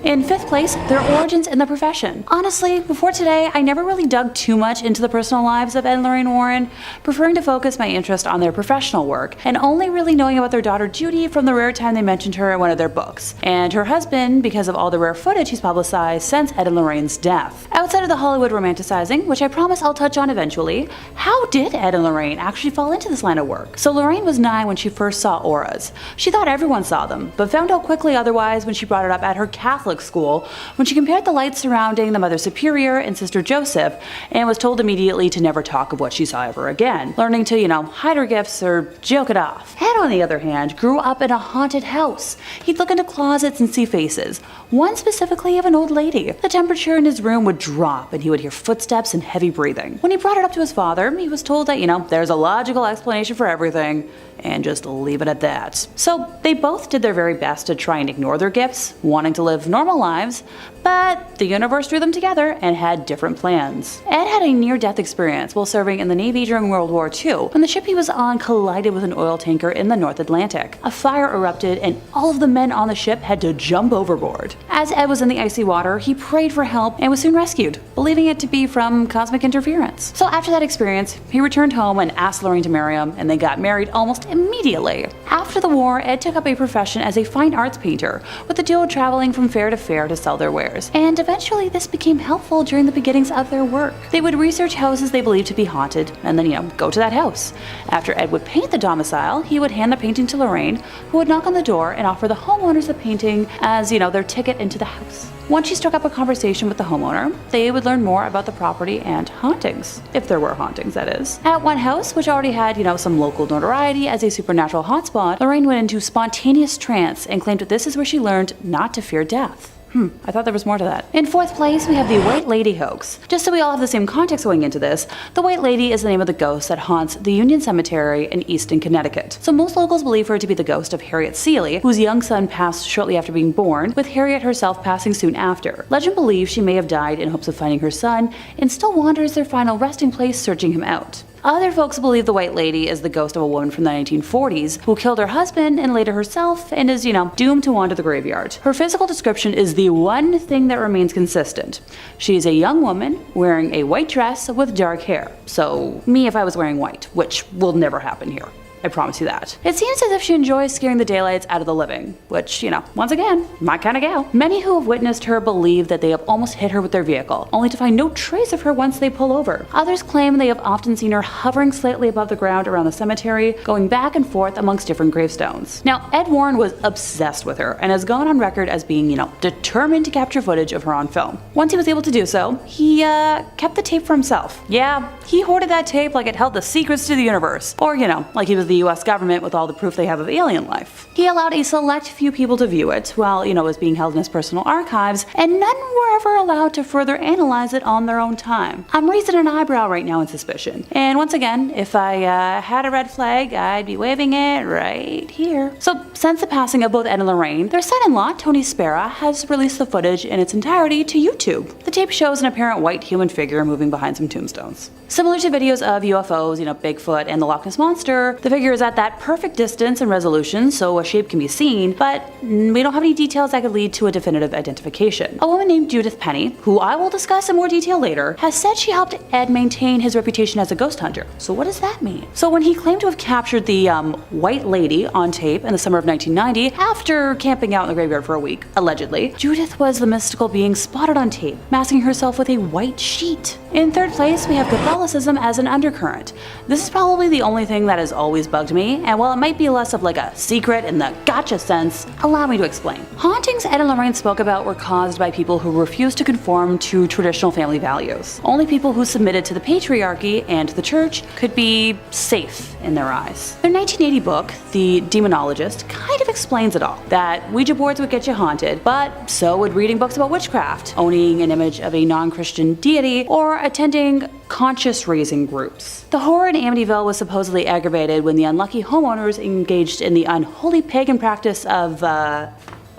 In 5th place, their origins in the profession. Honestly, before today, I never really dug too much into the personal lives of Ed and Lorraine Warren, preferring to focus my interest on their professional work, and only really knowing about their daughter Judy from the rare time they mentioned her in one of their books, and her husband because of all the rare footage he's publicized since Ed and Lorraine's death. Outside of the Hollywood romanticizing, which I promise I'll touch on eventually, how did Ed and Lorraine actually fall into this line of work? So Lorraine was 9 when she first saw auras. She thought everyone saw them, but found out quickly otherwise when she brought it up at her Catholic school, when she compared the lights surrounding the Mother Superior and Sister Joseph, and was told immediately to never talk of what she saw ever again, learning to, hide her gifts or joke it off. Ed, on the other hand, grew up in a haunted house. He'd look into closets and see faces, one specifically of an old lady. The temperature in his room would drop and he would hear footsteps and heavy breathing. When he brought it up to his father, he was told that, there's a logical explanation for everything, and just leave it at that. So they both did their very best to try and ignore their gifts, wanting to live normal lives, but the universe drew them together and had different plans. Ed had a near-death experience while serving in the Navy during World War II, when the ship he was on collided with an oil tanker in the North Atlantic. A fire erupted and all of the men on the ship had to jump overboard. As Ed was in the icy water, he prayed for help and was soon rescued, believing it to be from cosmic interference. So after that experience, he returned home and asked Lorraine to marry him, and they got married almost immediately. After the war, Ed took up a profession as a fine arts painter, with the duo traveling from fair to fair to sell their wares, and eventually this became helpful during the beginnings of their work. They would research houses they believed to be haunted, and then, go to that house. After Ed would paint the domicile, he would hand the painting to Lorraine, who would knock on the door and offer the homeowners the painting as, their ticket into the house. Once she struck up a conversation with the homeowner, they would learn more about the property and hauntings, if there were hauntings, that is. At one house, which already had, some local notoriety as a supernatural hotspot, Lorraine went into spontaneous trance and claimed that this is where she learned not to fear death. I thought there was more to that. In 4th place, we have the White Lady hoax. Just so we all have the same context going into this, the White Lady is the name of the ghost that haunts the Union Cemetery in Easton, Connecticut. So most locals believe her to be the ghost of Harriet Seeley, whose young son passed shortly after being born, with Harriet herself passing soon after. Legend believes she may have died in hopes of finding her son, and still wanders their final resting place searching him out. Other folks believe the White Lady is the ghost of a woman from the 1940s who killed her husband and later herself and is, doomed to wander the graveyard. Her physical description is the one thing that remains consistent. She is a young woman wearing a white dress with dark hair. So me if I was wearing white, which will never happen here. I promise you that. It seems as if she enjoys scaring the daylights out of the living, which, once again, my kind of gal. Many who have witnessed her believe that they have almost hit her with their vehicle, only to find no trace of her once they pull over. Others claim they have often seen her hovering slightly above the ground around the cemetery, going back and forth amongst different gravestones. Now, Ed Warren was obsessed with her and has gone on record as being, determined to capture footage of her on film. Once he was able to do so, he kept the tape for himself. Yeah, he hoarded that tape like it held the secrets to the universe, or, like he was the US government with all the proof they have of alien life. He allowed a select few people to view it while, it was being held in his personal archives, and none were ever allowed to further analyze it on their own time. I'm raising an eyebrow right now in suspicion. And once again, if I had a red flag, I'd be waving it right here. So since the passing of both Ed and Lorraine, their son-in-law, Tony Spera, has released the footage in its entirety to YouTube. The tape shows an apparent white human figure moving behind some tombstones. Similar to videos of UFOs, Bigfoot and the Loch Ness Monster, the figure is at that perfect distance and resolution so a shape can be seen, but we don't have any details that could lead to a definitive identification. A woman named Judith Penny, who I will discuss in more detail later, has said she helped Ed maintain his reputation as a ghost hunter. So what does that mean? So when he claimed to have captured the White Lady on tape in the summer of 1990, after camping out in the graveyard for a week, allegedly, Judith was the mystical being spotted on tape, masking herself with a white sheet. In 3rd place, we have Catholicism as an undercurrent. This is probably the only thing that has always bugged me, and while it might be less of like a secret in the gotcha sense, allow me to explain. Hauntings Ed and Lorraine spoke about were caused by people who refused to conform to traditional family values. Only people who submitted to the patriarchy and the church could be safe in their eyes. Their 1980 book, The Demonologist, kind of explains it all. That Ouija boards would get you haunted, but so would reading books about witchcraft, owning an image of a non-Christian deity, or attending conscious-raising groups. The horror in Amityville was supposedly aggravated when the unlucky homeowners engaged in the unholy pagan practice of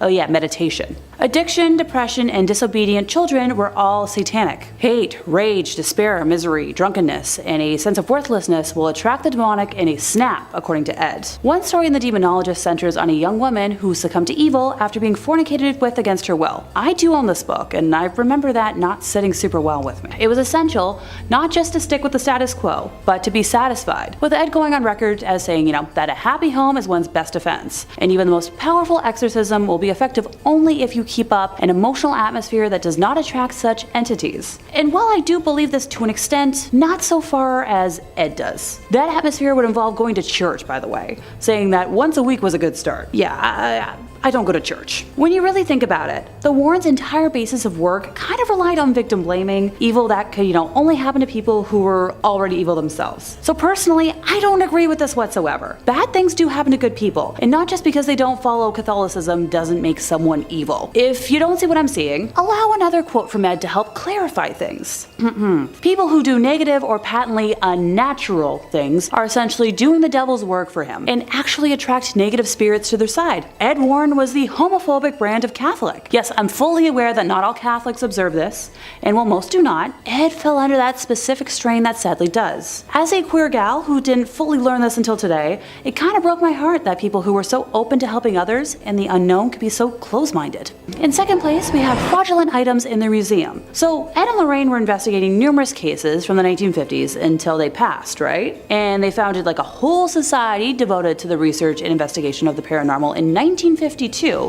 meditation. Addiction, depression, and disobedient children were all satanic. Hate, rage, despair, misery, drunkenness, and a sense of worthlessness will attract the demonic in a snap, according to Ed. One story in The Demonologist centers on a young woman who succumbed to evil after being fornicated with against her will. I do own this book, and I remember that not sitting super well with me. It was essential not just to stick with the status quo, but to be satisfied, with Ed going on record as saying, that a happy home is one's best defense, and even the most powerful exorcism will be effective only if you keep up an emotional atmosphere that does not attract such entities. And while I do believe this to an extent, not so far as Ed does. That atmosphere would involve going to church, by the way, saying that once a week was a good start. Yeah, I don't go to church. When you really think about it, the Warrens' entire basis of work kind of relied on victim blaming, evil that could, only happen to people who were already evil themselves. So personally, I don't agree with this whatsoever. Bad things do happen to good people, and not just because they don't follow Catholicism doesn't make someone evil. If you don't see what I'm seeing, allow another quote from Ed to help clarify things. People who do negative or patently unnatural things are essentially doing the devil's work for him, and actually attract negative spirits to their side. Ed Warren was the homophobic brand of Catholic. Yes, I'm fully aware that not all Catholics observe this, and while most do not, Ed fell under that specific strain that sadly does. As a queer gal who didn't fully learn this until today, it kind of broke my heart that people who were so open to helping others and the unknown could be so close-minded. In second place, we have fraudulent items in the museum. So Ed and Lorraine were investigating numerous cases from the 1950s until they passed, right? And they founded a whole society devoted to the research and investigation of the paranormal in 1952.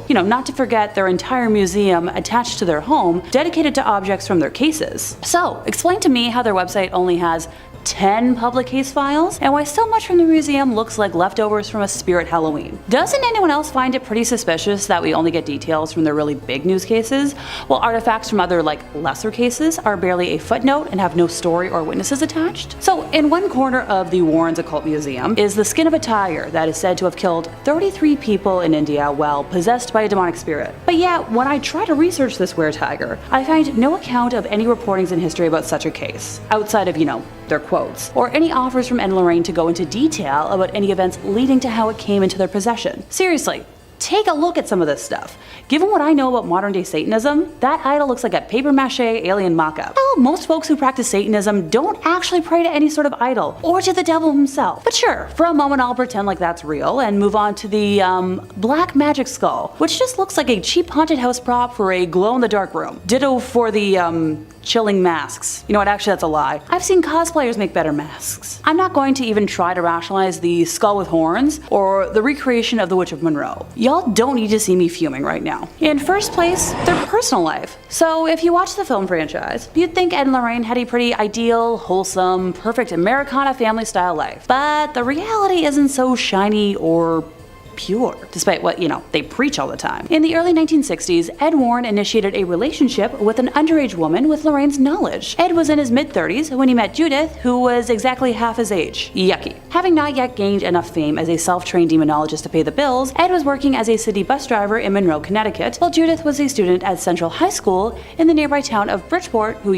Not to forget their entire museum attached to their home dedicated to objects from their cases. So, explain to me how their website only has 10 public case files, and why so much from the museum looks like leftovers from a spirit Halloween. Doesn't anyone else find it pretty suspicious that we only get details from their really big news cases, while artifacts from other lesser cases are barely a footnote and have no story or witnesses attached? So in one corner of the Warrens Occult Museum is the skin of a tiger that is said to have killed 33 people in India while possessed by a demonic spirit. But yet, when I try to research this were-tiger, I find no account of any reportings in history about such a case, outside of, their quotes, or any offers from Ed and Lorraine to go into detail about any events leading to how it came into their possession. Seriously, take a look at some of this stuff. Given what I know about modern day Satanism, that idol looks like a papier-mâché alien mock-up. Well, most folks who practice Satanism don't actually pray to any sort of idol, or to the devil himself. But sure, for a moment I'll pretend like that's real and move on to the, black magic skull, which just looks like a cheap haunted house prop for a glow-in-the-dark room. Ditto for the, chilling masks. You know what, actually that's a lie. I've seen cosplayers make better masks. I'm not going to even try to rationalize the skull with horns or the recreation of the Witch of Monroe. Y'all don't need to see me fuming right now. In first place, their personal life. So if you watch the film franchise, you'd think Ed and Lorraine had a pretty ideal, wholesome, perfect Americana family style life. But the reality isn't so shiny or pure, despite what, they preach all the time. In the early 1960s, Ed Warren initiated a relationship with an underage woman with Lorraine's knowledge. Ed was in his mid-30s when he met Judith, who was exactly half his age. Yucky. Having not yet gained enough fame as a self-trained demonologist to pay the bills, Ed was working as a city bus driver in Monroe, Connecticut, while Judith was a student at Central High School in the nearby town of Bridgeport, who,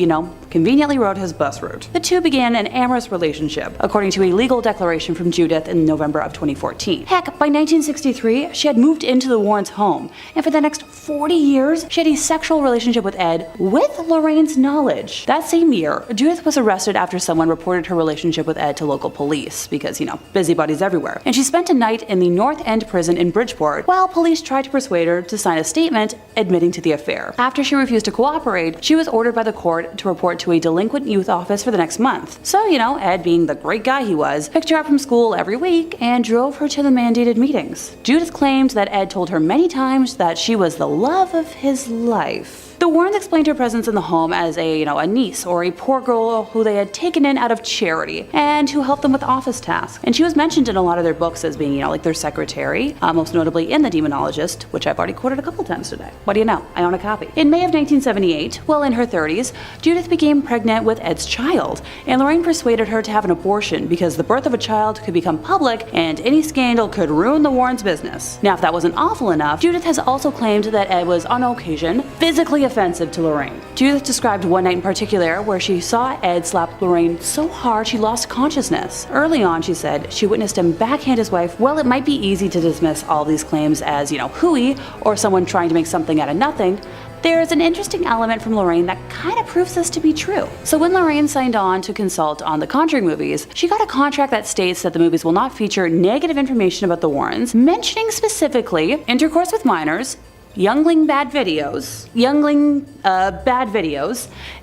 conveniently rode his bus route. The two began an amorous relationship, according to a legal declaration from Judith in November of 2014. Heck, by 1963, she had moved into the Warrens' home, and for the next 40 years, she had a sexual relationship with Ed with Lorraine's knowledge. That same year, Judith was arrested after someone reported her relationship with Ed to local police, because, busybodies everywhere. And she spent a night in the North End prison in Bridgeport, while police tried to persuade her to sign a statement admitting to the affair. After she refused to cooperate, she was ordered by the court to report to a delinquent youth office for the next month. So, Ed, being the great guy he was, picked her up from school every week and drove her to the mandated meetings. Judith claimed that Ed told her many times that she was the love of his life. The Warrens explained her presence in the home as a niece or a poor girl who they had taken in out of charity and who helped them with office tasks. And she was mentioned in a lot of their books as being, their secretary, most notably in The Demonologist, which I've already quoted a couple times today. What do you know? I own a copy. In May of 1978, while in her 30s, Judith became pregnant with Ed's child, and Lorraine persuaded her to have an abortion because the birth of a child could become public and any scandal could ruin the Warrens' business. Now, if that wasn't awful enough, Judith has also claimed that Ed was, on occasion, physically offensive to Lorraine. Judith described one night in particular where she saw Ed slap Lorraine so hard she lost consciousness. Early on, she said, she witnessed him backhand his wife. While it might be easy to dismiss all these claims as, hooey, or someone trying to make something out of nothing, there's an interesting element from Lorraine that kind of proves this to be true. So when Lorraine signed on to consult on the Conjuring movies, she got a contract that states that the movies will not feature negative information about the Warrens, mentioning specifically intercourse with minors, youngling bad videos,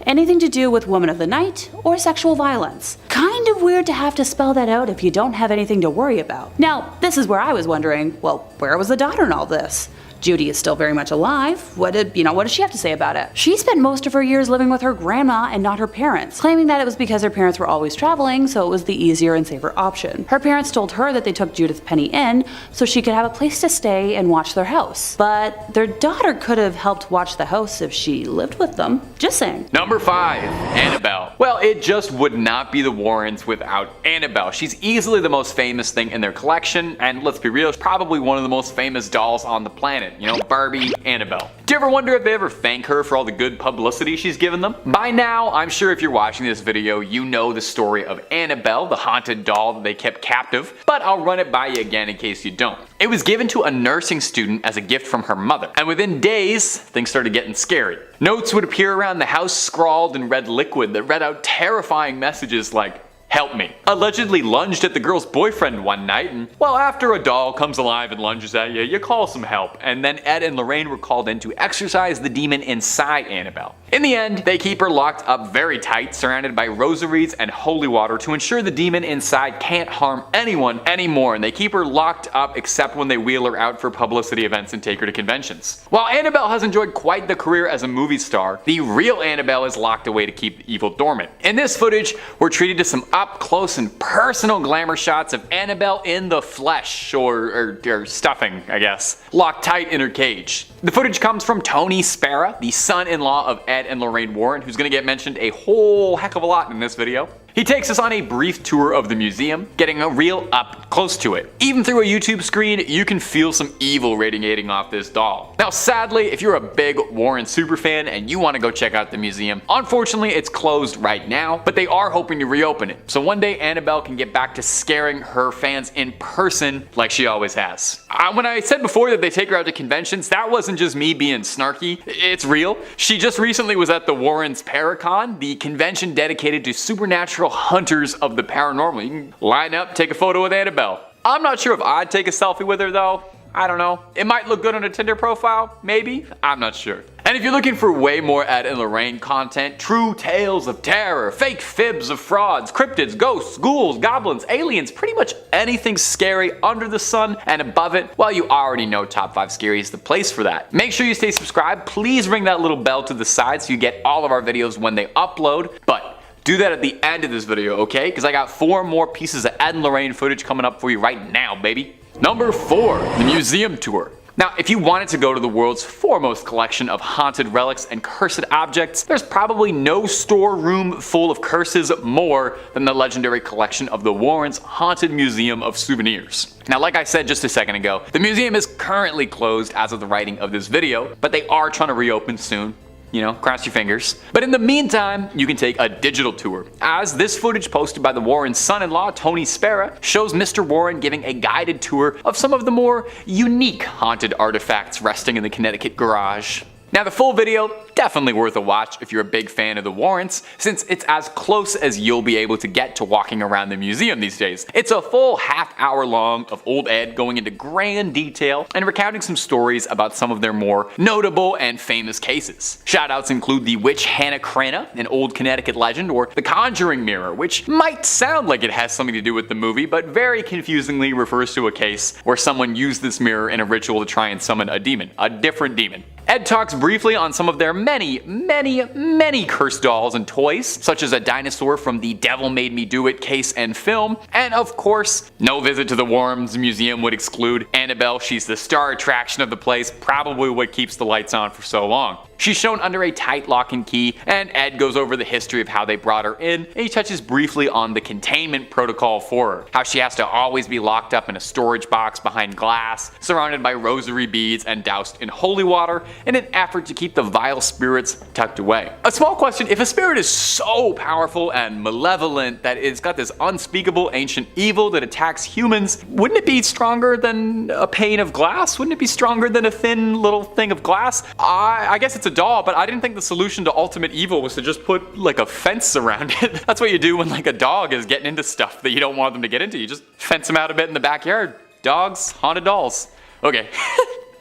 anything to do with woman of the night, or sexual violence. Kind of weird to have to spell that out if you don't have anything to worry about. Now, this is where I was wondering, well, where was the daughter in all this? Judy is still very much alive. What does she have to say about it? She spent most of her years living with her grandma and not her parents, claiming that it was because her parents were always traveling, so it was the easier and safer option. Her parents told her that they took Judith Penny in so she could have a place to stay and watch their house. But their daughter could have helped watch the house if she lived with them. Just saying. Number 5. Annabelle. Well, it just would not be the Warrens without Annabelle. She's easily the most famous thing in their collection, and let's be real, she's probably one of the most famous dolls on the planet. Barbie, Annabelle. Do you ever wonder if they ever thank her for all the good publicity she's given them? By now, I'm sure if you're watching this video, you know the story of Annabelle, the haunted doll that they kept captive, but I'll run it by you again in case you don't. It was given to a nursing student as a gift from her mother, and within days, things started getting scary. Notes would appear around the house scrawled in red liquid that read out terrifying messages like, "Help me." Allegedly lunged at the girl's boyfriend one night, and well, after a doll comes alive and lunges at you, you call some help. And then Ed and Lorraine were called in to exorcise the demon inside Annabelle. In the end, they keep her locked up very tight, surrounded by rosaries and holy water to ensure the demon inside can't harm anyone anymore, and they keep her locked up except when they wheel her out for publicity events and take her to conventions. While Annabelle has enjoyed quite the career as a movie star, the real Annabelle is locked away to keep the evil dormant. In this footage, we're treated to some up close and personal glamour shots of Annabelle in the flesh, or stuffing, I guess, locked tight in her cage. The footage comes from Tony Spera, the son-in-law of Ed and Lorraine Warren, who's gonna get mentioned a whole heck of a lot in this video. He takes us on a brief tour of the museum, getting a real up close to it. Even through a YouTube screen, you can feel some evil radiating off this doll. Now sadly, if you're a big Warren superfan and you want to go check out the museum, unfortunately it's closed right now, but they are hoping to reopen it. So one day Annabelle can get back to scaring her fans in person like she always has. When I said before that they take her out to conventions, that wasn't just me being snarky, it's real. She just recently was at the Warrens Paragon, the convention dedicated to supernatural hunters of the paranormal. You can line up, take a photo with Annabelle. I'm not sure if I'd take a selfie with her though. I don't know. It might look good on a Tinder profile, maybe? I'm not sure. And if you're looking for way more Ed and Lorraine content, true tales of terror, fake fibs of frauds, cryptids, ghosts, ghouls, goblins, aliens, pretty much anything scary under the sun and above it, well, you already know Top 5 Scary is the place for that. Make sure you stay subscribed. Please ring that little bell to the side so you get all of our videos when they upload. But do that at the end of this video, okay? Because I got 4 more pieces of Ed and Lorraine footage coming up for you right now, baby. Number 4, the museum tour. Now, if you wanted to go to the world's foremost collection of haunted relics and cursed objects, there's probably no storeroom full of curses more than the legendary collection of the Warrens' Haunted Museum of Souvenirs. Now, like I said just a second ago, the museum is currently closed as of the writing of this video, but they are trying to reopen soon. Cross your fingers. But in the meantime, you can take a digital tour, as this footage posted by the Warren's son-in-law, Tony Spera, shows Mr. Warren giving a guided tour of some of the more unique haunted artifacts resting in the Connecticut garage. Now the full video, definitely worth a watch if you're a big fan of the Warrens, since it's as close as you'll be able to get to walking around the museum these days. It's a full half-hour long of old Ed going into grand detail and recounting some stories about some of their more notable and famous cases. Shoutouts include the witch Hannah Cranna, an old Connecticut legend, or the Conjuring mirror, which might sound like it has something to do with the movie, but very confusingly refers to a case where someone used this mirror in a ritual to try and summon a demon, a different demon. Ed talks briefly on some of their many cursed dolls and toys, such as a dinosaur from the Devil Made Me Do It case and film, and of course, no visit to the Warrens Museum would exclude Annabelle. She's the star attraction of the place, probably what keeps the lights on for so long. She's shown under a tight lock and key, and Ed goes over the history of how they brought her in, and he touches briefly on the containment protocol for her, how she has to always be locked up in a storage box behind glass, surrounded by rosary beads and doused in holy water in an effort to keep the vile spirits tucked away. A small question: if a spirit is so powerful and malevolent that it's got this unspeakable ancient evil that attacks humans, wouldn't it be stronger than a pane of glass? Wouldn't it be stronger than a thin little thing of glass? I guess it's a doll, but I didn't think the solution to ultimate evil was to just put like a fence around it. That's what you do when like a dog is getting into stuff that you don't want them to get into. You just fence them out a bit in the backyard. Dogs, haunted dolls. Okay.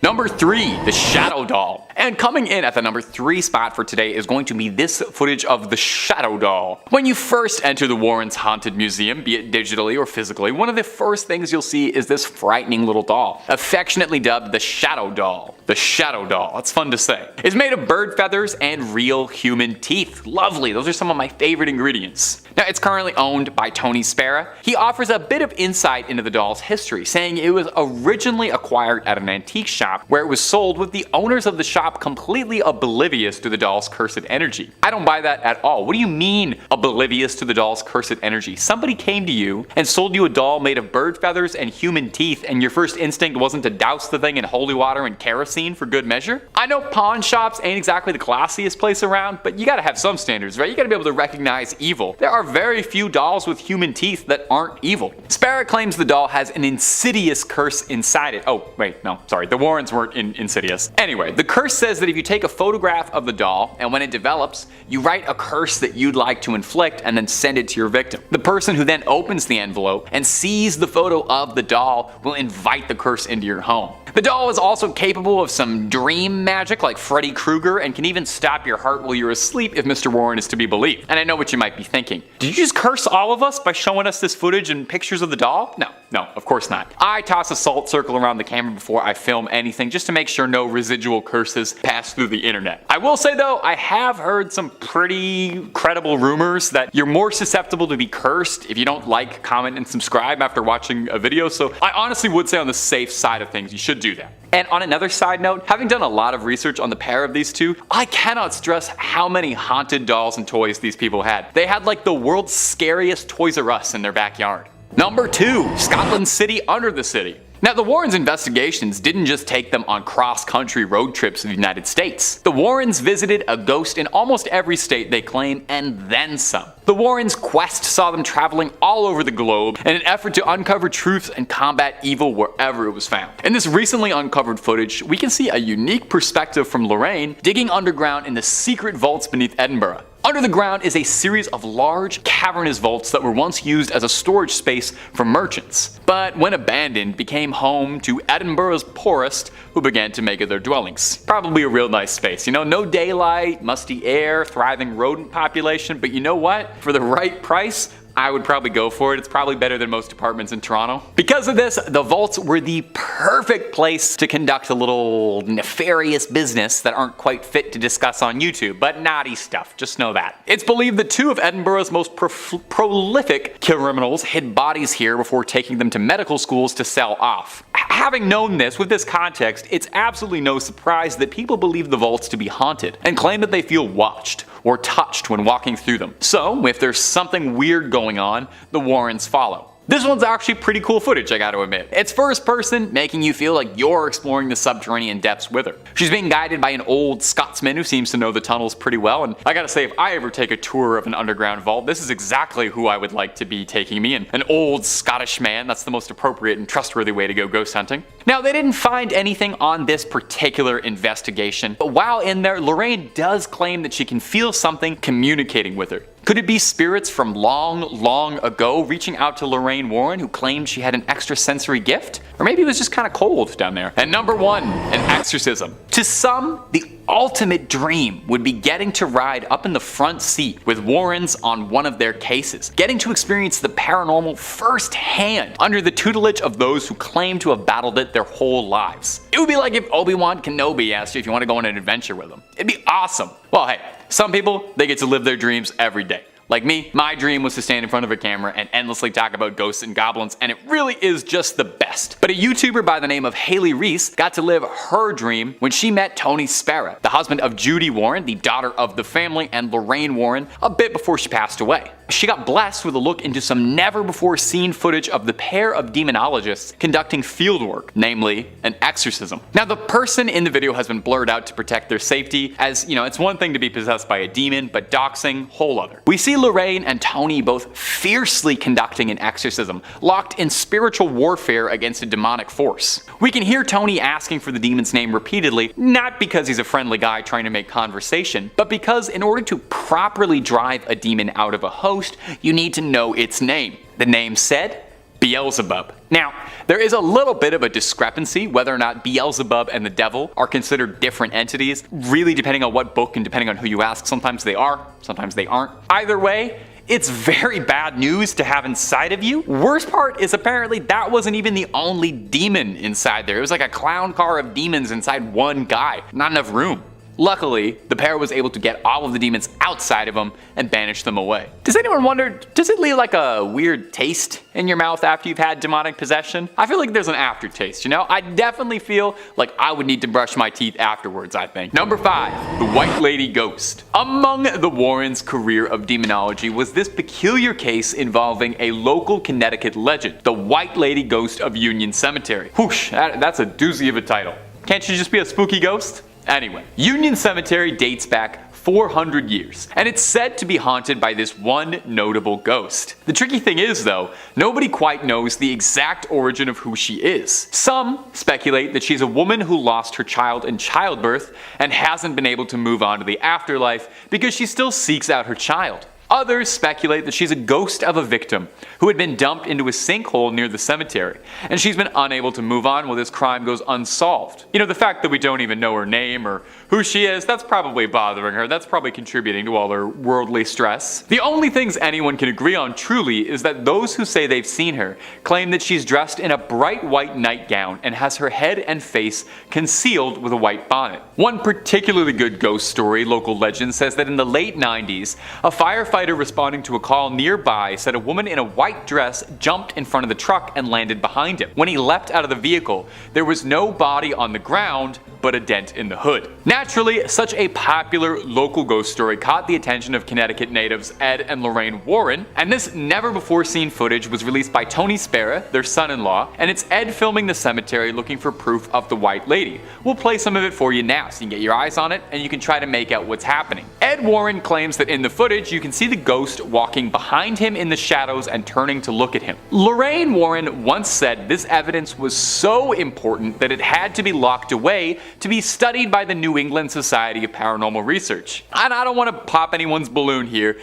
Number 3, the Shadow Doll. And coming in at the number 3 spot for today is going to be this footage of the Shadow Doll. When you first enter the Warrens' haunted museum, be it digitally or physically, one of the first things you'll see is this frightening little doll, affectionately dubbed the Shadow Doll. The Shadow Doll, that's fun to say. It's made of bird feathers and real human teeth. Lovely, those are some of my favorite ingredients. Now, it's currently owned by Tony Spera. He offers a bit of insight into the doll's history, saying it was originally acquired at an antique shop where it was sold with the owners of the shop completely oblivious to the doll's cursed energy. I don't buy that at all. What do you mean oblivious to the doll's cursed energy? Somebody came to you and sold you a doll made of bird feathers and human teeth, and your first instinct wasn't to douse the thing in holy water and kerosene for good measure? I know pawn shops ain't exactly the classiest place around, but you gotta have some standards, right? You gotta be able to recognize evil. There are very few dolls with human teeth that aren't evil. Spera claims the doll has an insidious curse inside it. Oh, wait, no, sorry, the Warrens weren't insidious. Anyway, the curse says that if you take a photograph of the doll, and when it develops, you write a curse that you'd like to inflict and then send it to your victim. The person who then opens the envelope and sees the photo of the doll will invite the curse into your home. The doll is also capable of some dream magic like Freddy Krueger, and can even stop your heart while you're asleep if Mr. Warren is to be believed. And I know what you might be thinking. Did you just curse all of us by showing us this footage and pictures of the doll? No, of course not. I toss a salt circle around the camera before I film anything just to make sure no residual curses pass through the internet. I will say though, I have heard some pretty credible rumors that you're more susceptible to be cursed if you don't like, comment, and subscribe after watching a video, so I honestly would say on the safe side of things, you should do that. And on another side note, having done a lot of research on the pair of these two, I cannot stress how many haunted dolls and toys these people had. They had like the world's scariest Toys R Us in their backyard. Number 2, Scotland City under the city. Now, the Warrens' investigations didn't just take them on cross-country road trips in the United States. The Warrens visited a ghost in almost every state they claim, and then some. The Warrens' quest saw them traveling all over the globe in an effort to uncover truths and combat evil wherever it was found. In this recently uncovered footage, we can see a unique perspective from Lorraine digging underground in the secret vaults beneath Edinburgh. Under the ground is a series of large, cavernous vaults that were once used as a storage space for merchants, but when abandoned became home to Edinburgh's poorest, who began to make it their dwellings. Probably a real nice space, you know, no daylight, musty air, thriving rodent population, but you know what? For the right price, I would probably go for it. It's probably better than most apartments in Toronto. Because of this, the vaults were the perfect place to conduct a little nefarious business that aren't quite fit to discuss on YouTube, but naughty stuff, just know that. It's believed that 2 of Edinburgh's most prolific criminals hid bodies here before taking them to medical schools to sell off. Having known this, with this context, it's absolutely no surprise that people believe the vaults to be haunted and claim that they feel watched or touched when walking through them. So, if there's something weird going on, the Warrens follow. This one's actually pretty cool footage, I gotta admit. It's first person, making you feel like you're exploring the subterranean depths with her. She's being guided by an old Scotsman who seems to know the tunnels pretty well, and I gotta say, if I ever take a tour of an underground vault, this is exactly who I would like to be taking me in. An old Scottish man, that's the most appropriate and trustworthy way to go ghost hunting. Now, they didn't find anything on this particular investigation, but while in there, Lorraine does claim that she can feel something communicating with her. Could it be spirits from long ago reaching out to Lorraine Warren, who claimed she had an extrasensory gift? Or maybe it was just kind of cold down there. And number 1, an exorcism. To some, the ultimate dream would be getting to ride up in the front seat with Warrens on one of their cases, getting to experience the paranormal firsthand under the tutelage of those who claim to have battled it their whole lives. It would be like if Obi-Wan Kenobi asked you if you want to go on an adventure with him. It'd be awesome. Well, hey, some people, they get to live their dreams every day. Like me, my dream was to stand in front of a camera and endlessly talk about ghosts and goblins, and it really is just the best. But a YouTuber by the name of Haley Reese got to live her dream when she met Tony Spera, the husband of Judy Warren, the daughter of the family, and Lorraine Warren, a bit before she passed away. She got blessed with a look into some never-before-seen footage of the pair of demonologists conducting fieldwork, namely an exorcism. Now, the person in the video has been blurred out to protect their safety, as, you know, it's one thing to be possessed by a demon, but doxing, whole other. We see Lorraine and Tony both fiercely conducting an exorcism, locked in spiritual warfare against a demonic force. We can hear Tony asking for the demon's name repeatedly, not because he's a friendly guy trying to make conversation, but because in order to properly drive a demon out of a host, you need to know its name. The name said, Beelzebub. Now, there is a little bit of a discrepancy whether or not Beelzebub and the devil are considered different entities, really depending on what book and depending on who you ask. Sometimes they are, sometimes they aren't. Either way, it's very bad news to have inside of you. Worst part is apparently that wasn't even the only demon inside there. It was like a clown car of demons inside one guy. Not enough room. Luckily, the pair was able to get all of the demons outside of them and banish them away. Does anyone wonder, does it leave like a weird taste in your mouth after you've had demonic possession? I feel like there's an aftertaste, you know? I definitely feel like I would need to brush my teeth afterwards, I think. Number 5, the White Lady Ghost. Among the Warrens' career of demonology was this peculiar case involving a local Connecticut legend, the White Lady Ghost of Union Cemetery. Whoosh, that's a doozy of a title. Can't she just be a spooky ghost? Anyway, Union Cemetery dates back 400 years, and it's said to be haunted by this one notable ghost. The tricky thing is, though, nobody quite knows the exact origin of who she is. Some speculate that she's a woman who lost her child in childbirth and hasn't been able to move on to the afterlife because she still seeks out her child. Others speculate that she's a ghost of a victim who had been dumped into a sinkhole near the cemetery, and she's been unable to move on while this crime goes unsolved. You know, the fact that we don't even know her name or who she is, that's probably bothering her. That's probably contributing to all her worldly stress. The only things anyone can agree on truly is that those who say they've seen her claim that she's dressed in a bright white nightgown and has her head and face concealed with a white bonnet. One particularly good ghost story, local legend, says that in the late 90s, a firefighter responding to a call nearby said a woman in a white dress jumped in front of the truck and landed behind him. When he leapt out of the vehicle, there was no body on the ground, but a dent in the hood. Naturally, such a popular local ghost story caught the attention of Connecticut natives Ed and Lorraine Warren, and this never-before-seen footage was released by Tony Spera, their son-in-law, and it's Ed filming the cemetery looking for proof of the White Lady. We'll play some of it for you now so you can get your eyes on it and you can try to make out what's happening. Ed Warren claims that in the footage you can see the ghost walking behind him in the shadows and turning to look at him. Lorraine Warren once said this evidence was so important that it had to be locked away to be studied by the New England Society of Paranormal Research. And I don't want to pop anyone's balloon here.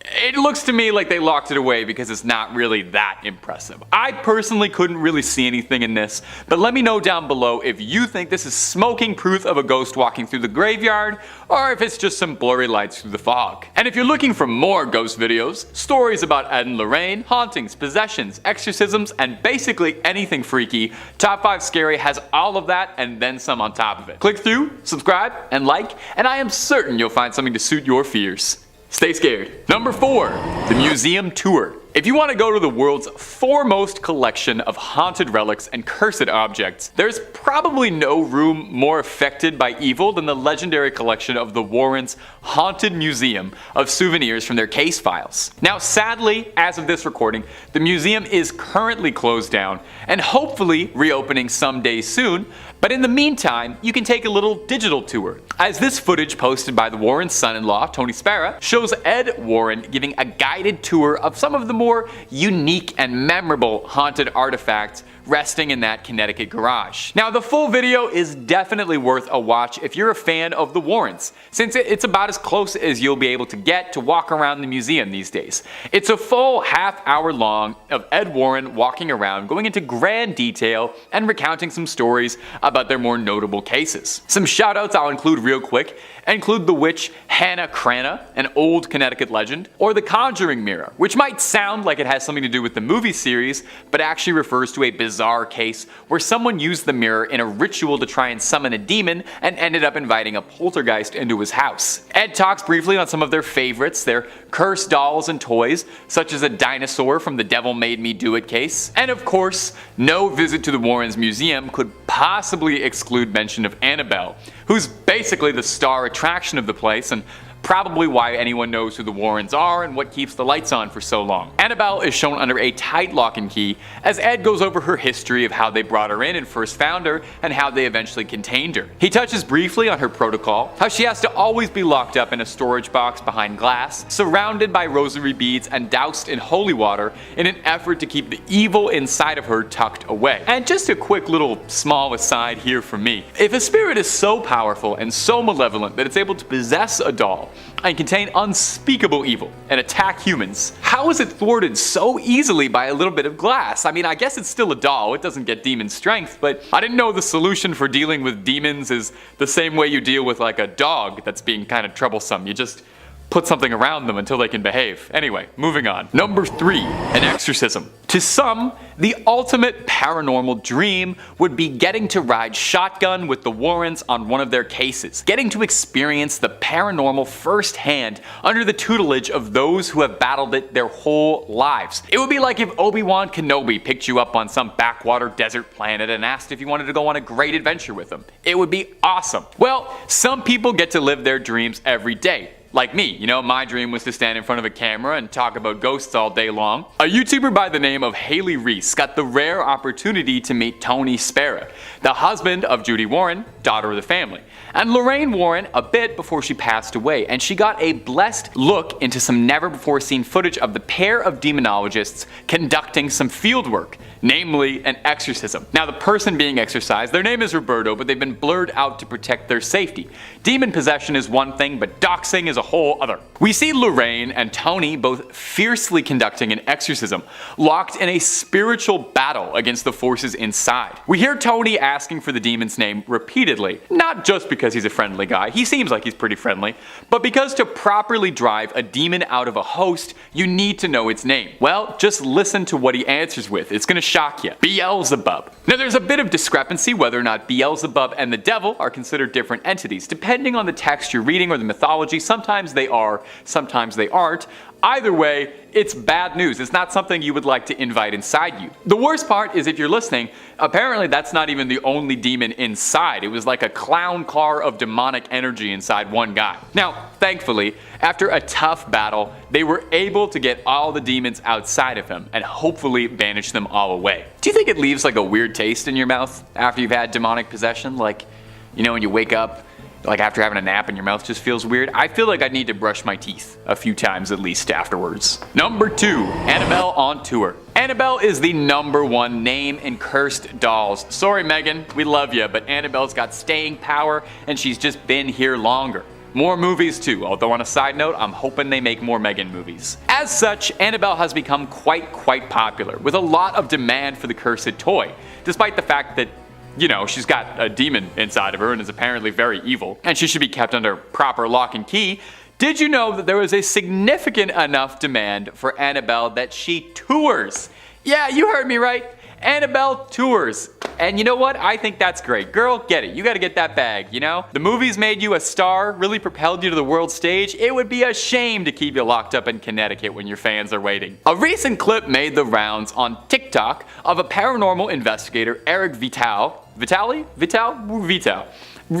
It looks to me like they locked it away because it's not really that impressive. I personally couldn't really see anything in this, but let me know down below if you think this is smoking proof of a ghost walking through the graveyard, or if it's just some blurry lights through the fog. And if you're looking for more ghost videos, stories about Ed and Lorraine, hauntings, possessions, exorcisms, and basically anything freaky, Top 5 Scary has all of that and then some on top of it. Click through, subscribe, and like, and I am certain you'll find something to suit your fears. Stay scared. Number 4, the museum tour. If you want to go to the world's foremost collection of haunted relics and cursed objects, there's probably no room more affected by evil than the legendary collection of the Warrens' Haunted Museum of souvenirs from their case files. Now, sadly, as of this recording, the museum is currently closed down and hopefully reopening someday soon, but in the meantime, you can take a little digital tour. As this footage posted by the Warrens' son-in-law, Tony Spera, shows Ed Warren giving a guided tour of some of the more unique and memorable haunted artifacts resting in that Connecticut garage. Now, the full video is definitely worth a watch if you're a fan of the Warrens, since it's about as close as you'll be able to get to walk around the museum these days. It's a full half-hour long of Ed Warren walking around, going into grand detail and recounting some stories about their more notable cases. Some shoutouts I'll include real quick include the witch Hannah Cranna, an old Connecticut legend, or the Conjuring mirror, which might sound like it has something to do with the movie series, but actually refers to a bizarre bizarre case where someone used the mirror in a ritual to try and summon a demon and ended up inviting a poltergeist into his house. Ed talks briefly on some of their favorites, their cursed dolls and toys, such as a dinosaur from the Devil Made Me Do It case. And of course, no visit to the Warrens Museum could possibly exclude mention of Annabelle, who's basically the star attraction of the place and probably why anyone knows who the Warrens are and what keeps the lights on for so long. Annabelle is shown under a tight lock and key as Ed goes over her history of how they brought her in and first found her and how they eventually contained her. He touches briefly on her protocol, how she has to always be locked up in a storage box behind glass, surrounded by rosary beads and doused in holy water in an effort to keep the evil inside of her tucked away. And just a quick little small aside here from me. If a spirit is so powerful and so malevolent that it's able to possess a doll, and contain unspeakable evil and attack humans, how is it thwarted so easily by a little bit of glass? I mean, I guess it's still a doll, it doesn't get demon strength, but I didn't know the solution for dealing with demons is the same way you deal with like a dog that's being kind of troublesome. You just put something around them until they can behave. Anyway, moving on. Number 3, an exorcism. To some, the ultimate paranormal dream would be getting to ride shotgun with the Warrens on one of their cases, getting to experience the paranormal firsthand under the tutelage of those who have battled it their whole lives. It would be like if Obi-Wan Kenobi picked you up on some backwater desert planet and asked if you wanted to go on a great adventure with him. It would be awesome. Well, some people get to live their dreams every day. Like me, you know, my dream was to stand in front of a camera and talk about ghosts all day long. A YouTuber by the name of Haley Reese got the rare opportunity to meet Tony Spera, the husband of Judy Warren, daughter of the family, and Lorraine Warren a bit before she passed away, and she got a blessed look into some never before seen footage of the pair of demonologists conducting some field work, namely an exorcism. Now the person being exorcised, their name is Roberto, but they've been blurred out to protect their safety. Demon possession is one thing, but doxing is a whole other. We see Lorraine and Tony both fiercely conducting an exorcism, locked in a spiritual battle against the forces inside. We hear Tony asking for the demon's name repeatedly, not just because he's a friendly guy, he seems like he's pretty friendly, but because to properly drive a demon out of a host, you need to know its name. Well, just listen to what he answers with, it's gonna shock you. Beelzebub. Now there's a bit of discrepancy whether or not Beelzebub and the devil are considered different entities. Depending on the text you're reading or the mythology, sometimes they are, sometimes they aren't. Either way, it's bad news. It's not something you would like to invite inside you. The worst part is if you're listening, apparently that's not even the only demon inside. It was like a clown car of demonic energy inside one guy. Now, thankfully, after a tough battle, they were able to get all the demons outside of him and hopefully banish them all away. Do you think it leaves like a weird taste in your mouth after you've had demonic possession? Like, you know, when you wake up, like after having a nap and your mouth just feels weird? I feel like I need to brush my teeth a few times at least afterwards. Number 2, Annabelle on tour. Annabelle is the #1 name in cursed dolls. Sorry Megan, we love you, but Annabelle's got staying power and she's just been here longer. More movies too, although on a side note, I'm hoping they make more Megan movies. As such, Annabelle has become quite popular, with a lot of demand for the cursed toy, despite the fact that, you know, she's got a demon inside of her and is apparently very evil, and she should be kept under proper lock and key. Did you know that there was a significant enough demand for Annabelle that she tours? Yeah, you heard me right. Annabelle tours. And you know what? I think that's great. Girl, get it. You gotta get that bag, you know? The movies made you a star, really propelled you to the world stage. It would be a shame to keep you locked up in Connecticut when your fans are waiting. A recent clip made the rounds on TikTok of a paranormal investigator, Eric Vital,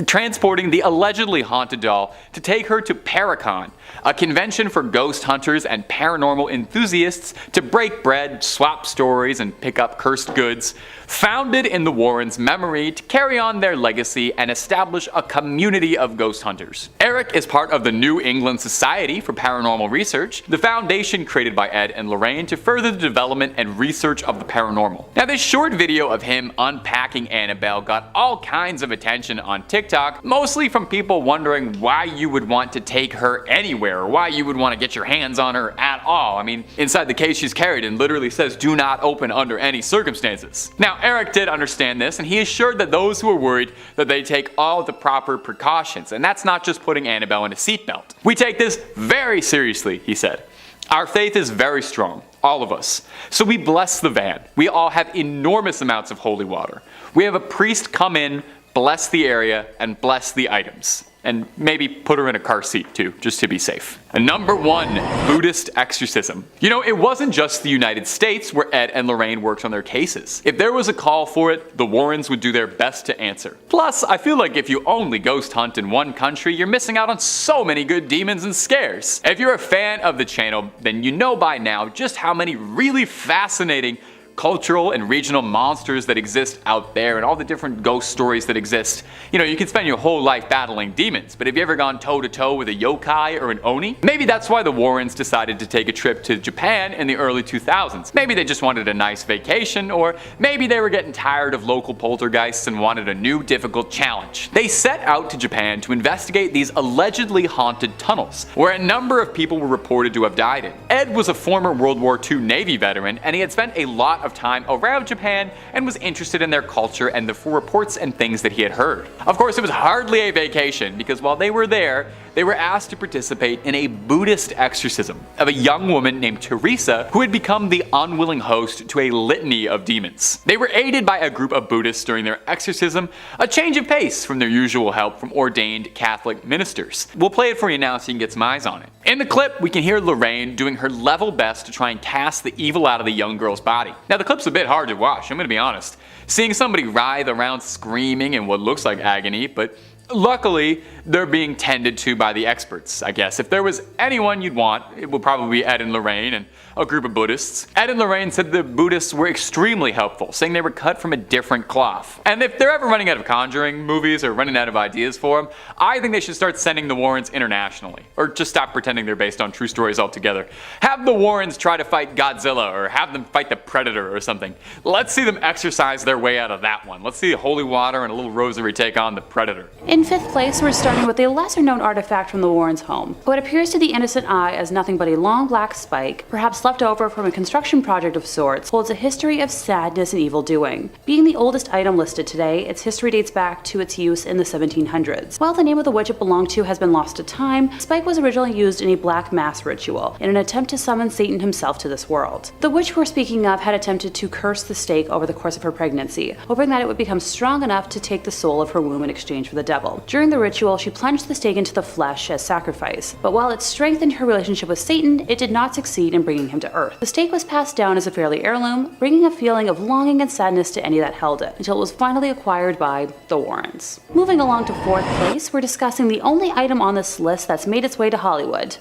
transporting the allegedly haunted doll to take her to Perron, a convention for ghost hunters and paranormal enthusiasts to break bread, swap stories, and pick up cursed goods. Founded in the Warrens' memory to carry on their legacy and establish a community of ghost hunters. Eric is part of the New England Society for Paranormal Research, the foundation created by Ed and Lorraine to further the development and research of the paranormal. Now this short video of him unpacking Annabelle got all kinds of attention on TikTok, mostly from people wondering why you would want to take her anywhere, or why you would want to get your hands on her at all. I mean, inside the case she's carried and literally says do not open under any circumstances. Now Eric did understand this, and he assured that those who are worried that they take all the proper precautions, and that's not just putting Annabelle in a seatbelt. We take this very seriously, he said. Our faith is very strong. all of us. So we bless the van. We all have enormous amounts of holy water. We have a priest come in, bless the area, and bless the items. And maybe put her in a car seat too, just to be safe. And number 1, Buddhist exorcism. You know, it wasn't just the United States where Ed and Lorraine worked on their cases. If there was a call for it, the Warrens would do their best to answer. Plus, I feel like if you only ghost hunt in one country, you're missing out on so many good demons and scares. If you're a fan of the channel, then you know by now just how many really fascinating cultural and regional monsters that exist out there and all the different ghost stories that exist. You know, you can spend your whole life battling demons, but have you ever gone toe to toe with a yokai or an oni? Maybe that's why the Warrens decided to take a trip to Japan in the early 2000s. Maybe they just wanted a nice vacation, or maybe they were getting tired of local poltergeists and wanted a new difficult challenge. They set out to Japan to investigate these allegedly haunted tunnels, where a number of people were reported to have died in. Ed was a former World War II Navy veteran, and he had spent a lot of time around Japan and was interested in their culture and the reports and things that he had heard. Of course, it was hardly a vacation, because while they were there, they were asked to participate in a Buddhist exorcism of a young woman named Teresa who had become the unwilling host to a litany of demons. They were aided by a group of Buddhists during their exorcism, a change of pace from their usual help from ordained Catholic ministers. We'll play it for you now so you can get some eyes on it. In the clip, we can hear Lorraine doing her level best to try and cast the evil out of the young girl's body. Now, the clip's a bit hard to watch, I'm gonna be honest. Seeing somebody writhe around screaming in what looks like agony, but luckily, they're being tended to by the experts, I guess. If there was anyone you'd want, it would probably be Ed and Lorraine and a group of Buddhists. Ed and Lorraine said the Buddhists were extremely helpful, saying they were cut from a different cloth. And if they're ever running out of Conjuring movies or running out of ideas for them, I think they should start sending the Warrens internationally. Or just stop pretending they're based on true stories altogether. Have the Warrens try to fight Godzilla, or have them fight the Predator or something. Let's see them exercise their way out of that one. Let's see holy water and a little rosary take on the Predator. In 5th place, we're starting with a lesser-known artifact from the Warrens' home. What appears to the innocent eye as nothing but a long black spike, perhaps left over from a construction project of sorts, holds a history of sadness and evil doing. Being the oldest item listed today, its history dates back to its use in the 1700s. While the name of the witch it belonged to has been lost to time, the spike was originally used in a black mass ritual, in an attempt to summon Satan himself to this world. The witch we're speaking of had attempted to curse the stake over the course of her pregnancy, hoping that it would become strong enough to take the soul of her womb in exchange for the devil. During the ritual, she plunged the stake into the flesh as sacrifice, but while it strengthened her relationship with Satan, it did not succeed in bringing him to Earth. The stake was passed down as a family heirloom, bringing a feeling of longing and sadness to any that held it, until it was finally acquired by the Warrens. Moving along to 4th place, we're discussing the only item on this list that's made its way to Hollywood: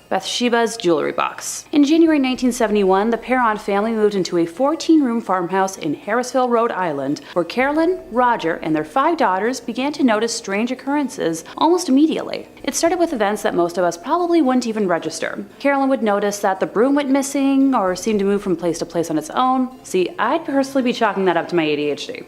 Bathsheba's jewelry box. In January 1971, the Perron family moved into a 14-room farmhouse in Harrisville, Rhode Island, where Carolyn, Roger, and their 5 daughters began to notice strange occurrences almost immediately. It started with events that most of us probably wouldn't even register. Carolyn would notice that the broom went missing or seemed to move from place to place on its own. See, I'd personally be chalking that up to my ADHD.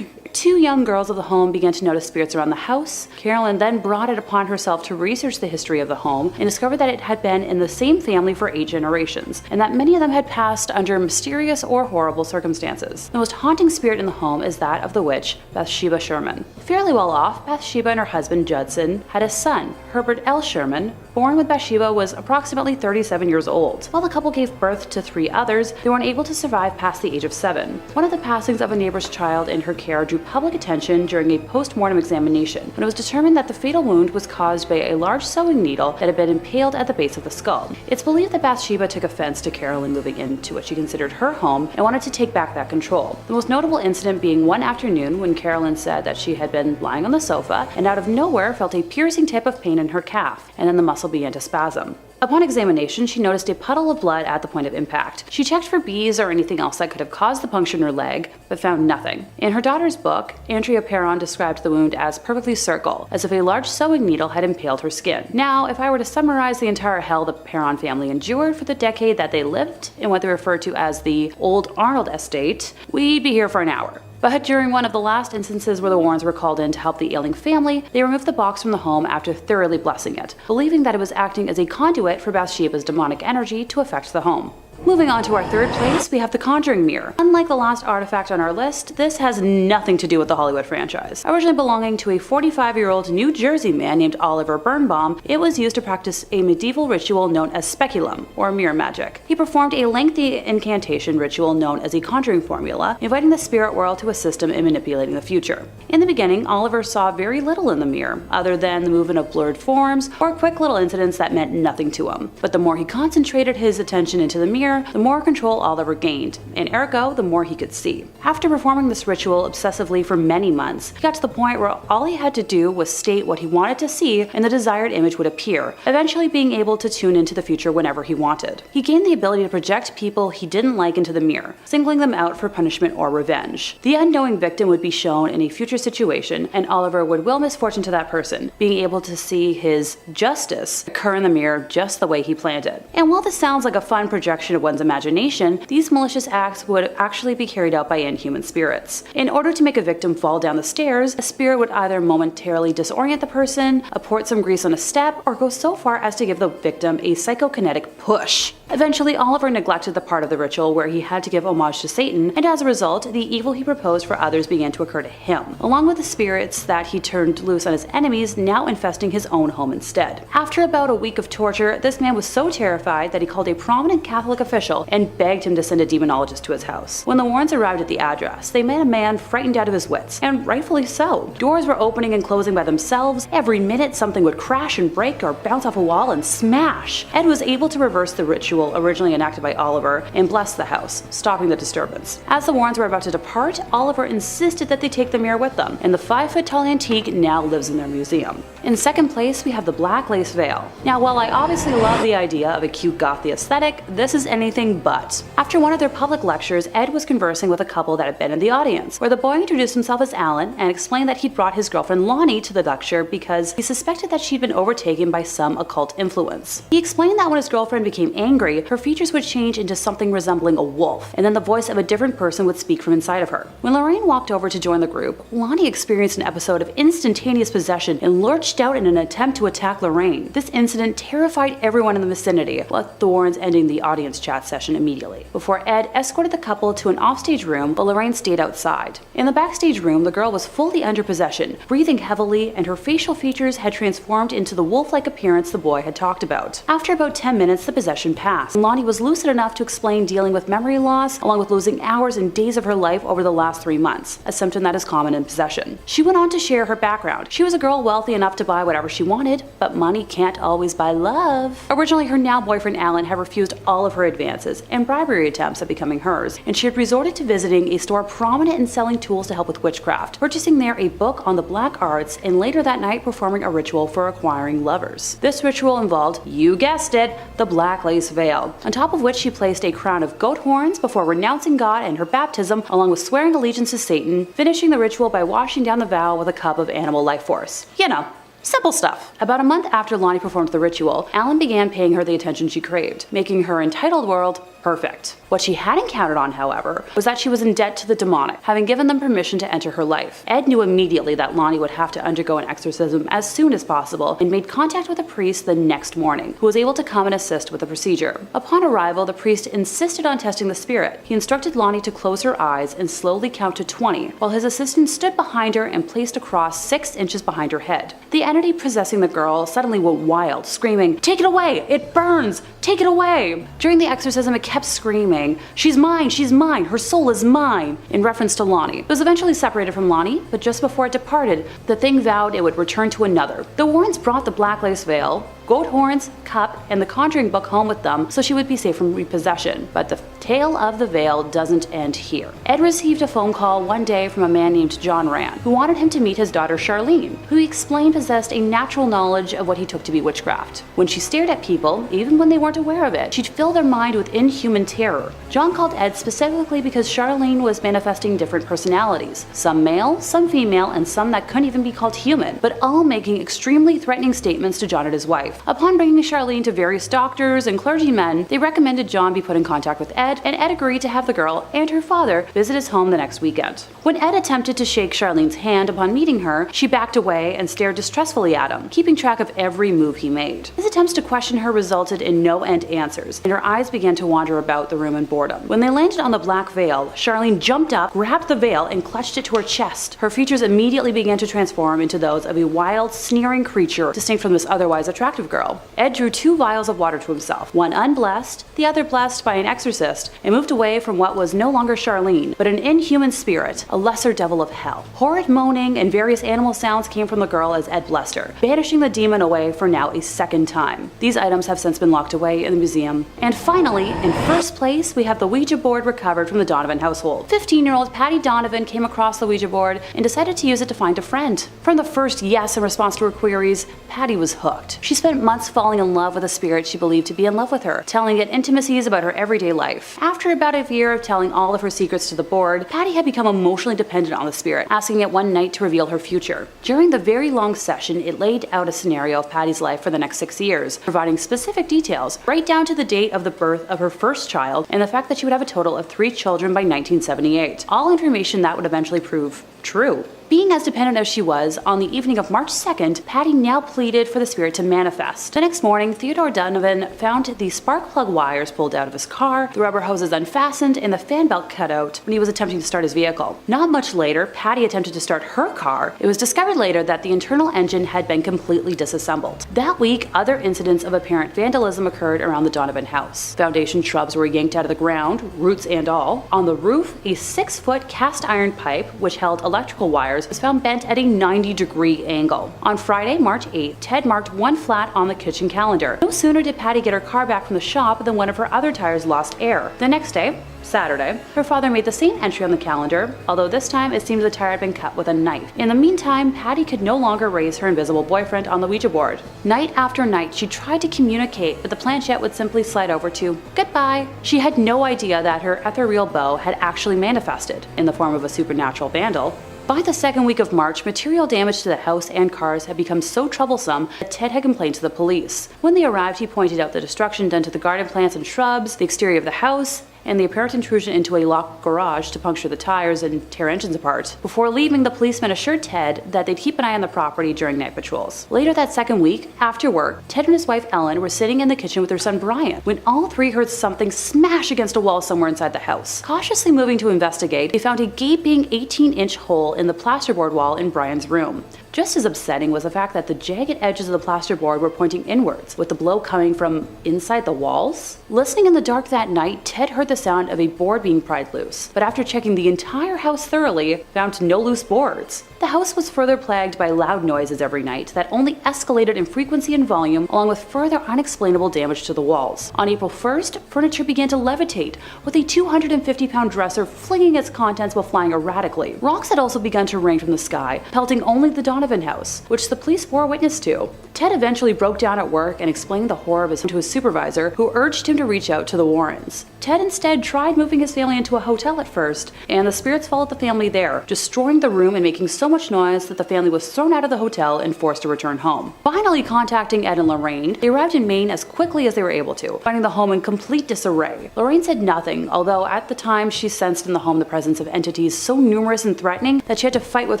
2 young girls of the home began to notice spirits around the house. Carolyn then brought it upon herself to research the history of the home and discovered that it had been in the same family for 8 generations, and that many of them had passed under mysterious or horrible circumstances. The most haunting spirit in the home is that of the witch, Bathsheba Sherman. Fairly well off, Bathsheba and her husband Judson had a son, Herbert L. Sherman, born when Bathsheba was approximately 37 years old. While the couple gave birth to 3 others, they weren't able to survive past the age of 7. One of the passings of a neighbor's child in her care drew public attention during a post-mortem examination, when it was determined that the fatal wound was caused by a large sewing needle that had been impaled at the base of the skull. It's believed that Bathsheba took offense to Carolyn moving into what she considered her home and wanted to take back that control. The most notable incident being one afternoon when Carolyn said that she had been lying on the sofa and out of nowhere felt a piercing type of pain in her calf, and then the muscle began to spasm. Upon examination, she noticed a puddle of blood at the point of impact. She checked for bees or anything else that could have caused the puncture in her leg, but found nothing. In her daughter's book, Andrea Perron described the wound as perfectly circle, as if a large sewing needle had impaled her skin. Now, if I were to summarize the entire hell the Perron family endured for the decade that they lived in what they refer to as the Old Arnold Estate, we'd be here for an hour. But during one of the last instances where the Warrens were called in to help the ailing family, they removed the box from the home after thoroughly blessing it, believing that it was acting as a conduit for Bathsheba's demonic energy to affect the home. Moving on to our third place, we have the Conjuring mirror. Unlike the last artifact on our list, this has nothing to do with the Hollywood franchise. Originally belonging to a 45-year-old New Jersey man named Oliver Birnbaum, it was used to practice a medieval ritual known as speculum, or mirror magic. He performed a lengthy incantation ritual known as a conjuring formula, inviting the spirit world to assist him in manipulating the future. In the beginning, Oliver saw very little in the mirror, other than the movement of blurred forms or quick little incidents that meant nothing to him. But the more he concentrated his attention into the mirror, the more control Oliver gained, and ergo, the more he could see. After performing this ritual obsessively for many months, he got to the point where all he had to do was state what he wanted to see and the desired image would appear, eventually being able to tune into the future whenever he wanted. He gained the ability to project people he didn't like into the mirror, singling them out for punishment or revenge. The unknowing victim would be shown in a future situation, and Oliver would will misfortune to that person, being able to see his justice occur in the mirror just the way he planned it. And while this sounds like a fun projection of one's imagination, these malicious acts would actually be carried out by inhuman spirits. In order to make a victim fall down the stairs, a spirit would either momentarily disorient the person, apport some grease on a step, or go so far as to give the victim a psychokinetic push. Eventually, Oliver neglected the part of the ritual where he had to give homage to Satan, and as a result, the evil he proposed for others began to occur to him, along with the spirits that he turned loose on his enemies, now infesting his own home instead. After about a week of torture, this man was so terrified that he called a prominent Catholic official and begged him to send a demonologist to his house. When the Warrens arrived at the address, they met a man frightened out of his wits, and rightfully so. Doors were opening and closing by themselves. Every minute, something would crash and break or bounce off a wall and smash. Ed was able to reverse the ritual originally enacted by Oliver and bless the house, stopping the disturbance. As the Warrens were about to depart, Oliver insisted that they take the mirror with them, and the 5-foot-tall antique now lives in their museum. In second place, we have the black lace veil. Now, while I obviously love the idea of a cute gothy aesthetic, this is anything but. After one of their public lectures, Ed was conversing with a couple that had been in the audience, where the boy introduced himself as Alan and explained that he'd brought his girlfriend Lonnie to the lecture because he suspected that she'd been overtaken by some occult influence. He explained that when his girlfriend became angry, her features would change into something resembling a wolf, and then the voice of a different person would speak from inside of her. When Lorraine walked over to join the group, Lonnie experienced an episode of instantaneous possession and lurched out in an attempt to attack Lorraine. This incident terrified everyone in the vicinity, with the Warrens ending the audience chat session immediately, before Ed escorted the couple to an offstage room, but Lorraine stayed outside. In the backstage room, the girl was fully under possession, breathing heavily, and her facial features had transformed into the wolf-like appearance the boy had talked about. After about 10 minutes, the possession passed. Lonnie was lucid enough to explain dealing with memory loss, along with losing hours and days of her life over the last 3 months, a symptom that is common in possession. She went on to share her background. She was a girl wealthy enough to buy whatever she wanted, but money can't always buy love. Originally, her now boyfriend Alan had refused all of her advances and bribery attempts at becoming hers, and she had resorted to visiting a store prominent in selling tools to help with witchcraft, purchasing there a book on the black arts, and later that night performing a ritual for acquiring lovers. This ritual involved, you guessed it, the black lace veil, on top of which she placed a crown of goat horns before renouncing God and her baptism, along with swearing allegiance to Satan, finishing the ritual by washing down the vow with a cup of animal life force. You know, simple stuff. About a month after Lonnie performed the ritual, Alan began paying her the attention she craved, making her entitled world perfect. What she hadn't counted on, however, was that she was in debt to the demonic, having given them permission to enter her life. Ed knew immediately that Lonnie would have to undergo an exorcism as soon as possible and made contact with a priest the next morning, who was able to come and assist with the procedure. Upon arrival, the priest insisted on testing the spirit. He instructed Lonnie to close her eyes and slowly count to 20, while his assistant stood behind her and placed a cross 6 inches behind her head. The entity possessing the girl suddenly went wild, screaming, "Take it away! It burns! Take it away!" During the exorcism, it kept screaming, she's mine, her soul is mine," in reference to Lonnie. It was eventually separated from Lonnie, but just before it departed, the thing vowed it would return to another. The Warrens brought the black lace veil, goat horns, cup, and the Conjuring book home with them so she would be safe from repossession. But the tale of the veil doesn't end here. Ed received a phone call one day from a man named John Rand, who wanted him to meet his daughter Charlene, who he explained possessed a natural knowledge of what he took to be witchcraft. When she stared at people, even when they weren't aware of it, she'd fill their mind with inhuman terror. John called Ed specifically because Charlene was manifesting different personalities, some male, some female, and some that couldn't even be called human, but all making extremely threatening statements to John and his wife. life. Upon bringing Charlene to various doctors and clergymen, they recommended John be put in contact with Ed, and Ed agreed to have the girl and her father visit his home the next weekend. When Ed attempted to shake Charlene's hand upon meeting her, she backed away and stared distressfully at him, keeping track of every move he made. His attempts to question her resulted in no-end answers, and her eyes began to wander about the room in boredom. When they landed on the black veil, Charlene jumped up, grabbed the veil, and clutched it to her chest. Her features immediately began to transform into those of a wild, sneering creature distinct from this otherwise attractive girl. Ed drew 2 vials of water to himself, one unblessed, the other blessed by an exorcist, and moved away from what was no longer Charlene, but an inhuman spirit, a lesser devil of hell. Horrid moaning and various animal sounds came from the girl as Ed blessed her, banishing the demon away for now a second time. These items have since been locked away in the museum. And finally, in first place, we have the Ouija board recovered from the Donovan household. 15-year-old Patty Donovan came across the Ouija board and decided to use it to find a friend. From the first yes in response to her queries, Patty was hooked. She spent months falling in love with a spirit she believed to be in love with her, telling it intimacies about her everyday life. After about a year of telling all of her secrets to the board, Patty had become emotionally dependent on the spirit, asking it one night to reveal her future. During the very long session, it laid out a scenario of Patty's life for the next 6 years, providing specific details, right down to the date of the birth of her first child and the fact that she would have a total of 3 children by 1978. All information that would eventually prove true. Being as dependent as she was, on the evening of March 2nd, Patty now pleaded for the spirit to manifest. The next morning, Theodore Donovan found the spark plug wires pulled out of his car, the rubber hoses unfastened, and the fan belt cut out when he was attempting to start his vehicle. Not much later, Patty attempted to start her car. It was discovered later that the internal engine had been completely disassembled. That week, other incidents of apparent vandalism occurred around the Donovan house. Foundation shrubs were yanked out of the ground, roots and all. On the roof, a 6-foot cast iron pipe, which held electrical wires, was found bent at a 90-degree angle. On Friday, March 8th, Ted marked 1 flat on the kitchen calendar. No sooner did Patty get her car back from the shop than one of her other tires lost air. The next day, Saturday, her father made the same entry on the calendar, although this time it seemed the tire had been cut with a knife. In the meantime, Patty could no longer raise her invisible boyfriend on the Ouija board. Night after night, she tried to communicate, but the planchette would simply slide over to goodbye. She had no idea that her ethereal beau had actually manifested, in the form of a supernatural vandal. By the second week of March, material damage to the house and cars had become so troublesome that Ted had complained to the police. When they arrived, he pointed out the destruction done to the garden plants and shrubs, the exterior of the house, and the apparent intrusion into a locked garage to puncture the tires and tear engines apart. Before leaving, the policemen assured Ted that they'd keep an eye on the property during night patrols. Later that second week, after work, Ted and his wife Ellen were sitting in the kitchen with their son Brian when all three heard something smash against a wall somewhere inside the house. Cautiously moving to investigate, they found a gaping 18-inch hole in the plasterboard wall in Brian's room. Just as upsetting was the fact that the jagged edges of the plasterboard were pointing inwards, with the blow coming from inside the walls. Listening in the dark that night, Ted heard the sound of a board being pried loose, but after checking the entire house thoroughly, found no loose boards. The house was further plagued by loud noises every night that only escalated in frequency and volume, along with further unexplainable damage to the walls. On April 1st, furniture began to levitate, with a 250-pound dresser flinging its contents while flying erratically. Rocks had also begun to rain from the sky, pelting only the Donovan house, which the police bore witness to. Ted eventually broke down at work and explained the horror of his to his supervisor, who urged him to reach out to the Warrens. Ted instead tried moving his family into a hotel at first, and the spirits followed the family there, destroying the room and making so much noise that the family was thrown out of the hotel and forced to return home. Finally contacting Ed and Lorraine, they arrived in Maine as quickly as they were able to, finding the home in complete disarray. Lorraine said nothing, although at the time she sensed in the home the presence of entities so numerous and threatening that she had to fight with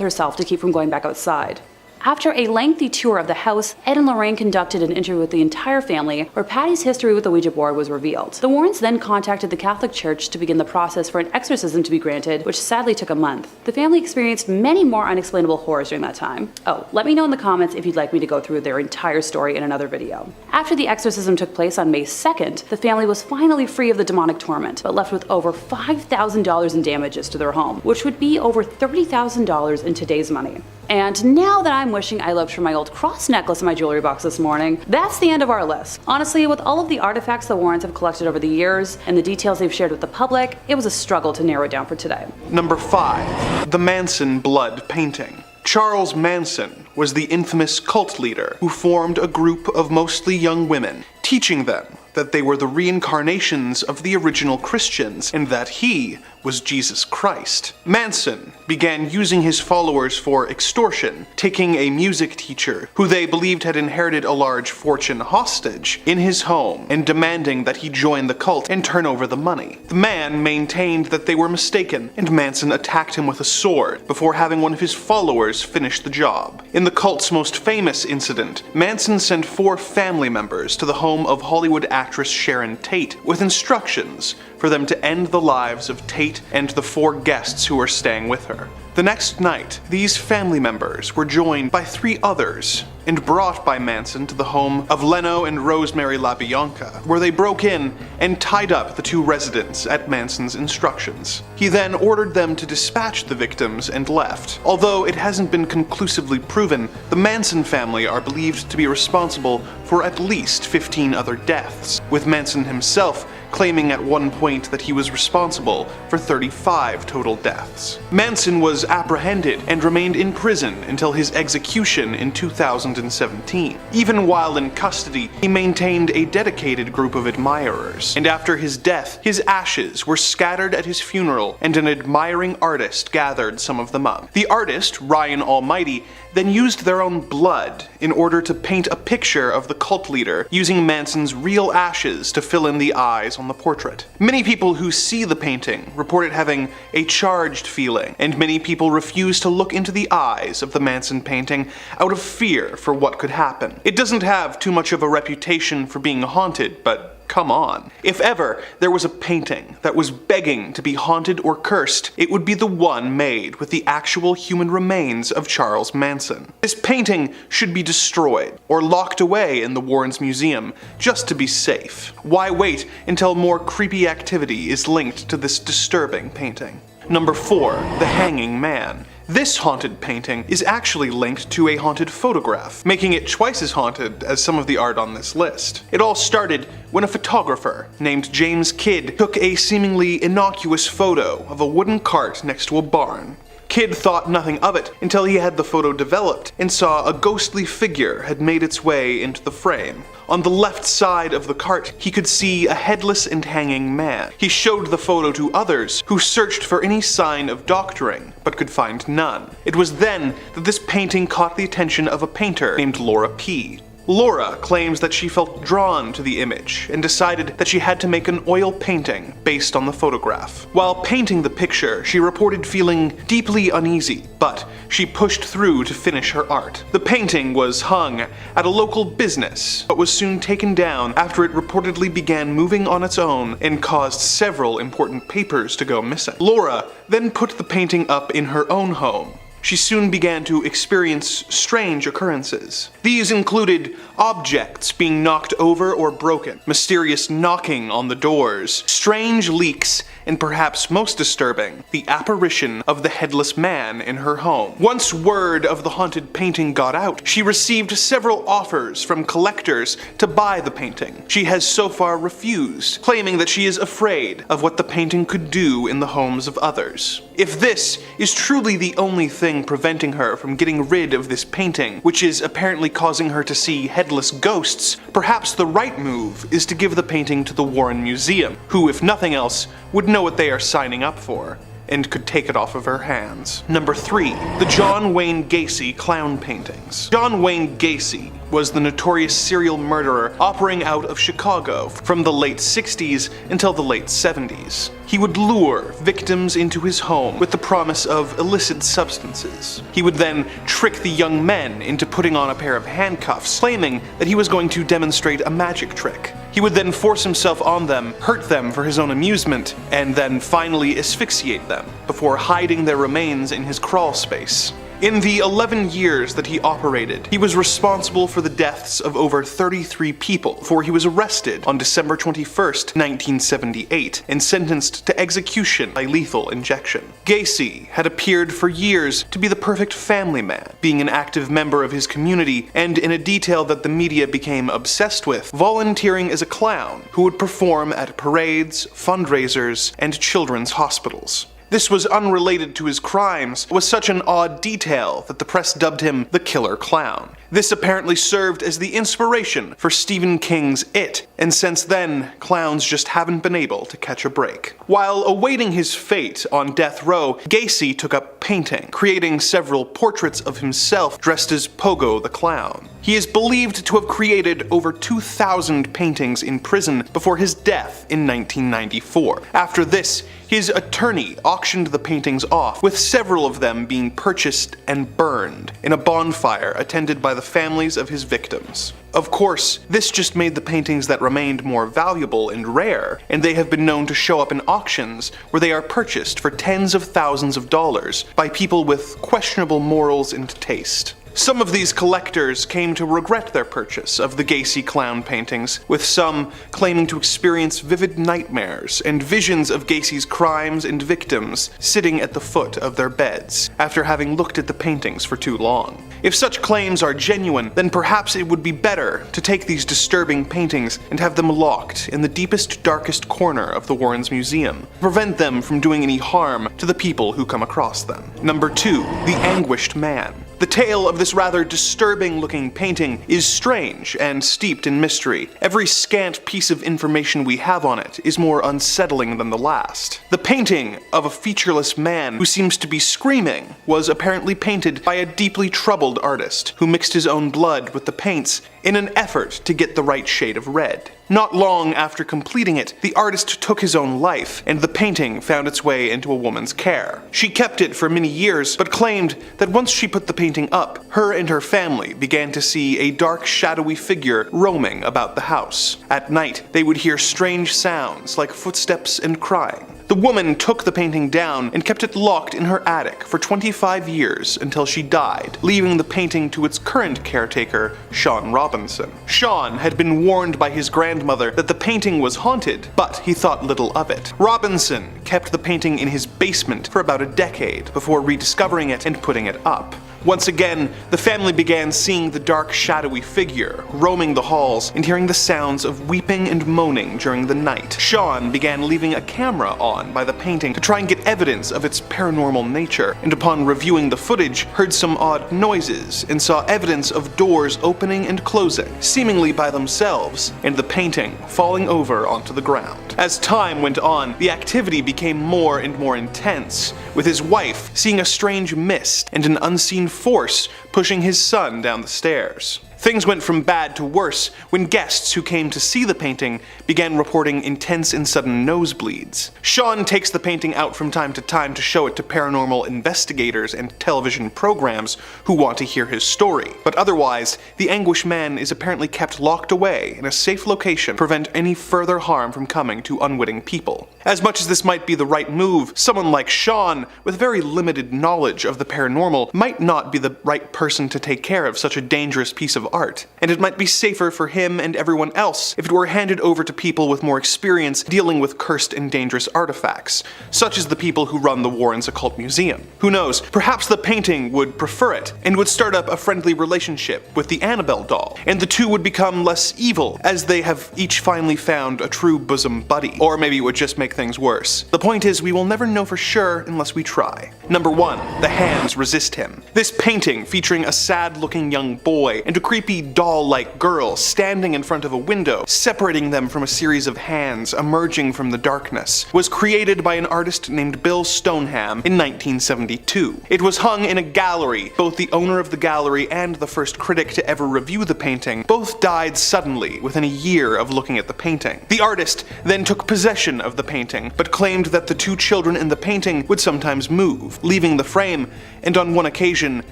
herself to keep from going back outside. After a lengthy tour of the house, Ed and Lorraine conducted an interview with the entire family, where Patty's history with the Ouija board was revealed. The Warrens then contacted the Catholic Church to begin the process for an exorcism to be granted, which sadly took a month. The family experienced many more unexplainable horrors during that time. Oh, let me know in the comments if you'd like me to go through their entire story in another video. After the exorcism took place on May 2nd, the family was finally free of the demonic torment, but left with over $5,000 in damages to their home, which would be over $30,000 in today's money. And now that I'm wishing I lived for my old cross necklace in my jewelry box this morning, that's the end of our list. Honestly, with all of the artifacts the Warrens have collected over the years and the details they've shared with the public, it was a struggle to narrow it down for today. Number 5. The Manson blood painting. Charles Manson was the infamous cult leader who formed a group of mostly young women, teaching them that they were the reincarnations of the original Christians and that he was Jesus Christ. Manson began using his followers for extortion, taking a music teacher, who they believed had inherited a large fortune, hostage in his home and demanding that he join the cult and turn over the money. The man maintained that they were mistaken, and Manson attacked him with a sword before having one of his followers finish the job. In the cult's most famous incident, Manson sent 4 family members to the home of Hollywood actress Sharon Tate with instructions for them to end the lives of Tate and the 4 guests who were staying with her. The next night, these family members were joined by 3 others and brought by Manson to the home of Leno and Rosemary LaBianca, where they broke in and tied up the 2 residents at Manson's instructions. He then ordered them to dispatch the victims and left. Although it hasn't been conclusively proven, the Manson family are believed to be responsible for at least 15 other deaths, with Manson himself claiming at one point that he was responsible for 35 total deaths. Manson was apprehended and remained in prison until his execution in 2017. Even while in custody, he maintained a dedicated group of admirers, and after his death, his ashes were scattered at his funeral and an admiring artist gathered some of them up. The artist, Ryan Almighty, then used their own blood in order to paint a picture of the cult leader, using Manson's real ashes to fill in the eyes on the portrait. Many people who see the painting report it having a charged feeling, and many people refuse to look into the eyes of the Manson painting out of fear for what could happen. It doesn't have too much of a reputation for being haunted, but come on. If ever there was a painting that was begging to be haunted or cursed, it would be the one made with the actual human remains of Charles Manson. This painting should be destroyed or locked away in the Warrens Museum just to be safe. Why wait until more creepy activity is linked to this disturbing painting? Number 4. The Hanging Man. This haunted painting is actually linked to a haunted photograph, making it twice as haunted as some of the art on this list. It all started when a photographer named James Kidd took a seemingly innocuous photo of a wooden cart next to a barn. Kidd thought nothing of it until he had the photo developed and saw a ghostly figure had made its way into the frame. On the left side of the cart, he could see a headless and hanging man. He showed the photo to others, who searched for any sign of doctoring, but could find none. It was then that this painting caught the attention of a painter named Laura P. Laura claims that she felt drawn to the image and decided that she had to make an oil painting based on the photograph. While painting the picture, she reported feeling deeply uneasy, but she pushed through to finish her art. The painting was hung at a local business, but was soon taken down after it reportedly began moving on its own and caused several important papers to go missing. Laura then put the painting up in her own home. She soon began to experience strange occurrences. These included objects being knocked over or broken, mysterious knocking on the doors, strange leaks, and perhaps most disturbing, the apparition of the headless man in her home. Once word of the haunted painting got out, she received several offers from collectors to buy the painting. She has so far refused, claiming that she is afraid of what the painting could do in the homes of others. If this is truly the only thing preventing her from getting rid of this painting, which is apparently causing her to see headless ghosts, perhaps the right move is to give the painting to the Warren Museum, who, if nothing else, would know what they are signing up for, and could take it off of her hands. Number 3. The John Wayne Gacy clown paintings. John Wayne Gacy was the notorious serial murderer operating out of Chicago from the late 60s until the late 70s. He would lure victims into his home with the promise of illicit substances. He would then trick the young men into putting on a pair of handcuffs, claiming that he was going to demonstrate a magic trick. He would then force himself on them, hurt them for his own amusement, and then finally asphyxiate them before hiding their remains in his crawl space. In the 11 years that he operated, he was responsible for the deaths of over 33 people before he was arrested on December 21st, 1978, and sentenced to execution by lethal injection. Gacy had appeared for years to be the perfect family man, being an active member of his community, and in a detail that the media became obsessed with, volunteering as a clown who would perform at parades, fundraisers, and children's hospitals. This was unrelated to his crimes, was such an odd detail that the press dubbed him the Killer Clown. This apparently served as the inspiration for Stephen King's It, and since then, clowns just haven't been able to catch a break. While awaiting his fate on death row, Gacy took up painting, creating several portraits of himself dressed as Pogo the Clown. He is believed to have created over 2,000 paintings in prison before his death in 1994. After this, his attorney auctioned the paintings off, with several of them being purchased and burned in a bonfire attended by the families of his victims. Of course, this just made the paintings that remained more valuable and rare, and they have been known to show up in auctions where they are purchased for tens of thousands of dollars by people with questionable morals and taste. Some of these collectors came to regret their purchase of the Gacy clown paintings, with some claiming to experience vivid nightmares and visions of Gacy's crimes and victims sitting at the foot of their beds, after having looked at the paintings for too long. If such claims are genuine, then perhaps it would be better to take these disturbing paintings and have them locked in the deepest, darkest corner of the Warrens Museum, prevent them from doing any harm to the people who come across them. Number 2. The Anguished Man. The tale of this rather disturbing looking painting is strange and steeped in mystery. Every scant piece of information we have on it is more unsettling than the last. The painting of a featureless man who seems to be screaming was apparently painted by a deeply troubled artist who mixed his own blood with the paints in an effort to get the right shade of red. Not long after completing it, the artist took his own life, and the painting found its way into a woman's care. She kept it for many years, but claimed that once she put the painting up, her and her family began to see a dark, shadowy figure roaming about the house. At night, they would hear strange sounds like footsteps and crying. The woman took the painting down and kept it locked in her attic for 25 years until she died, leaving the painting to its current caretaker, Sean Robinson. Sean had been warned by his grandmother that the painting was haunted, but he thought little of it. Robinson kept the painting in his basement for about a decade before rediscovering it and putting it up. Once again, the family began seeing the dark, shadowy figure roaming the halls and hearing the sounds of weeping and moaning during the night. Sean began leaving a camera on by the painting to try and get evidence of its paranormal nature, and upon reviewing the footage, heard some odd noises and saw evidence of doors opening and closing, seemingly by themselves, and the painting falling over onto the ground. As time went on, the activity became more and more intense, with his wife seeing a strange mist and an unseen force pushing his son down the stairs. Things went from bad to worse when guests who came to see the painting began reporting intense and sudden nosebleeds. Sean takes the painting out from time to show it to paranormal investigators and television programs who want to hear his story, but otherwise, the Anguished Man is apparently kept locked away in a safe location to prevent any further harm from coming to unwitting people. As much as this might be the right move, someone like Sean, with very limited knowledge of the paranormal, might not be the right person to take care of such a dangerous piece of art, and it might be safer for him and everyone else if it were handed over to people with more experience dealing with cursed and dangerous artifacts, such as the people who run the Warrens Occult Museum. Who knows, perhaps the painting would prefer it, and would start up a friendly relationship with the Annabelle doll, and the two would become less evil, as they have each finally found a true bosom buddy. Or maybe it would just make things worse. The point is, we will never know for sure unless we try. Number 1. The hands resist him. This painting, featuring a sad-looking young boy and a creepy doll-like girl standing in front of a window, separating them from a series of hands emerging from the darkness, was created by an artist named Bill Stoneham in 1972. It was hung in a gallery. Both the owner of the gallery and the first critic to ever review the painting both died suddenly within a year of looking at the painting. The artist then took possession of the painting, but claimed that the two children in the painting would sometimes move, leaving the frame, and on one occasion,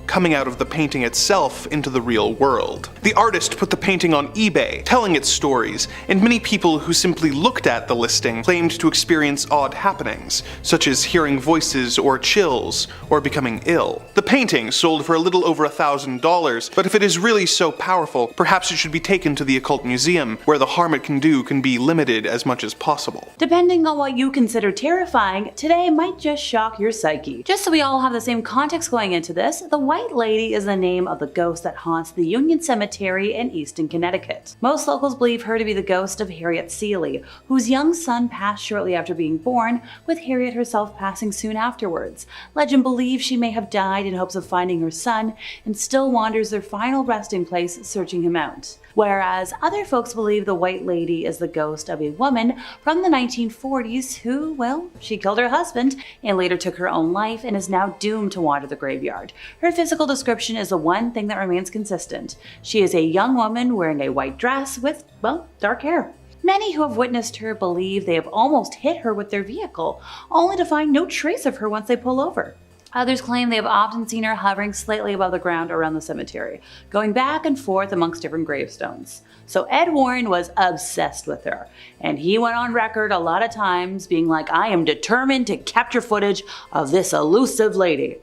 coming out of the painting itself into the real world. The artist put the painting on eBay, telling its stories, and many people who simply looked at the listing claimed to experience odd happenings, such as hearing voices or chills, or becoming ill. The painting sold for a little over $1,000, but if it is really so powerful, perhaps it should be taken to the Occult Museum, where the harm it can do can be limited as much as possible. Depending on what you consider terrifying, today might just shock your psyche. Just so we all have the same context going into this, the White Lady is the name of the ghost that haunts the Union Bohemian Cemetery in Easton, Connecticut. Most locals believe her to be the ghost of Harriet Seeley, whose young son passed shortly after being born, with Harriet herself passing soon afterwards. Legend believes she may have died in hopes of finding her son and still wanders their final resting place searching him out. Whereas other folks believe the White Lady is the ghost of a woman from the 1940s who, well, she killed her husband and later took her own life and is now doomed to wander the graveyard. Her physical description is the one thing that remains consistent. She is a young woman wearing a white dress with, well, dark hair. Many who have witnessed her believe they have almost hit her with their vehicle, only to find no trace of her once they pull over. Others claim they have often seen her hovering slightly above the ground around the cemetery, going back and forth amongst different gravestones. So Ed Warren was obsessed with her, and he went on record a lot of times being like, I am determined to capture footage of this elusive lady.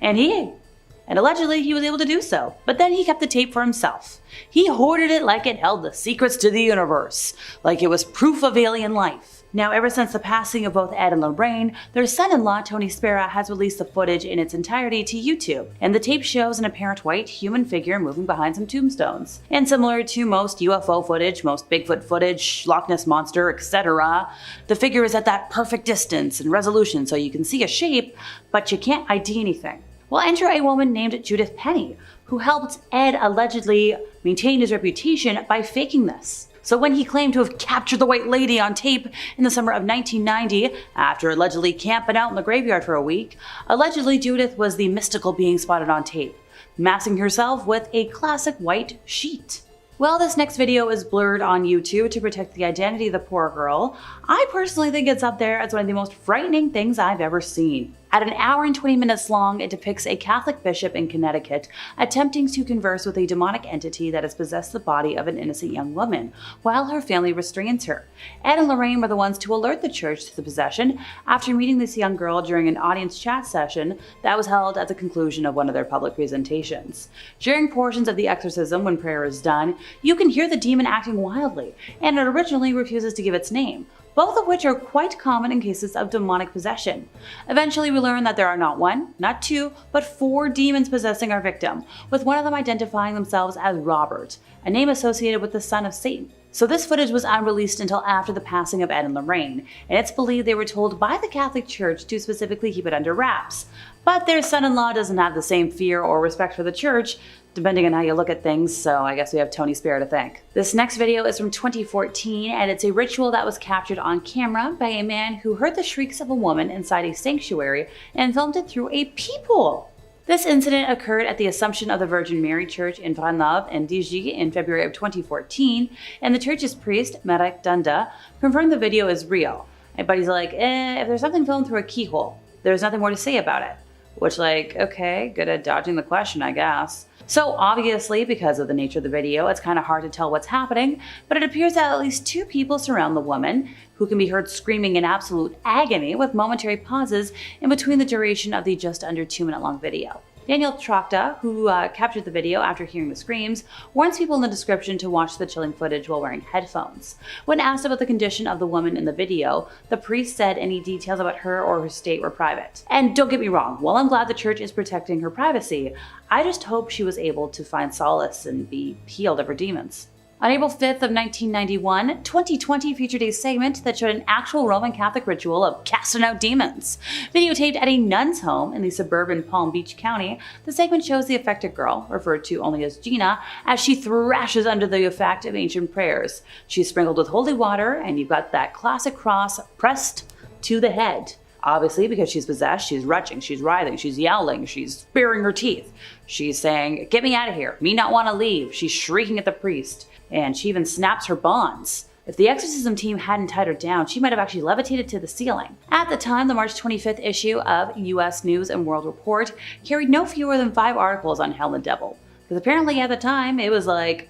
And allegedly he was able to do so, but then he kept the tape for himself. He hoarded it like it held the secrets to the universe, like it was proof of alien life. Now, ever since the passing of both Ed and Lorraine, their son-in-law, Tony Spera, has released the footage in its entirety to YouTube, and the tape shows an apparent white human figure moving behind some tombstones. And similar to most UFO footage, most Bigfoot footage, Loch Ness Monster, etc., the figure is at that perfect distance and resolution so you can see a shape, but you can't ID anything. Well, enter a woman named Judith Penny, who helped Ed allegedly maintain his reputation by faking this. So when he claimed to have captured the White Lady on tape in the summer of 1990, after allegedly camping out in the graveyard for a week, allegedly Judith was the mystical being spotted on tape, masking herself with a classic white sheet. Well, this next video is blurred on YouTube to protect the identity of the poor girl. I personally think it's up there as one of the most frightening things I've ever seen. At an hour and 20 minutes long, it depicts a Catholic bishop in Connecticut attempting to converse with a demonic entity that has possessed the body of an innocent young woman, while her family restrains her. Ed and Lorraine were the ones to alert the church to the possession after meeting this young girl during an audience chat session that was held at the conclusion of one of their public presentations. During portions of the exorcism, when prayer is done, you can hear the demon acting wildly, and it originally refuses to give its name, both of which are quite common in cases of demonic possession. Eventually, we learn that there are not one, not two, but 4 demons possessing our victim, with one of them identifying themselves as Robert, a name associated with the son of Satan. So this footage was unreleased until after the passing of Ed and Lorraine, and it's believed they were told by the Catholic Church to specifically keep it under wraps. But their son-in-law doesn't have the same fear or respect for the church, depending on how you look at things, so I guess we have Tony Spera to thank. This next video is from 2014, and it's a ritual that was captured on camera by a man who heard the shrieks of a woman inside a sanctuary and filmed it through a peephole. This incident occurred at the Assumption of the Virgin Mary Church in Paranormal and DG in February of 2014, and the church's priest, Marek Dunda, confirmed the video is real. But he's like, if there's something filmed through a keyhole, there's nothing more to say about it. Which, like, okay, good at dodging the question, I guess. So obviously, because of the nature of the video, it's kind of hard to tell what's happening, but it appears that at least 2 people surround the woman, who can be heard screaming in absolute agony with momentary pauses in between the duration of the just under 2-minute long video. Daniel Trachta, who captured the video after hearing the screams, warns people in the description to watch the chilling footage while wearing headphones. When asked about the condition of the woman in the video, the priest said any details about her or her state were private. And don't get me wrong, while I'm glad the church is protecting her privacy, I just hope she was able to find solace and be healed of her demons. On April 5th of 1991, 2020 featured a segment that showed an actual Roman Catholic ritual of casting out demons. Videotaped at a nun's home in the suburban Palm Beach County, the segment shows the affected girl, referred to only as Gina, as she thrashes under the effect of ancient prayers. She's sprinkled with holy water, and you've got that classic cross pressed to the head. Obviously, because she's possessed, she's retching, she's writhing, she's yowling, she's baring her teeth. She's saying, "Get me out of here, me not want to leave." She's shrieking at the priest, and she even snaps her bonds. If the exorcism team hadn't tied her down, she might have actually levitated to the ceiling. At the time, the March 25th issue of US News and World Report carried no fewer than 5 articles on hell and devil. Because apparently at the time, it was like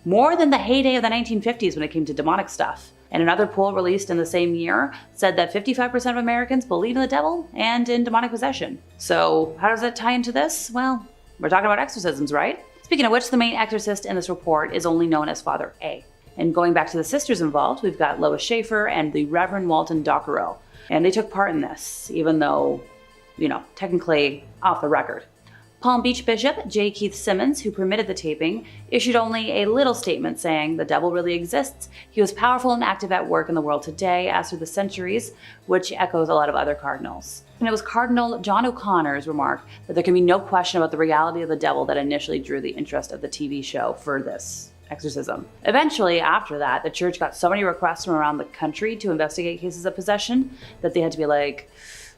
more than the heyday of the 1950s when it came to demonic stuff. And another poll released in the same year said that 55% of Americans believe in the devil and in demonic possession. So how does that tie into this? Well, we're talking about exorcisms, right? Speaking of which, the main exorcist in this report is only known as Father A. And going back to the sisters involved, we've got Lois Schaefer and the Reverend Walton Dockerow. And they took part in this, even though, technically off the record. Palm Beach Bishop J. Keith Simmons, who permitted the taping, issued only a little statement saying the devil really exists. He was powerful and active at work in the world today as through the centuries, which echoes a lot of other cardinals. And it was Cardinal John O'Connor's remark that there can be no question about the reality of the devil that initially drew the interest of the TV show for this exorcism. Eventually, after that, the church got so many requests from around the country to investigate cases of possession that they had to be like,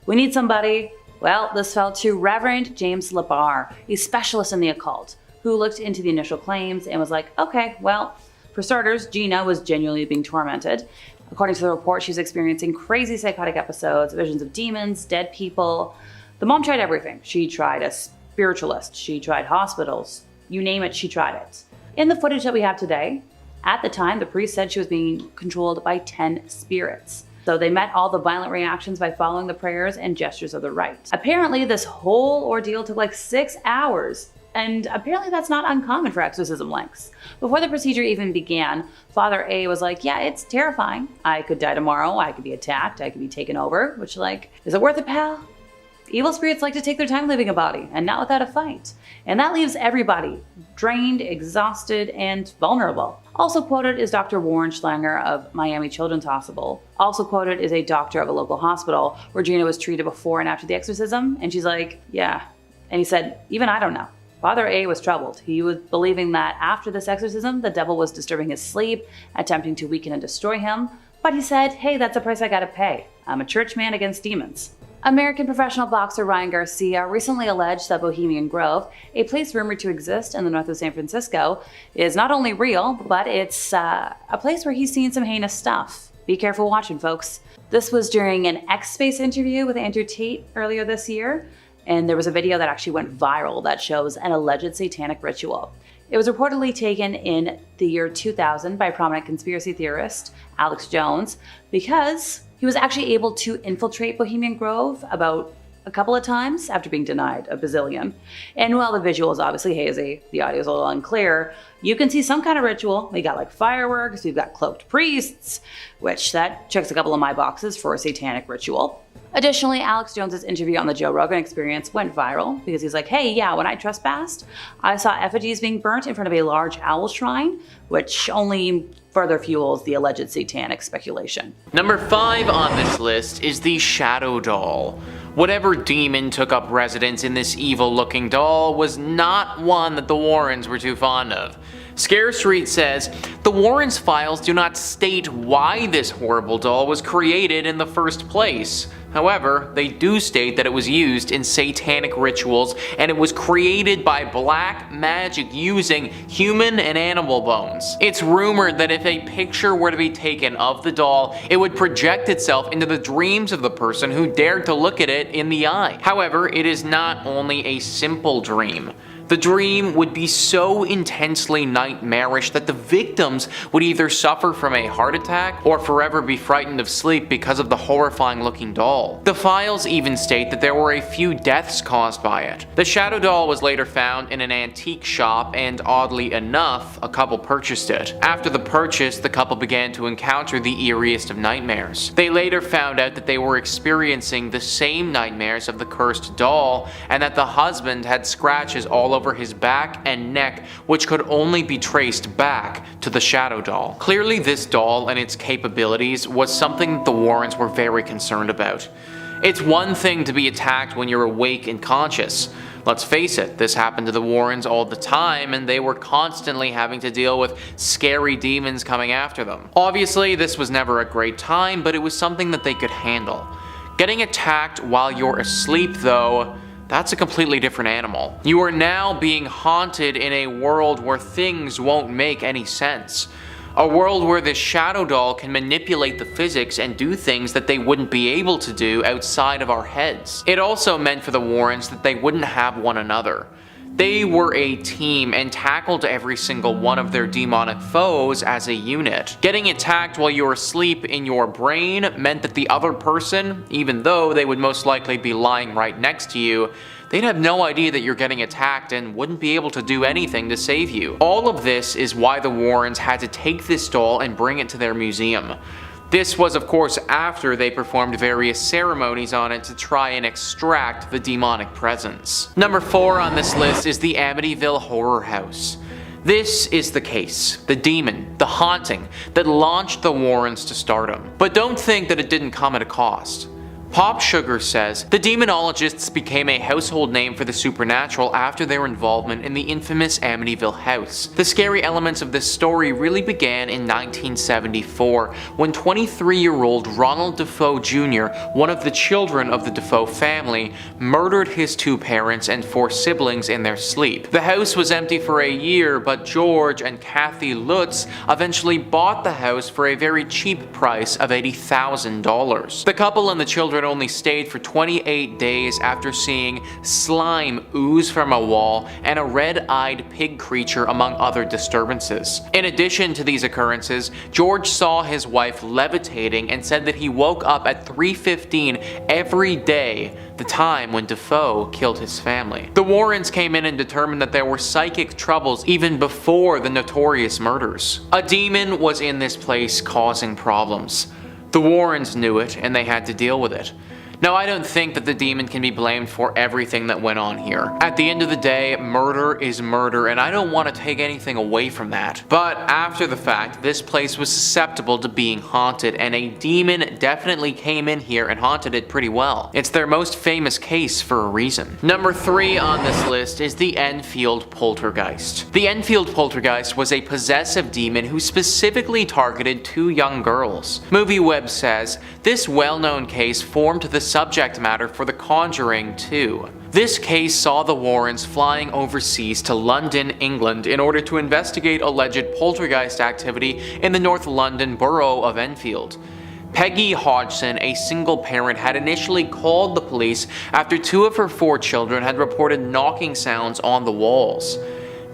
we need somebody. Well, this fell to Reverend James LeBar, a specialist in the occult, who looked into the initial claims and was like, okay, well, for starters, Gina was genuinely being tormented. According to the report, she was experiencing crazy psychotic episodes, visions of demons, dead people. The mom tried everything. She tried a spiritualist, she tried hospitals, you name it, she tried it. In the footage that we have today, at the time, the priest said she was being controlled by 10 spirits. So they met all the violent reactions by following the prayers and gestures of the rite. Apparently, this whole ordeal took like 6 hours, and apparently that's not uncommon for exorcism lengths. Before the procedure even began, Father A was like, yeah, it's terrifying. I could die tomorrow, I could be attacked, I could be taken over, which like, is it worth it, pal? Evil spirits like to take their time leaving a body, and not without a fight. And that leaves everybody drained, exhausted, and vulnerable. Also quoted is Dr. Warren Schlanger of Miami Children's Hospital. Also quoted is a doctor of a local hospital where Gina was treated before and after the exorcism, and she's like, yeah. And he said, even I don't know. Father A was troubled. He was believing that after this exorcism, the devil was disturbing his sleep, attempting to weaken and destroy him. But he said, hey, that's a price I gotta pay. I'm a church man against demons. American professional boxer Ryan Garcia recently alleged that Bohemian Grove, a place rumored to exist in the north of San Francisco, is not only real, but it's a place where he's seen some heinous stuff. Be careful watching, folks. This was during an X-Space interview with Andrew Tate earlier this year, and there was a video that actually went viral that shows an alleged satanic ritual. It was reportedly taken in the year 2000 by prominent conspiracy theorist Alex Jones because he was actually able to infiltrate Bohemian Grove about a couple of times after being denied a bazillion. And while the visual is obviously hazy, the audio is a little unclear, you can see some kind of ritual. We got like fireworks, we've got cloaked priests, which that checks a couple of my boxes for a satanic ritual. Additionally, Alex Jones's interview on the Joe Rogan Experience went viral because he's like, hey, yeah, when I trespassed, I saw effigies being burnt in front of a large owl shrine, which only further fuels the alleged satanic speculation. Number 5 on this list is the Shadow Doll. Whatever demon took up residence in this evil-looking doll was not one that the Warrens were too fond of. Scare Street says, the Warrens' files do not state why this horrible doll was created in the first place. However, they do state that it was used in satanic rituals and it was created by black magic using human and animal bones. It's rumored that if a picture were to be taken of the doll, it would project itself into the dreams of the person who dared to look at it in the eye. However, it is not only a simple dream. The dream would be so intensely nightmarish that the victims would either suffer from a heart attack or forever be frightened of sleep because of the horrifying looking doll. The files even state that there were a few deaths caused by it. The Shadow Doll was later found in an antique shop and oddly enough, a couple purchased it. After the purchase, the couple began to encounter the eeriest of nightmares. They later found out that they were experiencing the same nightmares of the cursed doll and that the husband had scratches all over his back and neck, which could only be traced back to the Shadow Doll. Clearly, this doll and its capabilities was something that the Warrens were very concerned about. It's one thing to be attacked when you're awake and conscious. Let's face it, this happened to the Warrens all the time, and they were constantly having to deal with scary demons coming after them. Obviously, this was never a great time, but it was something that they could handle. Getting attacked while you're asleep, though, that's a completely different animal. You are now being haunted in a world where things won't make any sense. A world where this Shadow Doll can manipulate the physics and do things that they wouldn't be able to do outside of our heads. It also meant for the Warrens that they wouldn't have one another. They were a team and tackled every single one of their demonic foes as a unit. Getting attacked while you were asleep in your brain meant that the other person, even though they would most likely be lying right next to you, they'd have no idea that you're getting attacked and wouldn't be able to do anything to save you. All of this is why the Warrens had to take this doll and bring it to their museum. This was of course after they performed various ceremonies on it to try and extract the demonic presence. Number 4 on this list is the Amityville horror house. This is the case, the demon, the haunting, that launched the Warrens to stardom. But don't think that it didn't come at a cost. Pop Sugar says, the demonologists became a household name for the supernatural after their involvement in the infamous Amityville house. The scary elements of this story really began in 1974, when 23-year-old Ronald Defoe Jr., one of the children of the Defoe family, murdered his 2 parents and 4 siblings in their sleep. The house was empty for a year, but George and Kathy Lutz eventually bought the house for a very cheap price of $80,000. The couple and the children only stayed for 28 days after seeing slime ooze from a wall and a red-eyed pig creature among other disturbances. In addition to these occurrences, George saw his wife levitating and said that he woke up at 3:15 every day, the time when Defoe killed his family. The Warrens came in and determined that there were psychic troubles even before the notorious murders. A demon was in this place causing problems. The Warrens knew it, and they had to deal with it. Now, I don't think that the demon can be blamed for everything that went on here. At the end of the day, murder is murder, and I don't want to take anything away from that. But after the fact, this place was susceptible to being haunted, and a demon definitely came in here and haunted it pretty well. It's their most famous case for a reason. Number 3 on this list is the Enfield Poltergeist. The Enfield Poltergeist was a possessive demon who specifically targeted 2 young girls. MovieWeb says, this well-known case formed the subject matter for The Conjuring 2. This case saw the Warrens flying overseas to London, England in order to investigate alleged poltergeist activity in the North London borough of Enfield. Peggy Hodgson, a single parent, had initially called the police after 2 of her 4 children had reported knocking sounds on the walls.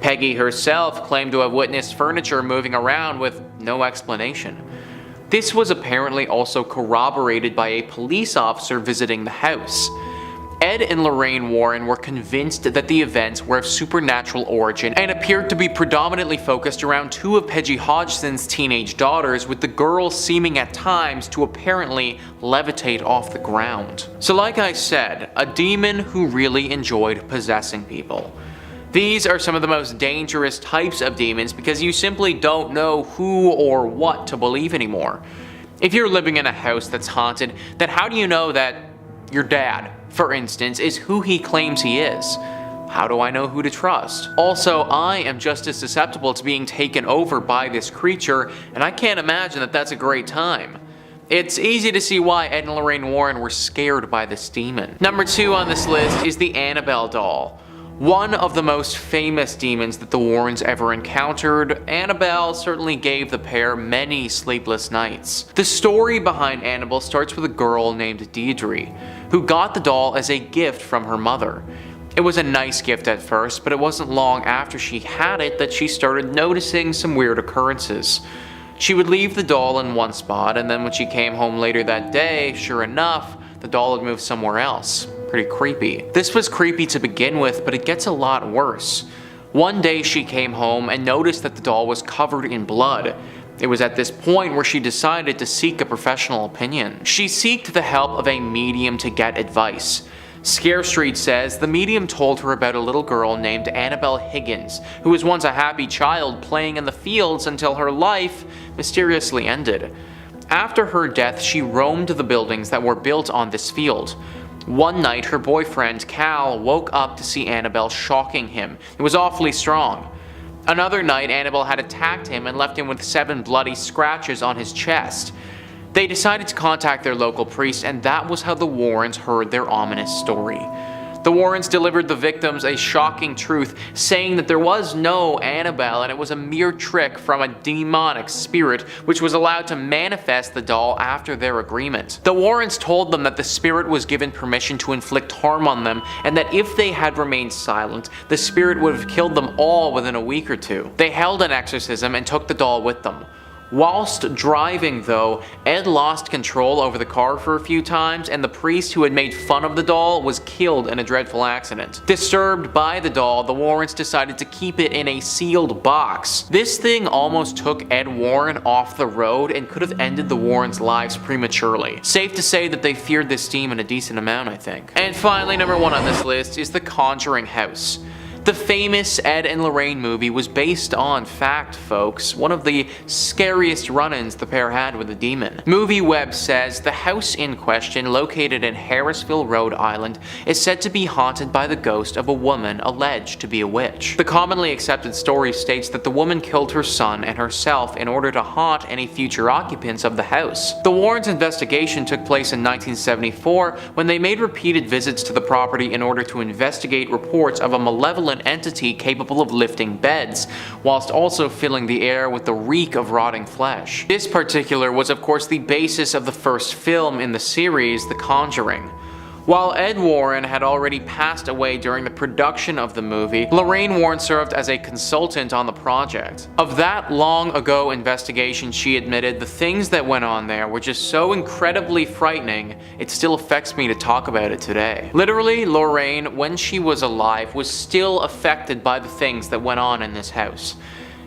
Peggy herself claimed to have witnessed furniture moving around with no explanation. This was apparently also corroborated by a police officer visiting the house. Ed and Lorraine Warren were convinced that the events were of supernatural origin and appeared to be predominantly focused around 2 of Peggy Hodgson's teenage daughters, with the girls seeming at times to apparently levitate off the ground. So like I said, a demon who really enjoyed possessing people. These are some of the most dangerous types of demons because you simply don't know who or what to believe anymore. If you're living in a house that's haunted, then how do you know that your dad, for instance, is who he claims he is? How do I know who to trust? Also, I am just as susceptible to being taken over by this creature, and I can't imagine that that's a great time. It's easy to see why Ed and Lorraine Warren were scared by this demon. Number 2 on this list is the Annabelle doll. One of the most famous demons that the Warrens ever encountered, Annabelle certainly gave the pair many sleepless nights. The story behind Annabelle starts with a girl named Deirdre, who got the doll as a gift from her mother. It was a nice gift at first, but it wasn't long after she had it that she started noticing some weird occurrences. She would leave the doll in one spot, and then when she came home later that day, sure enough, the doll had moved somewhere else. Pretty creepy. This was creepy to begin with, but it gets a lot worse. One day she came home and noticed that the doll was covered in blood. It was at this point where she decided to seek a professional opinion. She sought the help of a medium to get advice. Scare Street says the medium told her about a little girl named Annabelle Higgins, who was once a happy child playing in the fields until her life mysteriously ended. After her death, she roamed the buildings that were built on this field. One night, her boyfriend, Cal, woke up to see Annabelle shocking him. It was awfully strong. Another night, Annabelle had attacked him and left him with 7 bloody scratches on his chest. They decided to contact their local priest, and that was how the Warrens heard their ominous story. The Warrens delivered the victims a shocking truth, saying that there was no Annabelle and it was a mere trick from a demonic spirit which was allowed to manifest the doll after their agreement. The Warrens told them that the spirit was given permission to inflict harm on them, and that if they had remained silent, the spirit would have killed them all within a week or 2. They held an exorcism and took the doll with them. Whilst driving though, Ed lost control over the car for a few times, and the priest who had made fun of the doll was killed in a dreadful accident. Disturbed by the doll, the Warrens decided to keep it in a sealed box. This thing almost took Ed Warren off the road and could have ended the Warrens' lives prematurely. Safe to say that they feared this demon a decent amount, I think. And finally, number 1 on this list is the Conjuring house. The famous Ed and Lorraine movie was based on fact, folks, one of the scariest run-ins the pair had with the demon. MovieWeb says the house in question, located in Harrisville, Rhode Island, is said to be haunted by the ghost of a woman alleged to be a witch. The commonly accepted story states that the woman killed her son and herself in order to haunt any future occupants of the house. The Warrens' investigation took place in 1974 when they made repeated visits to the property in order to investigate reports of a malevolent entity capable of lifting beds, whilst also filling the air with the reek of rotting flesh. This particular was of course the basis of the first film in the series, The Conjuring. While Ed Warren had already passed away during the production of the movie, Lorraine Warren served as a consultant on the project. Of that long ago investigation, she admitted the things that went on there were just so incredibly frightening, it still affects me to talk about it today. Literally, Lorraine, when she was alive, was still affected by the things that went on in this house.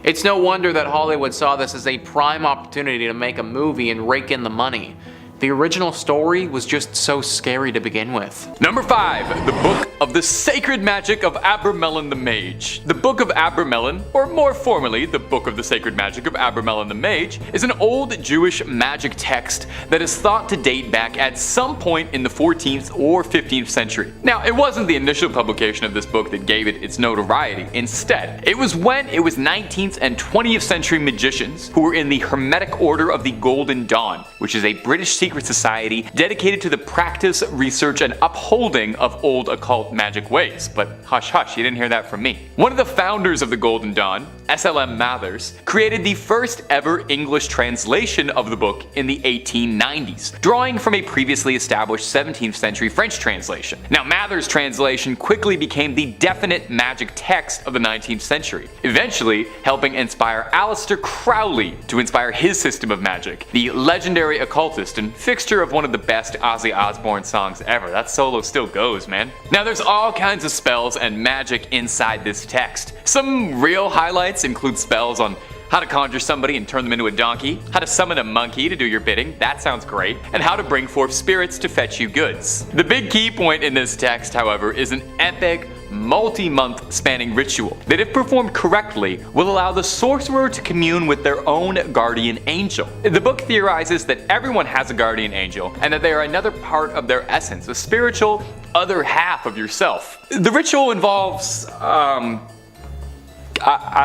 It's no wonder that Hollywood saw this as a prime opportunity to make a movie and rake in the money. The original story was just so scary to begin with. Number 5. The Book of the Sacred Magic of Abramelin the Mage. The Book of Abramelin, or more formally, the Book of the Sacred Magic of Abramelin the Mage, is an old Jewish magic text that is thought to date back at some point in the 14th or 15th century. Now, it wasn't the initial publication of this book that gave it its notoriety. Instead, it was when it was 19th and 20th century magicians who were in the Hermetic Order of the Golden Dawn, which is a British secret society dedicated to the practice, research, and upholding of old occult magic ways. But hush hush, you didn't hear that from me. One of the founders of the Golden Dawn, S.L.M. Mathers, created the first ever English translation of the book in the 1890s, drawing from a previously established 17th century French translation. Now, Mathers' translation quickly became the definite magic text of the 19th century, eventually helping inspire Aleister Crowley to inspire his system of magic, the legendary occultist and fixture of one of the best Ozzy Osbourne songs ever. That solo still goes, man. Now, there's all kinds of spells and magic inside this text. Some real highlights include spells on how to conjure somebody and turn them into a donkey, how to summon a monkey to do your bidding, that sounds great, and how to bring forth spirits to fetch you goods. The big key point in this text, however, is an epic, multi-month spanning ritual that, if performed correctly, will allow the sorcerer to commune with their own guardian angel. The book theorizes that everyone has a guardian angel and that they are another part of their essence, a spiritual other half of yourself. The ritual involves, I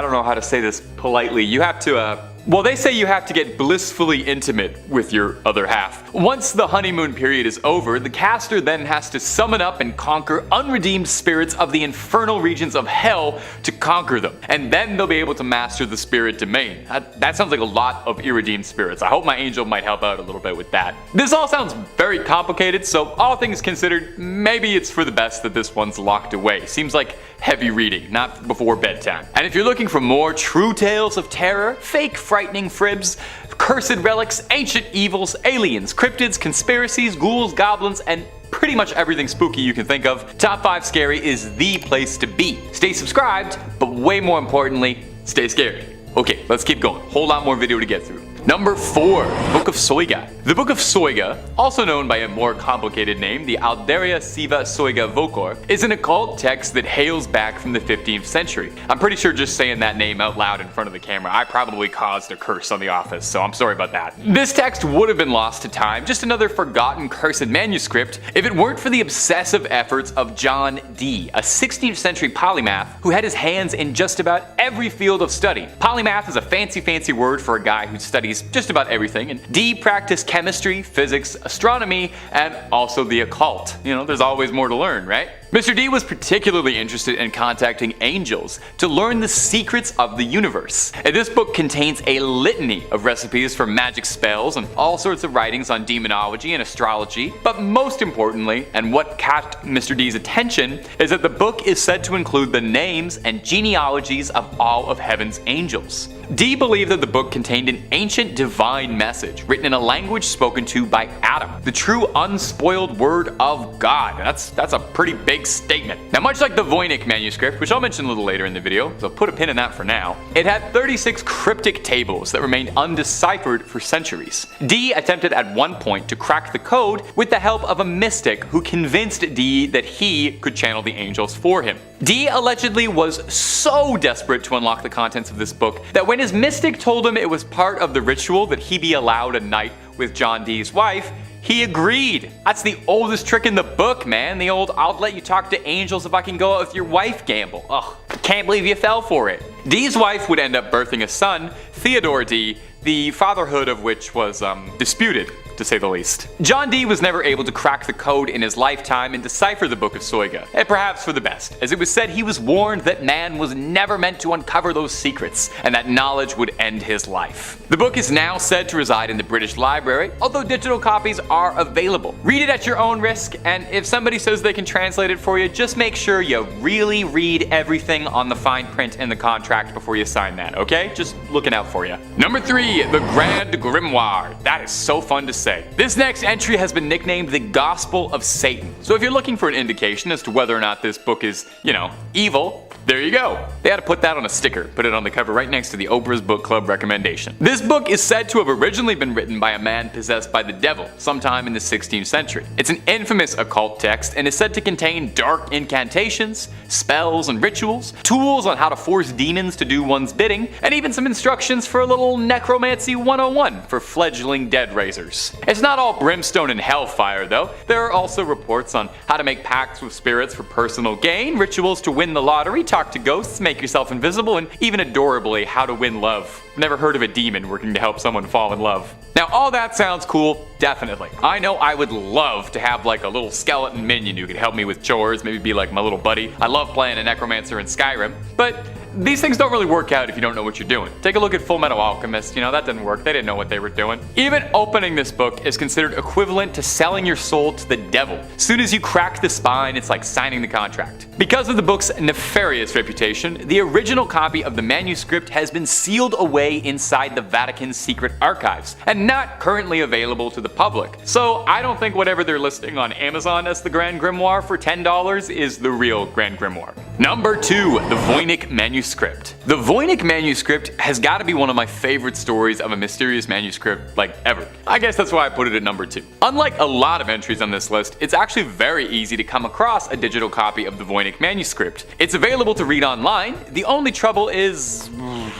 don't know how to say this politely. You have to, they say you have to get blissfully intimate with your other half. Once the honeymoon period is over, the caster then has to summon up and conquer unredeemed spirits of the infernal regions of hell to conquer them. And then they'll be able to master the spirit domain. That sounds like a lot of irredeemed spirits. I hope my angel might help out a little bit with that. This all sounds very complicated, so all things considered, maybe it's for the best that this one's locked away. Seems like heavy reading, not before bedtime. And if you're looking for more true tales of terror, fake frightening fribs, cursed relics, ancient evils, aliens, cryptids, conspiracies, ghouls, goblins, and pretty much everything spooky you can think of, Top 5 Scary is the place to be. Stay subscribed, but way more importantly, stay scared. Okay, let's keep going. Whole lot more video to get through. Number 4. Book of Soyga. The Book of Soyga, also known by a more complicated name, the Alderia Siva Soyga Vocor, is an occult text that hails back from the 15th century. I'm pretty sure just saying that name out loud in front of the camera, I probably caused a curse on the office, so I'm sorry about that. This text would have been lost to time, just another forgotten cursed manuscript, if it weren't for the obsessive efforts of John Dee, a 16th century polymath who had his hands in just about every field of study. Polymath is a fancy word for a guy who studies just about everything, and Dee practiced chemistry, physics, astronomy, and also the occult. You know, there's always more to learn, right? Mr. D was particularly interested in contacting angels to learn the secrets of the universe. And this book contains a litany of recipes for magic spells and all sorts of writings on demonology and astrology, but most importantly, and what caught Mr. D's attention, is that the book is said to include the names and genealogies of all of heaven's angels. D believed that the book contained an ancient divine message written in a language spoken to by Adam, the true unspoiled word of God. That's a pretty big statement. Now, much like the Voynich manuscript, which I'll mention a little later in the video, so put a pin in that for now, it had 36 cryptic tables that remained undeciphered for centuries. D attempted at one point to crack the code with the help of a mystic who convinced D that he could channel the angels for him. D allegedly was so desperate to unlock the contents of this book that when his mystic told him it was part of the ritual that he be allowed a night with John Dee's wife, he agreed. That's the oldest trick in the book, man. The old "I'll let you talk to angels if I can go out with your wife" gamble. Ugh, can't believe you fell for it. Dee's wife would end up birthing a son, Theodore D, the fatherhood of which was disputed, to say the least. John Dee was never able to crack the code in his lifetime and decipher the Book of Soyga, and perhaps for the best, as it was said he was warned that man was never meant to uncover those secrets, and that knowledge would end his life. The book is now said to reside in the British Library, although digital copies are available. Read it at your own risk, and if somebody says they can translate it for you, just make sure you really read everything on the fine print in the contract before you sign that, okay? Just looking out for you. Number 3, the Grand Grimoire. That is so fun to say. This next entry has been nicknamed the Gospel of Satan. So if you're looking for an indication as to whether or not this book is, evil, there you go. They had to put that on a sticker, put it on the cover right next to the Oprah's Book Club recommendation. This book is said to have originally been written by a man possessed by the devil sometime in the 16th century. It's an infamous occult text and is said to contain dark incantations, spells and rituals, tools on how to force demons to do one's bidding, and even some instructions for a little necromancy 101 for fledgling dead raisers. It's not all brimstone and hellfire though. There are also reports on how to make pacts with spirits for personal gain, rituals to win the lottery, talk to ghosts, make yourself invisible, and even adorably, how to win love. Never heard of a demon working to help someone fall in love. Now, all that sounds cool, definitely. I know I would love to have like a little skeleton minion who could help me with chores, maybe be like my little buddy. I love playing a necromancer in Skyrim, but these things don't really work out if you don't know what you're doing. Take a look at Full Metal Alchemist, that didn't work, they didn't know what they were doing. Even opening this book is considered equivalent to selling your soul to the devil. Soon as you crack the spine, it's like signing the contract. Because of the book's nefarious reputation, the original copy of the manuscript has been sealed away inside the Vatican's secret archives, and not currently available to the public. So I don't think whatever they're listing on Amazon as the Grand Grimoire for $10 is the real Grand Grimoire. Number 2, the Voynich manuscript. The Voynich manuscript has got to be one of my favorite stories of a mysterious manuscript ever. I guess that's why I put it at number 2. Unlike a lot of entries on this list, it's actually very easy to come across a digital copy of the Voynich manuscript. It's available to read online. The only trouble is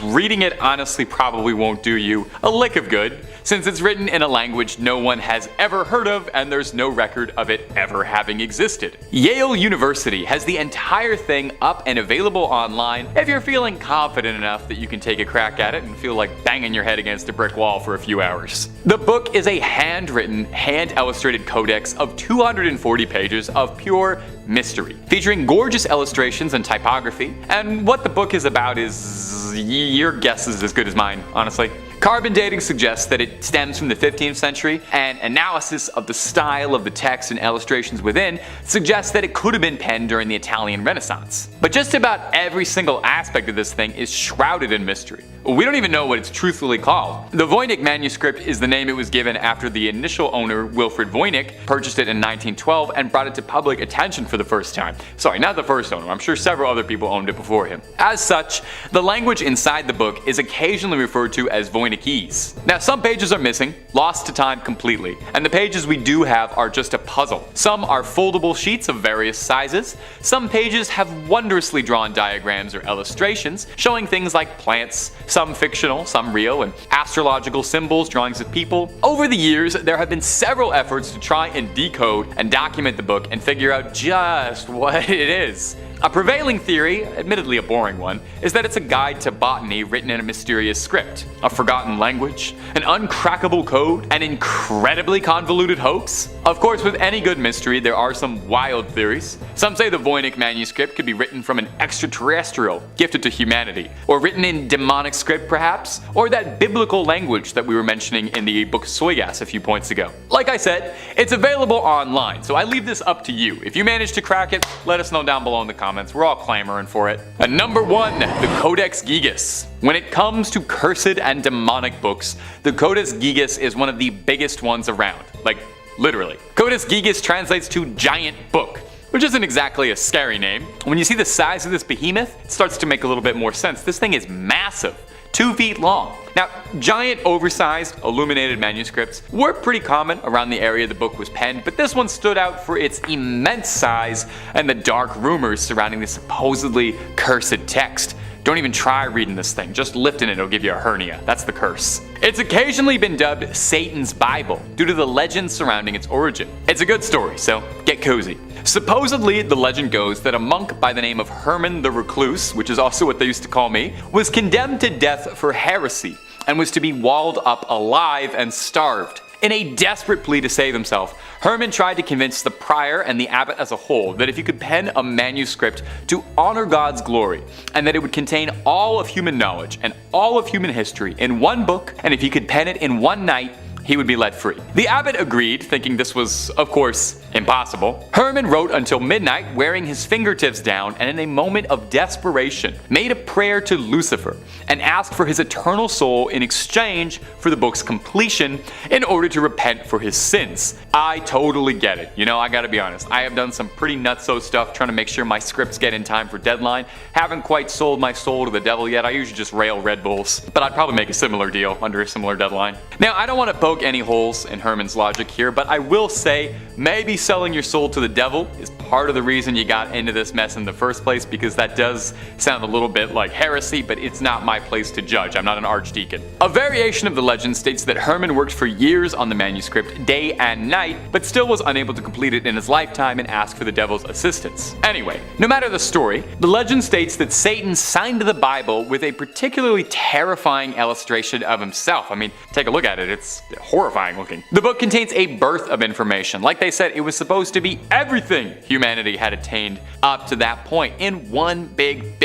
reading it honestly probably won't do you a lick of good, since it's written in a language no one has ever heard of and there's no record of it ever having existed. Yale University has the entire thing up and available online if you're feeling confident enough that you can take a crack at it and feel like banging your head against a brick wall for a few hours. The book is a handwritten, hand-illustrated codex of 240 pages of pure mystery, featuring gorgeous illustrations and typography, and what the book is about is your guess is as good as mine, honestly. Carbon dating suggests that it stems from the 15th century, and analysis of the style of the text and illustrations within suggests that it could have been penned during the Italian Renaissance. But just about every single aspect of this thing is shrouded in mystery. We don't even know what it's truthfully called. The Voynich manuscript is the name it was given after the initial owner, Wilfrid Voynich, purchased it in 1912 and brought it to public attention for the first time. Sorry, not the first owner, I'm sure several other people owned it before him. As such, the language inside the book is occasionally referred to as Voynichese. Now, some pages are missing, lost to time completely, and the pages we do have are just a puzzle. Some are foldable sheets of various sizes, some pages have wondrously drawn diagrams or illustrations showing things like plants, some fictional, some real, and astrological symbols, drawings of people. Over the years, there have been several efforts to try and decode and document the book and figure out just what it is. A prevailing theory, admittedly a boring one, is that it's a guide to botany written in a mysterious script, a forgotten language, an uncrackable code, an incredibly convoluted hoax. Of course, with any good mystery, there are some wild theories. Some say the Voynich manuscript could be written from an extraterrestrial gifted to humanity, or written in demonic script perhaps, or that biblical language that we were mentioning in the book Soyga a few points ago. Like I said, it's available online, so I leave this up to you. If you manage to crack it, let us know down below in the comments. We're all clamoring for it. And number 1, the Codex Gigas. When it comes to cursed and demonic books, the Codex Gigas is one of the biggest ones around. Like, literally. Codex Gigas translates to giant book, which isn't exactly a scary name. When you see the size of this behemoth, it starts to make a little bit more sense. This thing is massive. 2 feet long. Now, giant oversized illuminated manuscripts were pretty common around the area the book was penned, but this one stood out for its immense size and the dark rumors surrounding the supposedly cursed text. Don't even try reading this thing, just lifting it will give you a hernia. That's the curse. It's occasionally been dubbed Satan's Bible due to the legend surrounding its origin. It's a good story, so get cozy. Supposedly, the legend goes that a monk by the name of Herman the Recluse, which is also what they used to call me, was condemned to death for heresy and was to be walled up alive and starved. In a desperate plea to save himself, Herman tried to convince the prior and the abbot as a whole that if he could pen a manuscript to honor God's glory, and that it would contain all of human knowledge and all of human history in one book, and if he could pen it in one night, he would be let free. The abbot agreed, thinking this was, of course, impossible. Herman wrote until midnight, wearing his fingertips down, and in a moment of desperation, made a prayer to Lucifer and asked for his eternal soul in exchange for the book's completion in order to repent for his sins. I totally get it. You know, I gotta be honest, I have done some pretty nutso stuff trying to make sure my scripts get in time for deadline. Haven't quite sold my soul to the devil yet. I usually just rail Red Bulls, but I'd probably make a similar deal under a similar deadline. Now, I don't want to poke any holes in Herman's logic here, but I will say maybe selling your soul to the devil is part of the reason you got into this mess in the first place, because that does sound a little bit like heresy, but it's not my place to judge. I'm not an archdeacon. A variation of the legend states that Herman worked for years on the manuscript, day and night, but still was unable to complete it in his lifetime and asked for the devil's assistance. Anyway, no matter the story, the legend states that Satan signed the Bible with a particularly terrifying illustration of himself. I mean, take a look at it, it's horrifying looking. The book contains a birth of information. Like they said, it was supposed to be everything humanity had attained up to that point in one big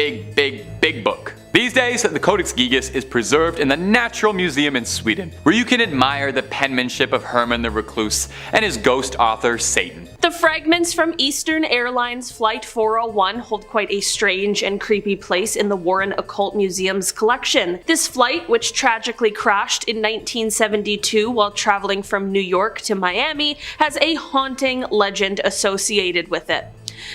book. These days, the Codex Gigas is preserved in the Natural Museum in Sweden, where you can admire the penmanship of Herman the Recluse and his ghost author, Satan. The fragments from Eastern Airlines Flight 401 hold quite a strange and creepy place in the Warren Occult Museum's collection. This flight, which tragically crashed in 1972 while traveling from New York to Miami, has a haunting legend associated with it.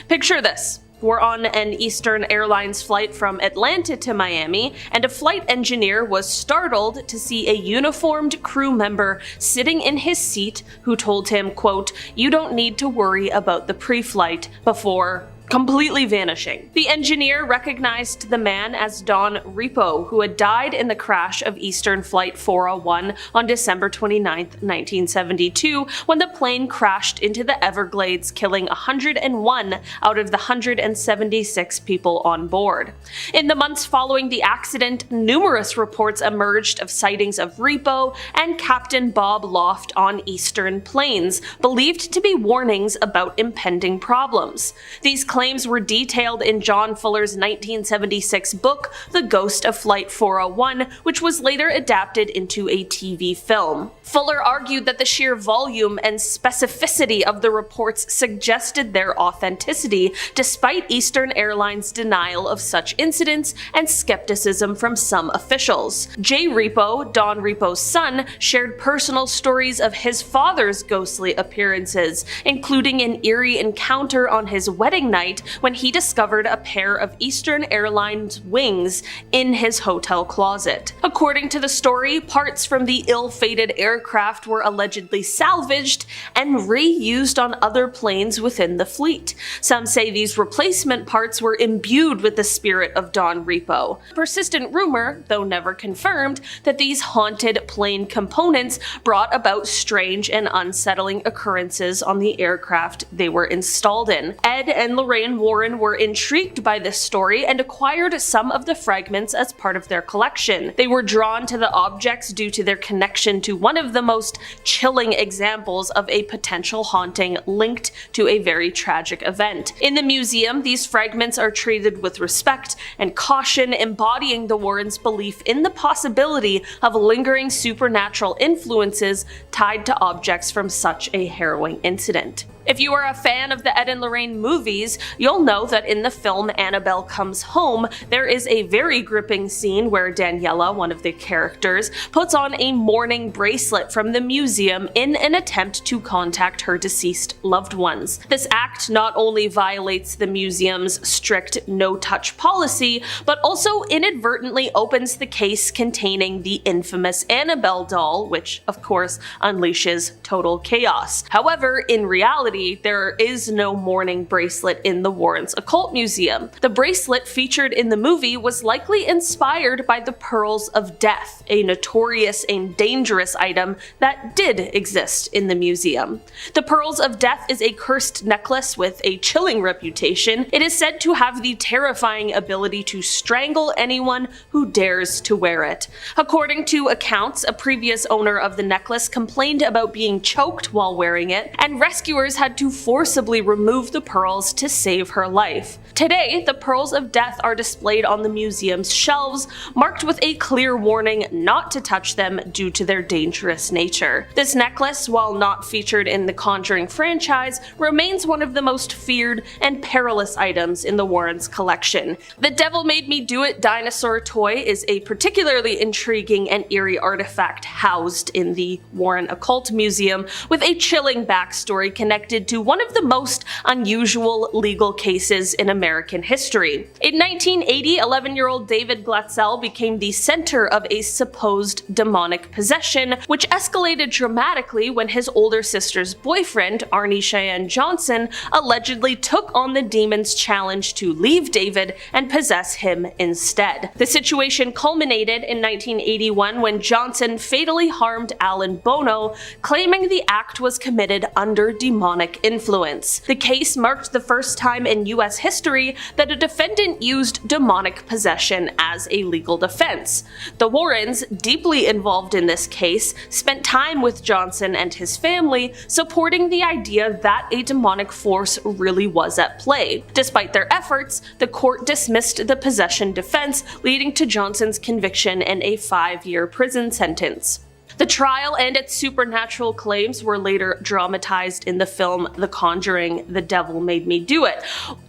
Picture this. We're on an Eastern Airlines flight from Atlanta to Miami, and a flight engineer was startled to see a uniformed crew member sitting in his seat who told him, quote, "You don't need to worry about the pre-flight," before completely vanishing. The engineer recognized the man as Don Repo, who had died in the crash of Eastern Flight 401 on December 29, 1972, when the plane crashed into the Everglades, killing 101 out of the 176 people on board. In the months following the accident, numerous reports emerged of sightings of Repo and Captain Bob Loft on Eastern planes, believed to be warnings about impending problems. These claims were detailed in John Fuller's 1976 book, The Ghost of Flight 401, which was later adapted into a TV film. Fuller argued that the sheer volume and specificity of the reports suggested their authenticity, despite Eastern Airlines' denial of such incidents and skepticism from some officials. Jay Repo, Don Repo's son, shared personal stories of his father's ghostly appearances, including an eerie encounter on his wedding night when he discovered a pair of Eastern Airlines wings in his hotel closet. According to the story, parts from the ill-fated aircraft aircraft were allegedly salvaged and reused on other planes within the fleet. Some say these replacement parts were imbued with the spirit of Don Repo. Persistent rumor, though never confirmed, that these haunted plane components brought about strange and unsettling occurrences on the aircraft they were installed in. Ed and Lorraine Warren were intrigued by this story and acquired some of the fragments as part of their collection. They were drawn to the objects due to their connection to one of the most chilling examples of a potential haunting linked to a very tragic event. In the museum, these fragments are treated with respect and caution, embodying the Warrens' belief in the possibility of lingering supernatural influences tied to objects from such a harrowing incident. If you are a fan of the Ed and Lorraine movies, you'll know that in the film Annabelle Comes Home, there is a very gripping scene where Daniela, one of the characters, puts on a mourning bracelet from the museum in an attempt to contact her deceased loved ones. This act not only violates the museum's strict no-touch policy, but also inadvertently opens the case containing the infamous Annabelle doll, which of course unleashes total chaos. However, in reality, there is no mourning bracelet in the Warrens Occult Museum. The bracelet featured in the movie was likely inspired by the Pearls of Death, a notorious and dangerous item that did exist in the museum. The Pearls of Death is a cursed necklace with a chilling reputation. It is said to have the terrifying ability to strangle anyone who dares to wear it. According to accounts, a previous owner of the necklace complained about being choked while wearing it, and rescuers had to forcibly remove the pearls to save her life. Today, the Pearls of Death are displayed on the museum's shelves, marked with a clear warning not to touch them due to their dangerous nature. This necklace, while not featured in the Conjuring franchise, remains one of the most feared and perilous items in the Warrens' collection. The Devil Made Me Do It dinosaur toy is a particularly intriguing and eerie artifact housed in the Warren Occult Museum, with a chilling backstory connected to one of the most unusual legal cases in American history. In 1980, 11-year-old David Glatzel became the center of a supposed demonic possession, which escalated dramatically when his older sister's boyfriend, Arnie Cheyenne Johnson, allegedly took on the demon's challenge to leave David and possess him instead. The situation culminated in 1981 when Johnson fatally harmed Alan Bono, claiming the act was committed under demonic influence. The case marked the first time in US history that a defendant used demonic possession as a legal defense. The Warrens, deeply involved in this case, spent time with Johnson and his family, supporting the idea that a demonic force really was at play. Despite their efforts, the court dismissed the possession defense, leading to Johnson's conviction and a 5-year prison sentence. The trial and its supernatural claims were later dramatized in the film The Conjuring, The Devil Made Me Do It.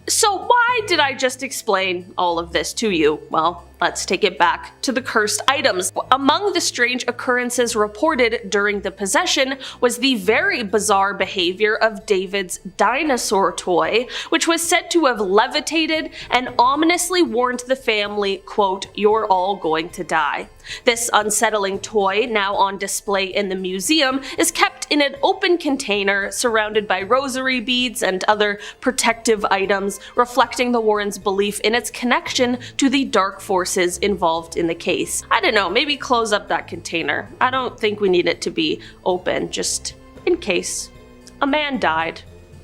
So why did I just explain all of this to you? Well, let's take it back to the cursed items. Among the strange occurrences reported during the possession was the very bizarre behavior of David's dinosaur toy, which was said to have levitated and ominously warned the family, quote, "You're all going to die." This unsettling toy, now on display in the museum, is kept in an open container surrounded by rosary beads and other protective items, reflecting the Warrens' belief in its connection to the dark forces involved in the case. I don't know, maybe close up that container. I don't think we need it to be open, just in case. A man died.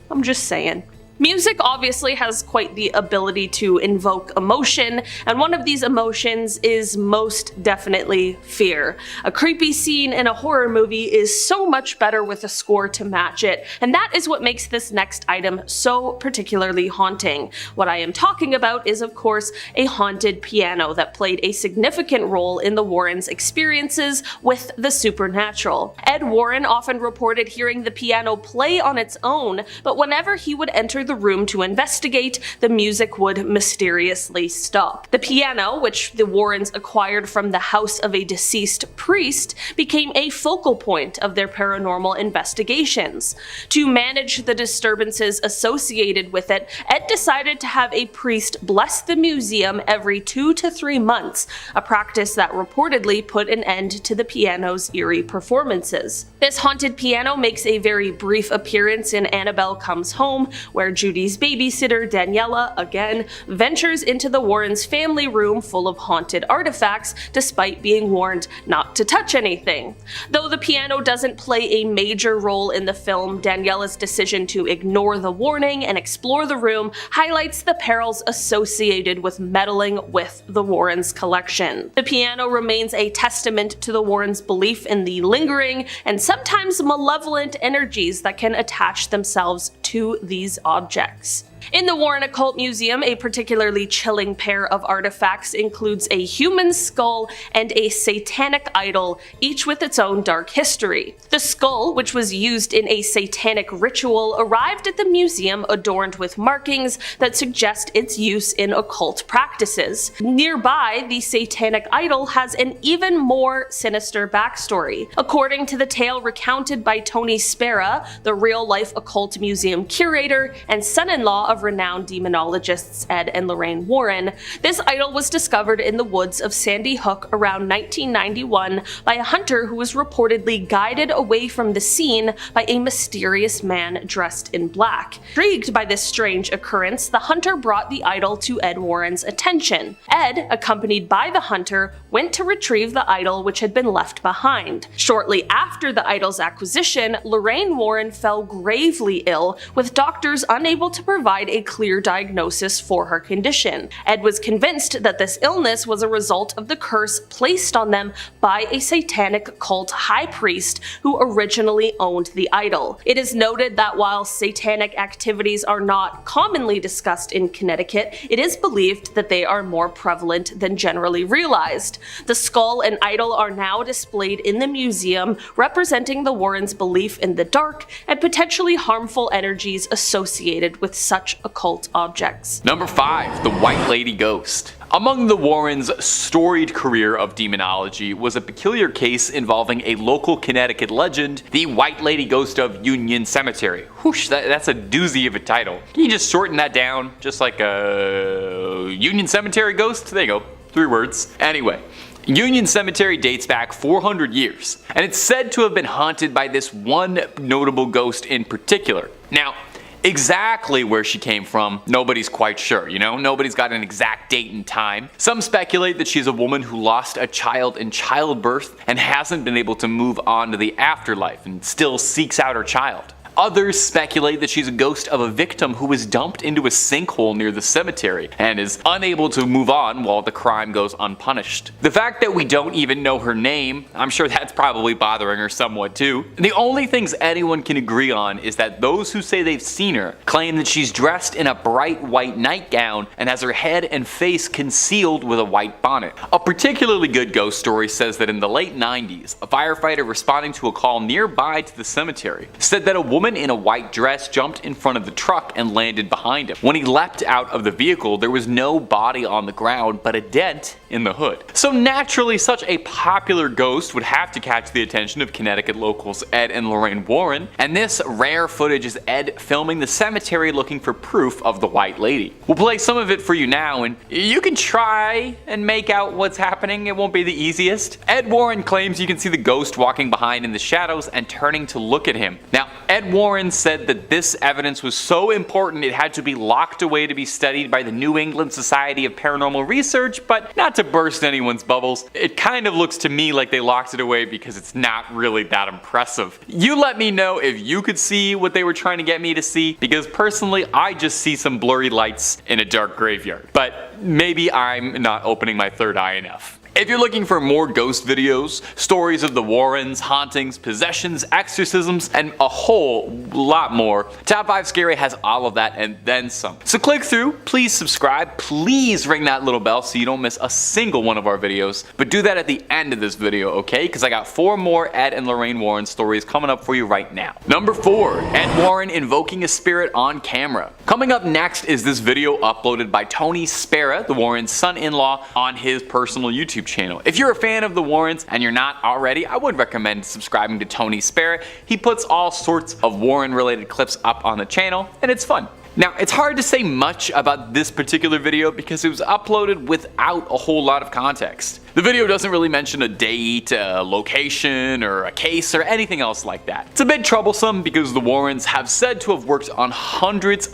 I'm just saying. Music obviously has quite the ability to invoke emotion, and one of these emotions is most definitely fear. A creepy scene in a horror movie is so much better with a score to match it, and that is what makes this next item so particularly haunting. What I am talking about is, of course, a haunted piano that played a significant role in the Warrens' experiences with the supernatural. Ed Warren often reported hearing the piano play on its own, but whenever he would enter the the room to investigate, the music would mysteriously stop. The piano, which the Warrens acquired from the house of a deceased priest, became a focal point of their paranormal investigations. To manage the disturbances associated with it, Ed decided to have a priest bless the museum every 2 to 3 months, a practice that reportedly put an end to the piano's eerie performances. This haunted piano makes a very brief appearance in Annabelle Comes Home, where Judy's babysitter, Daniela, again, ventures into the Warrens' family room full of haunted artifacts, despite being warned not to touch anything. Though the piano doesn't play a major role in the film, Daniela's decision to ignore the warning and explore the room highlights the perils associated with meddling with the Warrens' collection. The piano remains a testament to the Warrens' belief in the lingering and sometimes malevolent energies that can attach themselves to these objects. In the Warren Occult Museum, a particularly chilling pair of artifacts includes a human skull and a satanic idol, each with its own dark history. The skull, which was used in a satanic ritual, arrived at the museum adorned with markings that suggest its use in occult practices. Nearby, the satanic idol has an even more sinister backstory. According to the tale recounted by Tony Spera, the real-life occult museum curator and son-in-law of renowned demonologists Ed and Lorraine Warren, this idol was discovered in the woods of Sandy Hook around 1991 by a hunter who was reportedly guided away from the scene by a mysterious man dressed in black. Intrigued by this strange occurrence, the hunter brought the idol to Ed Warren's attention. Ed, accompanied by the hunter, went to retrieve the idol which had been left behind. Shortly after the idol's acquisition, Lorraine Warren fell gravely ill, with doctors unable to provide a clear diagnosis for her condition. Ed was convinced that this illness was a result of the curse placed on them by a satanic cult high priest who originally owned the idol. It is noted that while satanic activities are not commonly discussed in Connecticut, it is believed that they are more prevalent than generally realized. The skull and idol are now displayed in the museum, representing the Warrens' belief in the dark and potentially harmful energies associated with such occult objects. Number 5. The White Lady Ghost. Among the Warrens' storied career of demonology was a peculiar case involving a local Connecticut legend, the White Lady Ghost of Union Cemetery. Whoosh, that's a doozy of a title. Can you just shorten that down? Just like a Union Cemetery ghost? There you go. 3 words. Anyway. Union Cemetery dates back 400 years, and it's said to have been haunted by this one notable ghost in particular. Now, exactly where she came from, nobody's quite sure, nobody's got an exact date and time. Some speculate that she's a woman who lost a child in childbirth and hasn't been able to move on to the afterlife and still seeks out her child. Others speculate that she's a ghost of a victim who was dumped into a sinkhole near the cemetery and is unable to move on while the crime goes unpunished. The fact that we don't even know her name, I'm sure that's probably bothering her somewhat too. The only things anyone can agree on is that those who say they've seen her claim that she's dressed in a bright white nightgown and has her head and face concealed with a white bonnet. A particularly good ghost story says that in the late 90s, a firefighter responding to a call nearby to the cemetery said that a woman in a white dress jumped in front of the truck and landed behind him. When he leapt out of the vehicle, there was no body on the ground but a dent in the hood. So naturally, such a popular ghost would have to catch the attention of Connecticut locals Ed and Lorraine Warren, and this rare footage is Ed filming the cemetery looking for proof of the White Lady. We'll play some of it for you now, and you can try and make out what's happening. It won't be the easiest. Ed Warren claims you can see the ghost walking behind in the shadows and turning to look at him. Now, Ed Warren said that this evidence was so important it had to be locked away to be studied by the New England Society of Paranormal Research, but not to burst anyone's bubbles, it kind of looks to me like they locked it away because it's not really that impressive. You let me know if you could see what they were trying to get me to see, because personally I just see some blurry lights in a dark graveyard. But maybe I'm not opening my third eye enough. If you're looking for more ghost videos, stories of the Warrens, hauntings, possessions, exorcisms, and a whole lot more, Top 5 Scary has all of that and then some. So click through, please subscribe, please ring that little bell so you don't miss a single one of our videos, but do that at the end of this video, okay? Because I got 4 more Ed and Lorraine Warren stories coming up for you right now. Number 4, Ed Warren invoking a spirit on camera. Coming up next is this video uploaded by Tony Spera, the Warrens' son-in-law, on his personal YouTube channel. If you're a fan of the Warrens and you're not already, I would recommend subscribing to Tony Spera. He puts all sorts of Warren related clips up on the channel and it's fun. Now, it's hard to say much about this particular video because it was uploaded without a whole lot of context. The video doesn't really mention a date, a location, or a case, or anything else like that. It's a bit troublesome because the Warrens have said to have worked on hundreds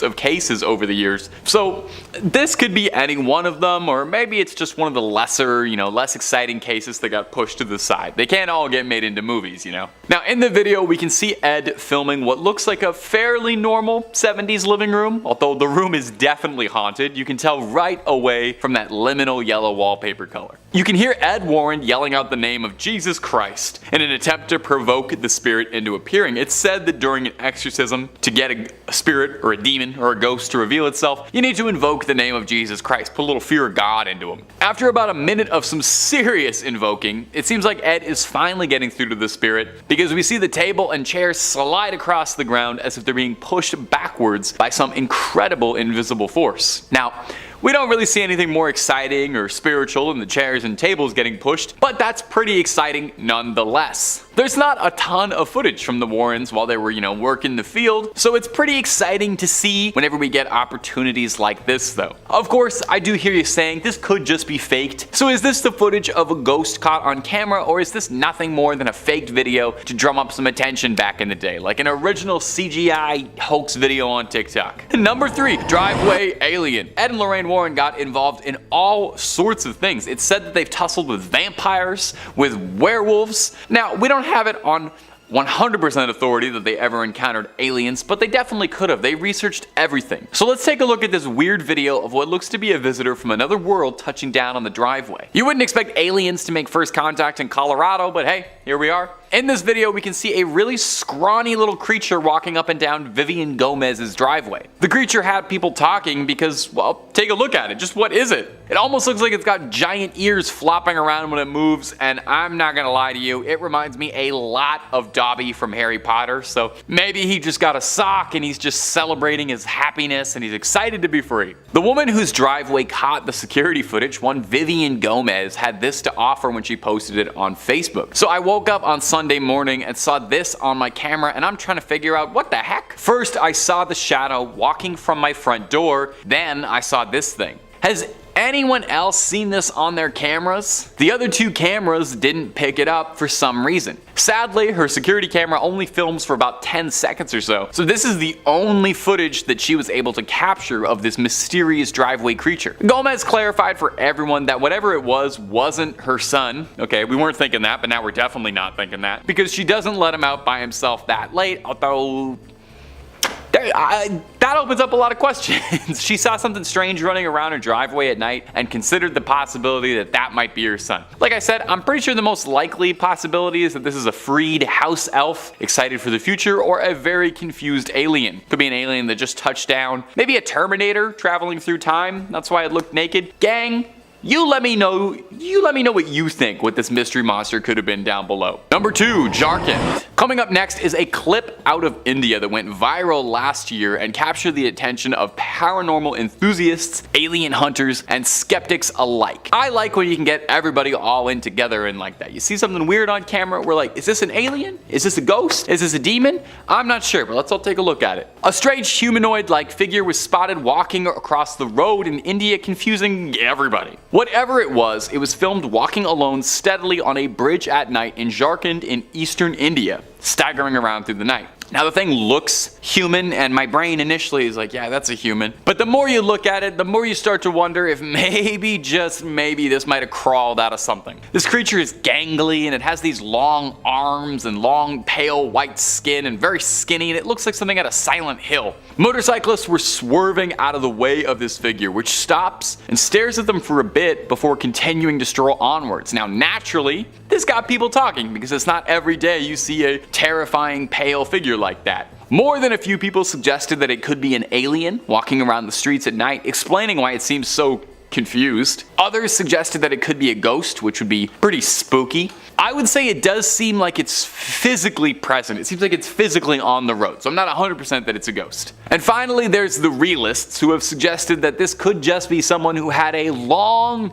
of cases over the years, so this could be any one of them, or maybe it's just one of the lesser, less exciting cases that got pushed to the side. They can't all get made into movies, Now, in the video, we can see Ed filming what looks like a fairly normal 70s living room, although the room is definitely haunted. You can tell right away from that liminal yellow wallpaper color. You can hear Ed Warren yelling out the name of Jesus Christ in an attempt to provoke the spirit into appearing. It's said that during an exorcism, to get a spirit or a demon or a ghost to reveal itself, you need to invoke the name of Jesus Christ, put a little fear of God into him. After about a minute of some serious invoking, it seems like Ed is finally getting through to the spirit because we see the table and chairs slide across the ground as if they're being pushed backwards by some incredible invisible force. Now, we don't really see anything more exciting or spiritual than the chairs and tables getting pushed, but that's pretty exciting nonetheless. There's not a ton of footage from the Warrens while they were, working the field, so it's pretty exciting to see whenever we get opportunities like this though. Of course, I do hear you saying this could just be faked. So is this the footage of a ghost caught on camera, or is this nothing more than a faked video to drum up some attention back in the day, like an original CGI hoax video on TikTok? Number 3, driveway alien. Ed and Lorraine Warren got involved in all sorts of things. It's said that they've tussled with vampires, with werewolves. Now, we don't have it on 100% authority that they ever encountered aliens, but they definitely could have. They researched everything. So let's take a look at this weird video of what looks to be a visitor from another world touching down on the driveway. You wouldn't expect aliens to make first contact in Colorado, but hey, here we are. In this video, we can see a really scrawny little creature walking up and down Vivian Gomez's driveway. The creature had people talking because, well, take a look at it. Just what is it? It almost looks like it's got giant ears flopping around when it moves, and I'm not gonna lie to you, it reminds me a lot of Dobby from Harry Potter, so maybe he just got a sock and he's just celebrating his happiness and he's excited to be free. The woman whose driveway caught the security footage, one Vivian Gomez, had this to offer when she posted it on Facebook. So I woke up on Sunday morning and saw this on my camera, and I'm trying to figure out what the heck. First, I saw the shadow walking from my front door, then I saw this thing. Has anyone else seen this on their cameras? The other 2 cameras didn't pick it up for some reason. Sadly, her security camera only films for about 10 seconds or so, so this is the only footage that she was able to capture of this mysterious driveway creature. Gomez clarified for everyone that whatever it was wasn't her son. Okay, we weren't thinking that, but now we're definitely not thinking that, because she doesn't let him out by himself that late, although that opens up a lot of questions. She saw something strange running around her driveway at night and considered the possibility that that might be her son. Like I said, I'm pretty sure the most likely possibility is that this is a freed house elf excited for the future, or a very confused alien. Could be an alien that just touched down. Maybe a Terminator traveling through time. That's why it looked naked. Gang, you let me know what you think what this mystery monster could have been down below. Number 2, Jharkhand. Coming up next is a clip out of India that went viral last year and captured the attention of paranormal enthusiasts, alien hunters, and skeptics alike. I like when you can get everybody all in together and like that. You see something weird on camera, we're like, is this an alien? Is this a ghost? Is this a demon? I'm not sure, but let's all take a look at it. A strange humanoid-like figure was spotted walking across the road in India, confusing everybody. Whatever it was filmed walking alone steadily on a bridge at night in Jharkhand in eastern India, staggering around through the night. Now the thing looks human, and my brain initially is like, yeah, that's a human. But the more you look at it, the more you start to wonder if maybe, just maybe, this might have crawled out of something. This creature is gangly, and it has these long arms and long pale white skin and very skinny, and it looks like something out of Silent Hill. Motorcyclists were swerving out of the way of this figure, which stops and stares at them for a bit before continuing to stroll onwards. Now naturally, this got people talking, because it's not every day you see a terrifying pale figure like that. More than a few people suggested that it could be an alien walking around the streets at night, explaining why it seems so confused. Others suggested that it could be a ghost, which would be pretty spooky. I would say it does seem like it's physically present. It seems like it's physically on the road, so I'm not 100% that it's a ghost. And finally, there's the realists, who have suggested that this could just be someone who had a long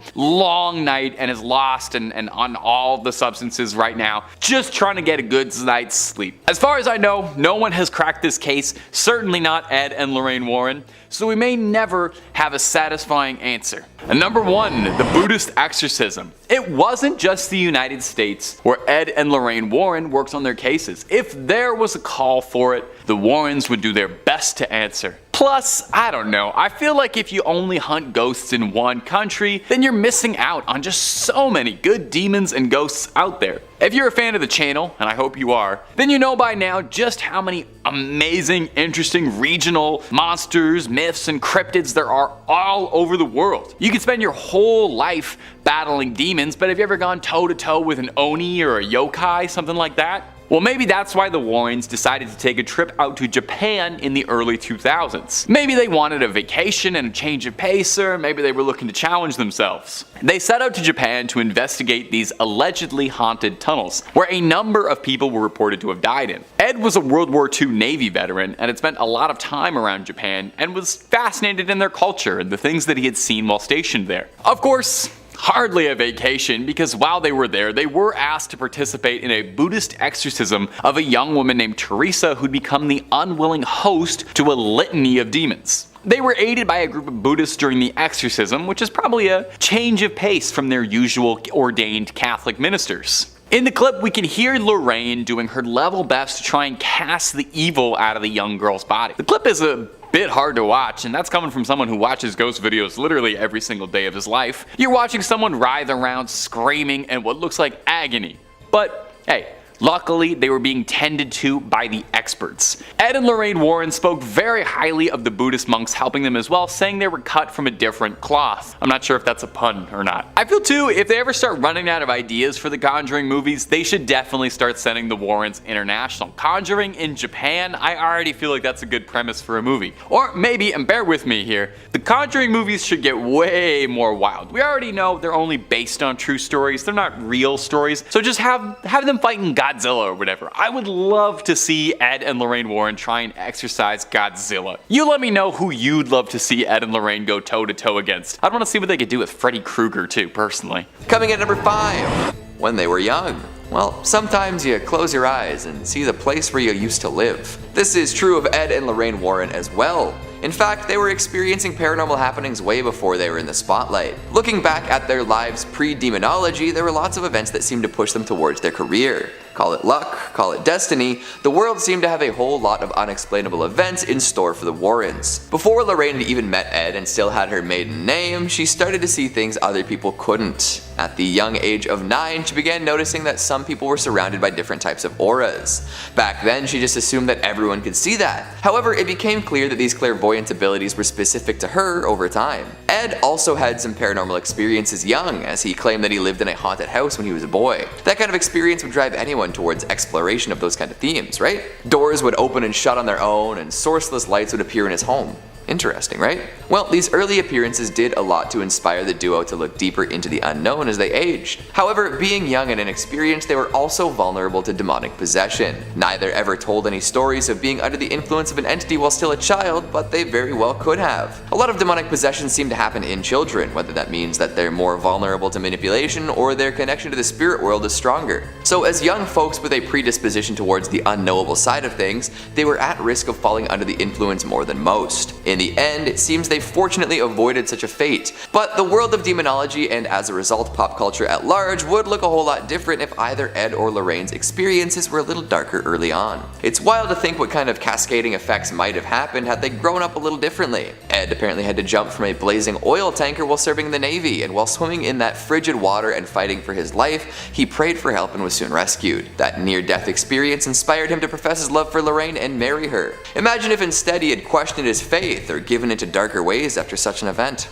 night and is lost and on all the substances right now, just trying to get a good night's sleep. As far as I know, no one has cracked this case, certainly not Ed and Lorraine Warren, so we may never have a satisfying answer. And number 1, the Buddhist exorcism. It wasn't just the United States where Ed and Lorraine Warren worked on their cases. If there was a call for it, the Warrens would do their best to answer. Plus, I don't know, I feel like if you only hunt ghosts in one country, then you're missing out on just so many good demons and ghosts out there. If you're a fan of the channel, and I hope you are, then you know by now just how many amazing, interesting regional monsters, myths, and cryptids there are all over the world. You could spend your whole life battling demons, but have you ever gone toe to toe with an Oni or a yokai, something like that? Well, maybe that's why the Warrens decided to take a trip out to Japan in the early 2000s. Maybe they wanted a vacation and a change of pace, or maybe they were looking to challenge themselves. They set out to Japan to investigate these allegedly haunted tunnels, where a number of people were reported to have died in. Ed was a World War II Navy veteran and had spent a lot of time around Japan and was fascinated in their culture and the things that he had seen while stationed there. Of course, hardly a vacation, because while they were there, they were asked to participate in a Buddhist exorcism of a young woman named Teresa who'd become the unwilling host to a litany of demons. They were aided by a group of Buddhists during the exorcism, which is probably a change of pace from their usual ordained Catholic ministers. In the clip, we can hear Lorraine doing her level best to try and cast the evil out of the young girl's body. The clip is a bit hard to watch, and that's coming from someone who watches ghost videos literally every single day of his life. You're watching someone writhe around screaming in what looks like agony. But hey, luckily they were being tended to by the experts. Ed and Lorraine Warren spoke very highly of the Buddhist monks helping them as well, saying they were cut from a different cloth. I'm not sure if that's a pun or not. I feel too, if they ever start running out of ideas for the Conjuring movies, they should definitely start sending the Warrens international. Conjuring in Japan, I already feel like that's a good premise for a movie. Or maybe, and bear with me here, the Conjuring movies should get way more wild. We already know they're only based on true stories, they're not real stories, so just have them fighting Godzilla or whatever. I would love to see Ed and Lorraine Warren try and exorcise Godzilla. You let me know who you'd love to see Ed and Lorraine go toe to toe against. I'd want to see what they could do with Freddy Krueger too, personally. Coming at number 5, when they were young. Well, sometimes you close your eyes and see the place where you used to live. This is true of Ed and Lorraine Warren as well. In fact, they were experiencing paranormal happenings way before they were in the spotlight. Looking back at their lives pre-demonology, there were lots of events that seemed to push them towards their career. Call it luck, call it destiny, the world seemed to have a whole lot of unexplainable events in store for the Warrens. Before Lorraine had even met Ed and still had her maiden name, she started to see things other people couldn't. At the young age of 9, she began noticing that some people were surrounded by different types of auras. Back then, she just assumed that everyone could see that. However, it became clear that these clairvoyant abilities were specific to her over time. Ed also had some paranormal experiences young, as he claimed that he lived in a haunted house when he was a boy. That kind of experience would drive anyone towards exploration of those kind of themes, right? Doors would open and shut on their own, and sourceless lights would appear in his home. Interesting, right? Well, these early appearances did a lot to inspire the duo to look deeper into the unknown as they aged. However, being young and inexperienced, they were also vulnerable to demonic possession. Neither ever told any stories of being under the influence of an entity while still a child, but they very well could have. A lot of demonic possession seem to happen in children, whether that means that they're more vulnerable to manipulation or their connection to the spirit world is stronger. So as young folks with a predisposition towards the unknowable side of things, they were at risk of falling under the influence more than most. In In the end, it seems they fortunately avoided such a fate, but the world of demonology and as a result pop culture at large would look a whole lot different if either Ed or Lorraine's experiences were a little darker early on. It's wild to think what kind of cascading effects might have happened had they grown up a little differently. Ed apparently had to jump from a blazing oil tanker while serving in the Navy, and while swimming in that frigid water and fighting for his life, he prayed for help and was soon rescued. That near-death experience inspired him to profess his love for Lorraine and marry her. Imagine if instead he had questioned his faith or given into darker ways after such an event.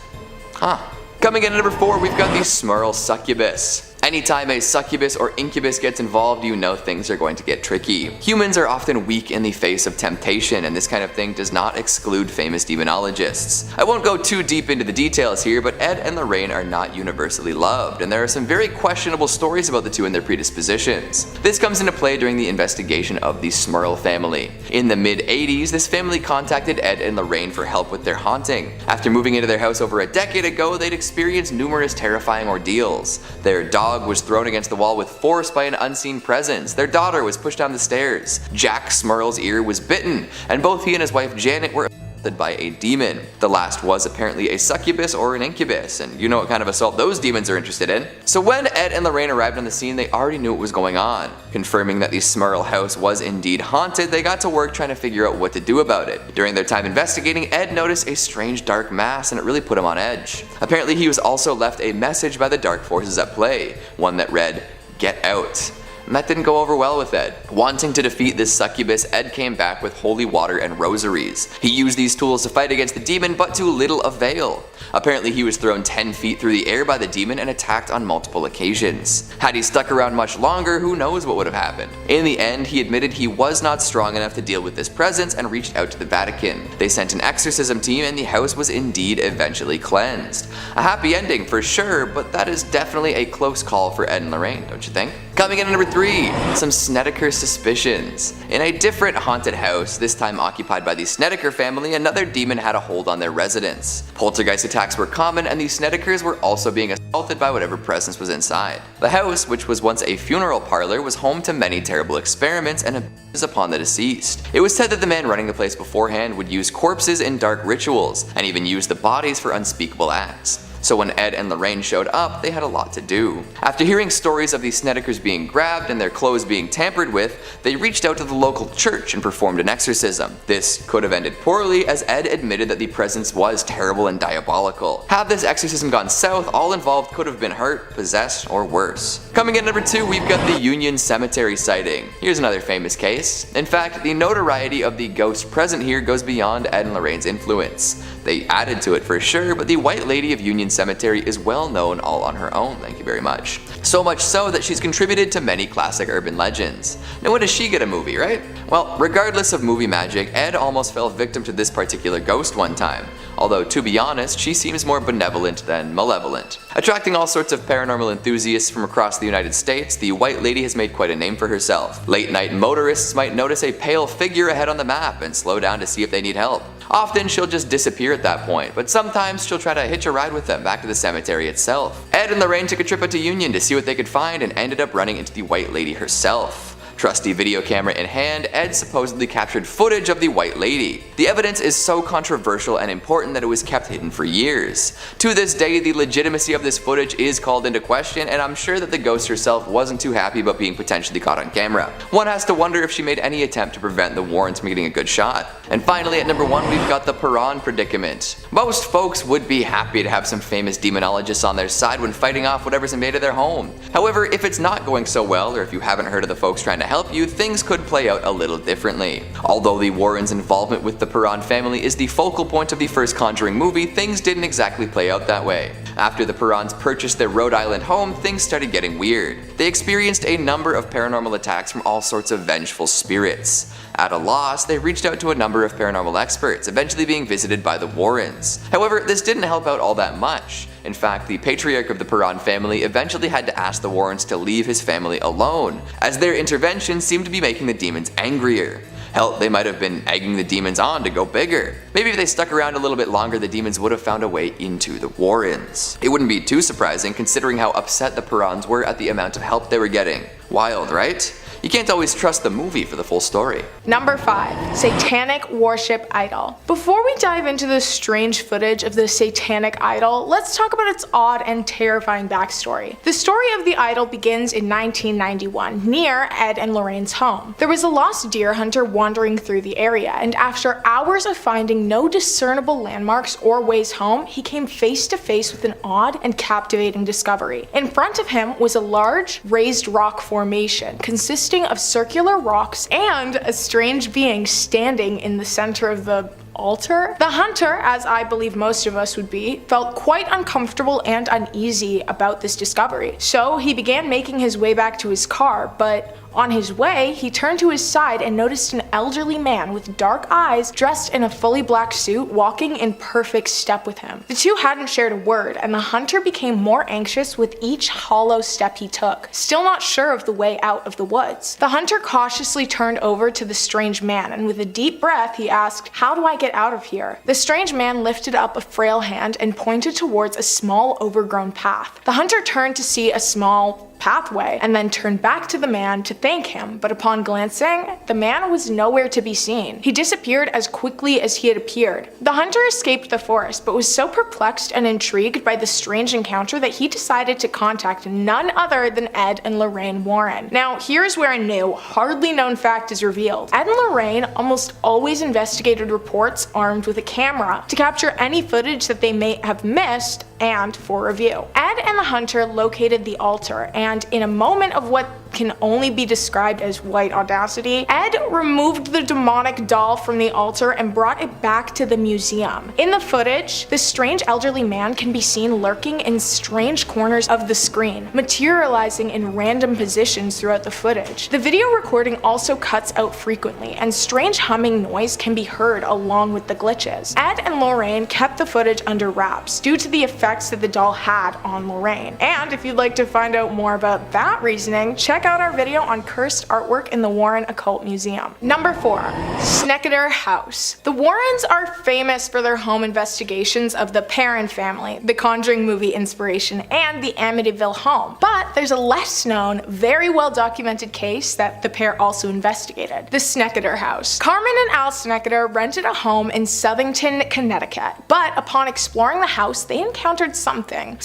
Coming in at number 4, we've got the Smuarl succubus. Anytime a succubus or incubus gets involved, you know things are going to get tricky. Humans are often weak in the face of temptation, and this kind of thing does not exclude famous demonologists. I won't go too deep into the details here, but Ed and Lorraine are not universally loved, and there are some very questionable stories about the two and their predispositions. This comes into play during the investigation of the Smuarl family. In the mid-80s, this family contacted Ed and Lorraine for help with their haunting. After moving into their house over a decade ago, they'd experienced numerous terrifying ordeals. Their dog was thrown against the wall with force by an unseen presence. Their daughter was pushed down the stairs. Jack Smuarl's ear was bitten, and both he and his wife Janet were assaulted by a demon. The last was apparently a succubus or an incubus, and you know what kind of assault those demons are interested in. So when Ed and Lorraine arrived on the scene, they already knew what was going on. Confirming that the Smuarl house was indeed haunted, they got to work trying to figure out what to do about it. During their time investigating, Ed noticed a strange dark mass, and it really put him on edge. Apparently he was also left a message by the dark forces at play, one that read, "Get out." And that didn't go over well with Ed. Wanting to defeat this succubus, Ed came back with holy water and rosaries. He used these tools to fight against the demon, but to little avail. Apparently he was thrown 10 feet through the air by the demon and attacked on multiple occasions. Had he stuck around much longer, who knows what would have happened. In the end, he admitted he was not strong enough to deal with this presence and reached out to the Vatican. They sent an exorcism team, and the house was indeed eventually cleansed. A happy ending for sure, but that is definitely a close call for Ed and Lorraine, don't you think? Coming in at number 3, some Sneader suspicions. In a different haunted house, this time occupied by the Sneader family, another demon had a hold on their residence. Poltergeist attacks were common, and the Sneaders were also being assaulted by whatever presence was inside. The house, which was once a funeral parlor, was home to many terrible experiments and abuses upon the deceased. It was said that the man running the place beforehand would use corpses in dark rituals, and even use the bodies for unspeakable acts. So when Ed and Lorraine showed up, they had a lot to do. After hearing stories of the Sneaders being grabbed and their clothes being tampered with, they reached out to the local church and performed an exorcism. This could have ended poorly, as Ed admitted that the presence was terrible and diabolical. Had this exorcism gone south, all involved could have been hurt, possessed, or worse. Coming in at number 2, we've got the Union Cemetery sighting. Here's another famous case. In fact, the notoriety of the ghost present here goes beyond Ed and Lorraine's influence. They added to it for sure, but the White Lady of Union Cemetery is well known all on her own, thank you very much. So much so that she's contributed to many classic urban legends. Now when does she get a movie, right? Well, regardless of movie magic, Ed almost fell victim to this particular ghost one time. Although, to be honest, she seems more benevolent than malevolent. Attracting all sorts of paranormal enthusiasts from across the United States, the White Lady has made quite a name for herself. Late night motorists might notice a pale figure ahead on the map and slow down to see if they need help. Often she'll just disappear at that point, but sometimes she'll try to hitch a ride with them back to the cemetery itself. Ed and Lorraine took a trip out to Union to see what they could find and ended up running into the White Lady herself. Trusty video camera in hand, Ed supposedly captured footage of the White Lady. The evidence is so controversial and important that it was kept hidden for years. To this day, the legitimacy of this footage is called into question, and I'm sure that the ghost herself wasn't too happy about being potentially caught on camera. One has to wonder if she made any attempt to prevent the Warrens from getting a good shot. And finally, at number 1, we've got the Perron predicament. Most folks would be happy to have some famous demonologists on their side when fighting off whatever's invaded their home. However, if it's not going so well, or if you haven't heard of the folks trying to help you, things could play out a little differently. Although the Warrens' involvement with the Perron family is the focal point of the first Conjuring movie, things didn't exactly play out that way. After the Perrons purchased their Rhode Island home, things started getting weird. They experienced a number of paranormal attacks from all sorts of vengeful spirits. At a loss, they reached out to a number of paranormal experts, eventually being visited by the Warrens. However, this didn't help out all that much. In fact, the patriarch of the Perron family eventually had to ask the Warrens to leave his family alone, as their intervention seemed to be making the demons angrier. Hell, they might have been egging the demons on to go bigger. Maybe if they stuck around a little bit longer, the demons would have found a way into the Warrens. It wouldn't be too surprising considering how upset the Perrons were at the amount of help they were getting. Wild, right? You can't always trust the movie for the full story. Number 5. Satanic Worship Idol. Before we dive into the strange footage of the Satanic Idol, let's talk about its odd and terrifying backstory. The story of the idol begins in 1991, near Ed and Lorraine's home. There was a lost deer hunter wandering through the area, and after hours of finding no discernible landmarks or ways home, he came face to face with an odd and captivating discovery. In front of him was a large, raised rock formation consisting of circular rocks and a strange being standing in the center of the altar. The hunter, as I believe most of us would be, felt quite uncomfortable and uneasy about this discovery. So he began making his way back to his car, but on his way, he turned to his side and noticed an elderly man with dark eyes dressed in a fully black suit walking in perfect step with him. The two hadn't shared a word, and the hunter became more anxious with each hollow step he took, still not sure of the way out of the woods. The hunter cautiously turned over to the strange man, and with a deep breath he asked, "How do I get out of here?" The strange man lifted up a frail hand and pointed towards a small overgrown path. The hunter turned to see a small pathway and then turned back to the man to thank him, but upon glancing, the man was nowhere to be seen. He disappeared as quickly as he had appeared. The hunter escaped the forest, but was so perplexed and intrigued by the strange encounter that he decided to contact none other than Ed and Lorraine Warren. Now, here's where a new, hardly known fact is revealed. Ed and Lorraine almost always investigated reports armed with a camera to capture any footage that they may have missed and for review. Ed and the hunter located the altar, and in a moment of what can only be described as white audacity, Ed removed the demonic doll from the altar and brought it back to the museum. In the footage, the strange elderly man can be seen lurking in strange corners of the screen, materializing in random positions throughout the footage. The video recording also cuts out frequently, and strange humming noise can be heard along with the glitches. Ed and Lorraine kept the footage under wraps due to the effects that the doll had on Lorraine. And if you'd like to find out more about that reasoning, check out our video on cursed artwork in the Warren Occult Museum. Number 4. Sneader House. The Warrens are famous for their home investigations of the Perron family, the Conjuring movie inspiration, and the Amityville home. But there's a less known, very well documented case that the pair also investigated, the Sneader House. Carmen and Al Sneader rented a home in Southington, Connecticut, but upon exploring the house, they encountered something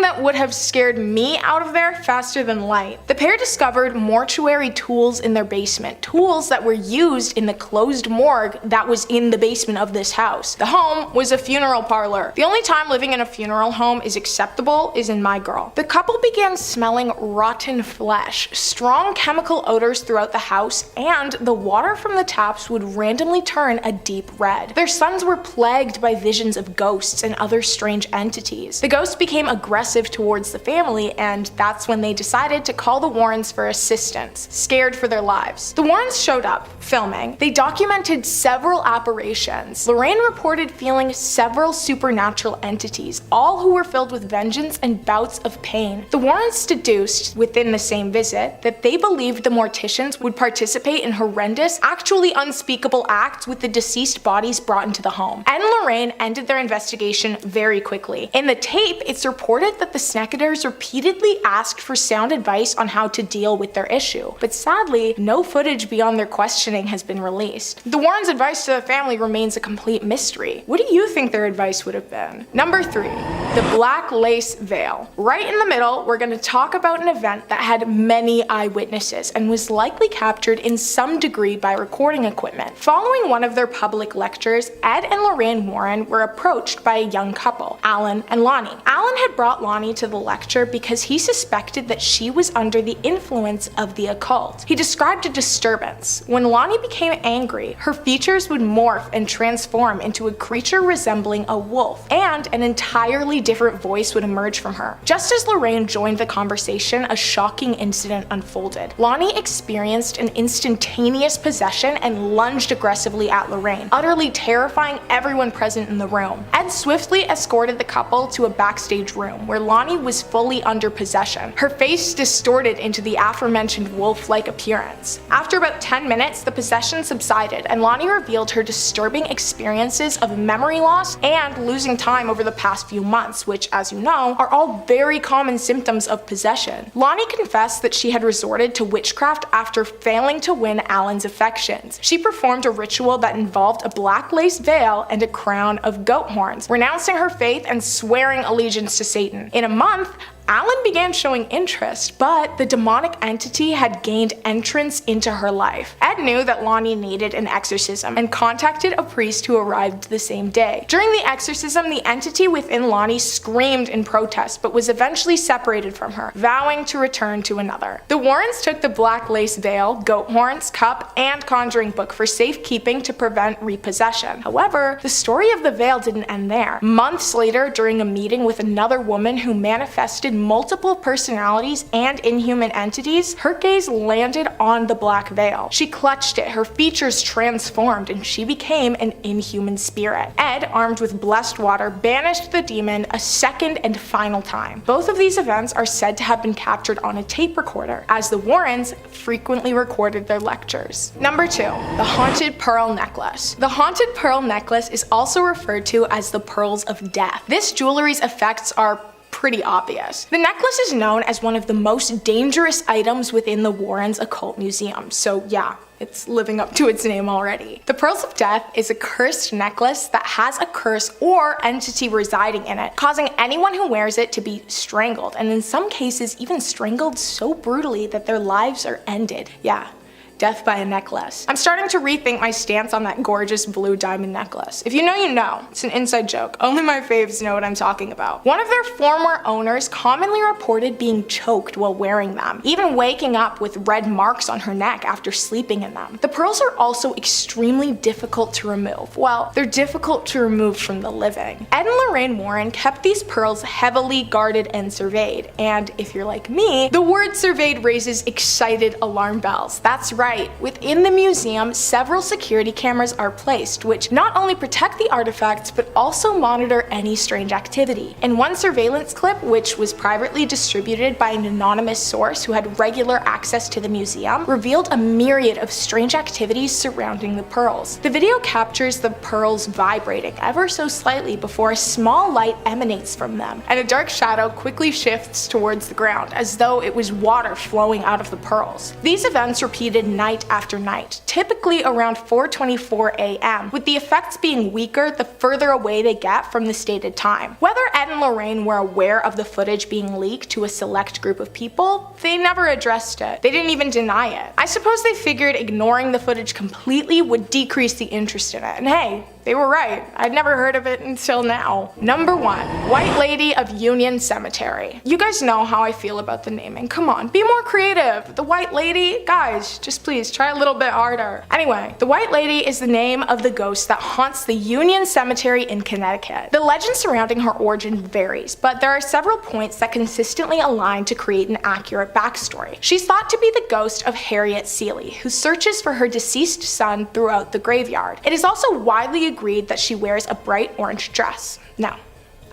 that would have scared me out of there faster than light. The pair discovered mortuary tools in their basement, tools that were used in the closed morgue that was in the basement of this house. The home was a funeral parlor. The only time living in a funeral home is acceptable is in My Girl. The couple began smelling rotten flesh, strong chemical odors throughout the house, and the water from the taps would randomly turn a deep red. Their sons were plagued by visions of ghosts and other strange entities. The ghosts became aggressive towards the family, and that's when they decided to call the Warrens for assistance, scared for their lives. The Warrens showed up, filming. They documented several apparitions. Lorraine reported feeling several supernatural entities, all who were filled with vengeance and bouts of pain. The Warrens deduced, within the same visit, that they believed the morticians would participate in horrendous, actually unspeakable acts with the deceased bodies brought into the home. Ed and Lorraine ended their investigation very quickly. In the tape, it's reported that the Sneckers repeatedly asked for sound advice on how to deal with their issue, but sadly, no footage beyond their questioning has been released. The Warrens' advice to the family remains a complete mystery. What do you think their advice would have been? Number 3. The Black Lace Veil. Right in the middle, we're going to talk about an event that had many eyewitnesses and was likely captured in some degree by recording equipment. Following one of their public lectures, Ed and Lorraine Warren were approached by a young couple, Alan and Lonnie. Alan had brought Lonnie to the lecture because he suspected that she was under the influence of the occult. He described a disturbance. When Lonnie became angry, her features would morph and transform into a creature resembling a wolf, and an entirely different voice would emerge from her. Just as Lorraine joined the conversation, a shocking incident unfolded. Lonnie experienced an instantaneous possession and lunged aggressively at Lorraine, utterly terrifying everyone present in the room. Ed swiftly escorted the couple to a backstage room where Lonnie was fully under possession, her face distorted into the the aforementioned wolf-like appearance. After about 10 minutes, the possession subsided, and Lonnie revealed her disturbing experiences of memory loss and losing time over the past few months, which, as you know, are all very common symptoms of possession. Lonnie confessed that she had resorted to witchcraft after failing to win Alan's affections. She performed a ritual that involved a black lace veil and a crown of goat horns, renouncing her faith and swearing allegiance to Satan. In a month, Alan began showing interest, but the demonic entity had gained entrance into her life. Ed knew that Lonnie needed an exorcism and contacted a priest who arrived the same day. During the exorcism, the entity within Lonnie screamed in protest, but was eventually separated from her, vowing to return to another. The Warrens took the black lace veil, goat horns, cup, and conjuring book for safekeeping to prevent repossession. However, the story of the veil didn't end there. Months later, during a meeting with another woman who manifested multiple personalities and inhuman entities, her gaze landed on the black veil. She clutched it, her features transformed, and she became an inhuman spirit. Ed, armed with blessed water, banished the demon a second and final time. Both of these events are said to have been captured on a tape recorder, as the Warrens frequently recorded their lectures. Number 2. The Haunted Pearl Necklace. The Haunted Pearl Necklace is also referred to as the Pearls of Death. This jewelry's effects are pretty obvious. The necklace is known as one of the most dangerous items within the Warrens Occult Museum, so yeah, it's living up to its name already. The Pearls of Death is a cursed necklace that has a curse or entity residing in it, causing anyone who wears it to be strangled, and in some cases even strangled so brutally that their lives are ended. Yeah. Death by a necklace. I'm starting to rethink my stance on that gorgeous blue diamond necklace. If you know, you know. It's an inside joke. Only my faves know what I'm talking about. One of their former owners commonly reported being choked while wearing them, even waking up with red marks on her neck after sleeping in them. The pearls are also extremely difficult to remove. Well, they're difficult to remove from the living. Ed and Lorraine Warren kept these pearls heavily guarded and surveyed, and if you're like me, the word surveyed raises excited alarm bells. That's right. Within the museum, several security cameras are placed, which not only protect the artifacts, but also monitor any strange activity. In one surveillance clip, which was privately distributed by an anonymous source who had regular access to the museum, revealed a myriad of strange activities surrounding the pearls. The video captures the pearls vibrating ever so slightly before a small light emanates from them, and a dark shadow quickly shifts towards the ground, as though it was water flowing out of the pearls. These events repeated night after night, typically around 4:24 a.m., with the effects being weaker the further away they get from the stated time. Whether Ed and Lorraine were aware of the footage being leaked to a select group of people, they never addressed it. They didn't even deny it. I suppose they figured ignoring the footage completely would decrease the interest in it, and hey, they were right. I'd never heard of it until now. Number 1. White Lady of Union Cemetery. You guys know how I feel about the naming. Come on, be more creative. The White Lady? Guys, just please try a little bit harder. Anyway, the White Lady is the name of the ghost that haunts the Union Cemetery in Connecticut. The legend surrounding her origin varies, but there are several points that consistently align to create an accurate backstory. She's thought to be the ghost of Harriet Seeley, who searches for her deceased son throughout the graveyard. It is also widely agreed that she wears a bright orange dress. No,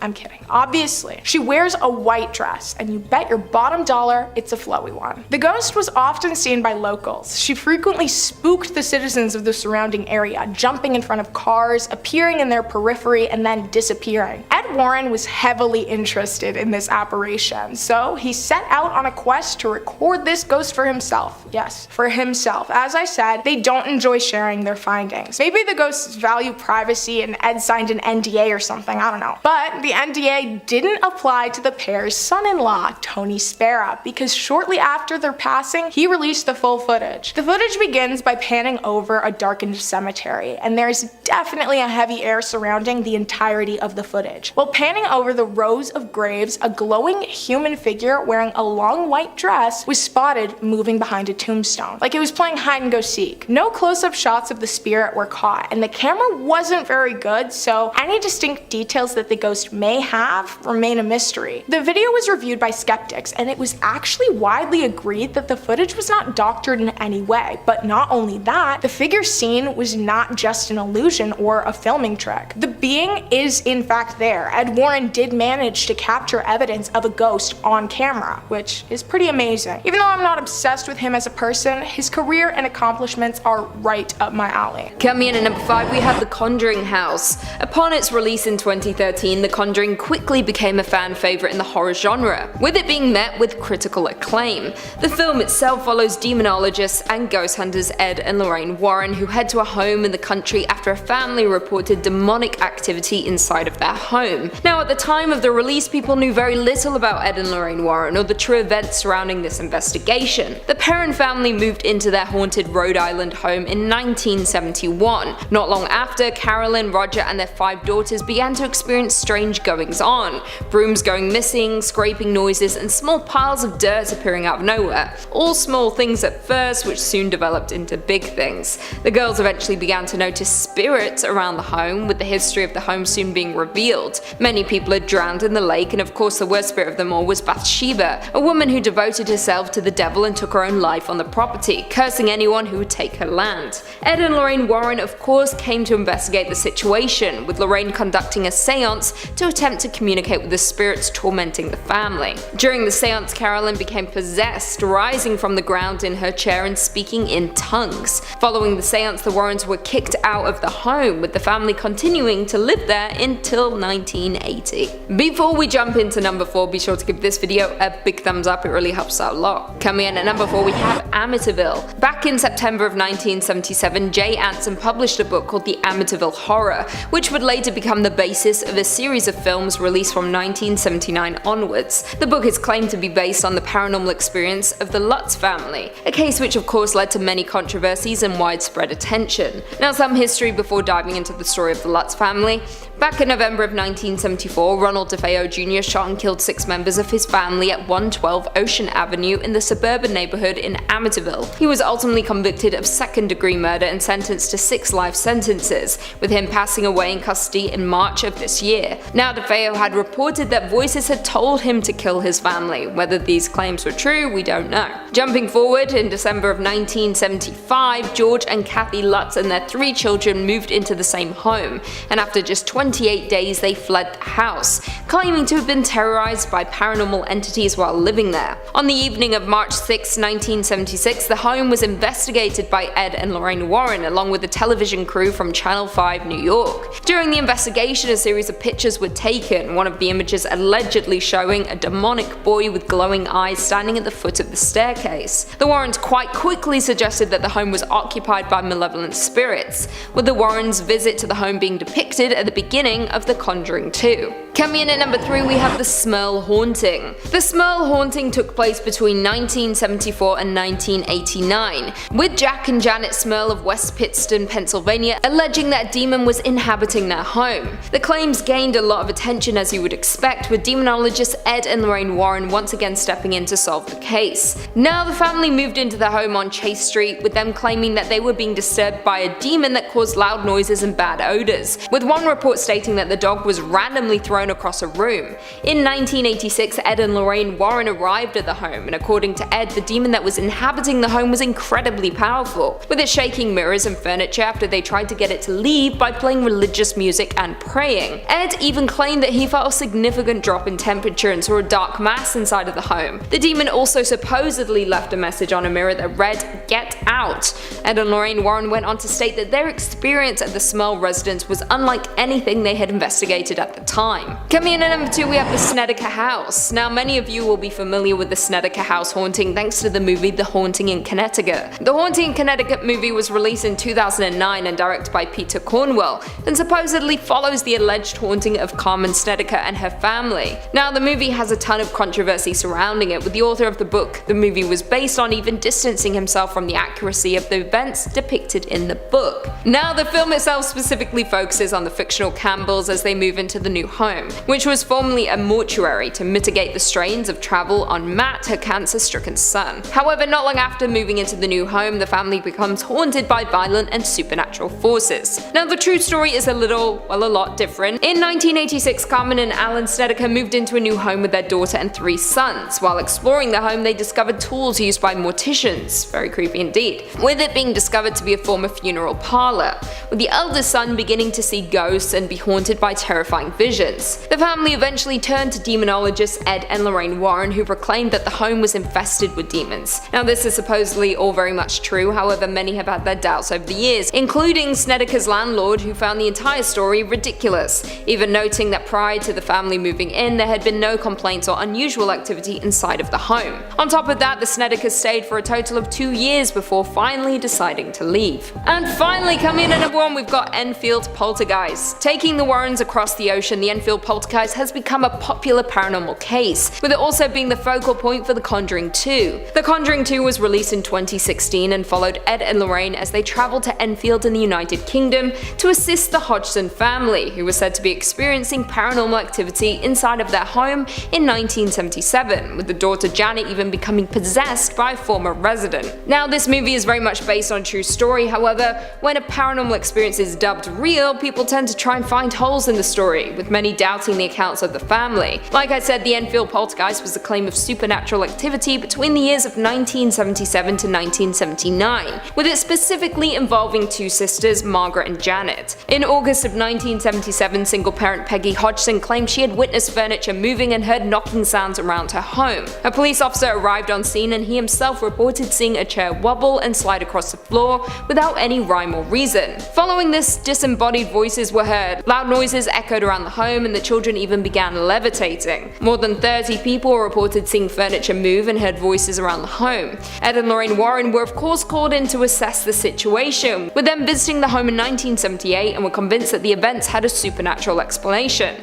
I'm kidding. Obviously, she wears a white dress, and you bet your bottom dollar it's a flowy one. The ghost was often seen by locals. She frequently spooked the citizens of the surrounding area, jumping in front of cars, appearing in their periphery, and then disappearing. Ed Warren was heavily interested in this apparition, so he set out on a quest to record this ghost for himself. Yes, for himself. As I said, they don't enjoy sharing their findings. Maybe the ghosts value privacy and Ed signed an NDA or something, I don't know. But the NDA didn't apply to the pair's son-in-law, Tony Spera, because shortly after their passing, he released the full footage. The footage begins by panning over a darkened cemetery, and there's definitely a heavy air surrounding the entirety of the footage. While panning over the rows of graves, a glowing human figure wearing a long white dress was spotted moving behind a tombstone, like it was playing hide and go seek. No close-up shots of the spirit were caught, and the camera wasn't very good, so any distinct details that the ghost may have remain a mystery. The video was reviewed by skeptics, and it was actually widely agreed that the footage was not doctored in any way. But not only that, the figure seen was not just an illusion or a filming trick. The being is in fact there. Ed Warren did manage to capture evidence of a ghost on camera, which is pretty amazing. Even though I'm not obsessed with him as a person, his career and accomplishments are right up my alley. Coming in at number 5, we have The Conjuring House. Upon its release in 2013, The Conjuring quickly became a fan favorite in the horror genre, with it being met with critical acclaim. The film itself follows demonologists and ghost hunters Ed and Lorraine Warren, who head to a home in the country after a family reported demonic activity inside of their home. Now, at the time of the release, people knew very little about Ed and Lorraine Warren or the true events surrounding this investigation. The Perron family moved into their haunted Rhode Island home in 1971. Not long after, Carolyn, Roger, and their 5 daughters began to experience strange goings-on. Brooms going missing, scraping noises, and small piles of dirt appearing out of nowhere. All small things at first, which soon developed into big things. The girls eventually began to notice spirits around the home, with the history of the home soon being revealed. Many people had drowned in the lake, and of course the worst spirit of them all was Bathsheba, a woman who devoted herself to the devil and took her own life on the property, cursing anyone who would take her land. Ed and Lorraine Warren of course came to investigate the situation, with Lorraine conducting a seance to attempt to communicate with the spirits tormenting the family. During the seance, Carolyn became possessed, rising from the ground in her chair and speaking in tongues. Following the seance, the Warrens were kicked out of the home, with the family continuing to live there until 1980. Before we jump into number 4, be sure to give this video a big thumbs up, it really helps out a lot. Coming in at number 4, we have Amityville. Back in September of 1977, Jay Anson published a book called The Amityville Horror, which would later become the basis of a series of films released from 1979 onwards. The book is claimed to be based on the paranormal experience of the Lutz family, a case which of course led to many controversies and widespread attention. Now, some history before diving into the story of the Lutz family. Back in November of 1974, Ronald DeFeo Jr. shot and killed 6 members of his family at 112 Ocean Avenue in the suburban neighborhood in Amityville. He was ultimately convicted of second-degree murder and sentenced to 6 life sentences, with him passing away in custody in March of this year. Now, DeFeo had reported that voices had told him to kill his family. Whether these claims were true, we don't know. Jumping forward, in December of 1975, George and Kathy Lutz and their 3 children moved into the same home, and after just 28 days they fled the house, claiming to have been terrorized by paranormal entities while living there. On the evening of March 6, 1976, the home was investigated by Ed and Lorraine Warren along with the television crew from Channel 5 New York. During the investigation, a series of pictures were taken, one of the images allegedly showing a demonic boy with glowing eyes standing at the foot of the staircase. The Warrens quite quickly suggested that the home was occupied by malevolent spirits, with the Warrens' visit to the home being depicted at the beginning of The Conjuring 2. Coming in at number 3, we have the Smuarl haunting. The Smuarl haunting took place between 1974 and 1989, with Jack and Janet Smuarl of West Pittston, Pennsylvania, alleging that a demon was inhabiting their home. The claims gained a lot of attention, as you would expect, with demonologists Ed and Lorraine Warren once again stepping in to solve the case. Now, the family moved into their home on Chase Street, with them claiming that they were being disturbed by a demon that caused loud noises and bad odors, with one report stating that the dog was randomly thrown across a room. In 1986, Ed and Lorraine Warren arrived at the home, and according to Ed, the demon that was inhabiting the home was incredibly powerful, with it shaking mirrors and furniture after they tried to get it to leave by playing religious music and praying. Ed even claimed that he felt a significant drop in temperature and saw a dark mass inside of the home. The demon also supposedly left a message on a mirror that read, "Get out." Ed and Lorraine Warren went on to state that their experience at the Smuarl residence was unlike anything they had investigated at the time. Coming in at number 2, we have the Sneader house. Now, many of you will be familiar with the Sneader house haunting thanks to the movie The Haunting in Connecticut. The Haunting in Connecticut movie was released in 2009 and directed by Peter Cornwell, and supposedly follows the alleged haunting of Carmen Sneader and her family. Now, the movie has a ton of controversy surrounding it, with the author of the book the movie was based on even distancing himself from the accuracy of the events depicted in the book. Now, the film itself specifically focuses on the fictional Campbells as they move into the new home, which was formerly a mortuary to mitigate the strains of travel on Matt, her cancer-stricken son. However, not long after moving into the new home, the family becomes haunted by violent and supernatural forces. Now, the true story is a lot different. In 1989, 1986, Carmen and Alan Snedeker moved into a new home with their daughter and 3 sons. While exploring the home, they discovered tools used by morticians. Very creepy indeed. With it being discovered to be a former funeral parlor, with the eldest son beginning to see ghosts and be haunted by terrifying visions. The family eventually turned to demonologists Ed and Lorraine Warren, who proclaimed that the home was infested with demons. Now, this is supposedly all very much true, however many have had their doubts over the years, including Snedeker's landlord, who found the entire story ridiculous, even noting that prior to the family moving in, there had been no complaints or unusual activity inside of the home. On top of that, the Snedekers stayed for a total of 2 years before finally deciding to leave. And finally, coming in at number 1, we've got Enfield Poltergeist. Taking the Warrens across the ocean, the Enfield Poltergeist has become a popular paranormal case, with it also being the focal point for The Conjuring 2. The Conjuring 2 was released in 2016 and followed Ed and Lorraine as they traveled to Enfield in the United Kingdom to assist the Hodgson family, who was said to be experiencing paranormal activity inside of their home in 1977, with the daughter Janet even becoming possessed by a former resident. Now, this movie is very much based on a true story, however, when a paranormal experience is dubbed real, people tend to try and find holes in the story, with many doubting the accounts of the family. Like I said, the Enfield Poltergeist was a claim of supernatural activity between the years of 1977 to 1979, with it specifically involving 2 sisters, Margaret and Janet. In August of 1977, single-parent Peggy Hodgson claimed she had witnessed furniture moving and heard knocking sounds around her home. A police officer arrived on scene and he himself reported seeing a chair wobble and slide across the floor without any rhyme or reason. Following this, disembodied voices were heard, loud noises echoed around the home, and the children even began levitating. More than 30 people reported seeing furniture move and heard voices around the home. Ed and Lorraine Warren were of course called in to assess the situation, with them visiting the home in 1978 and were convinced that the events had a supernatural explanation.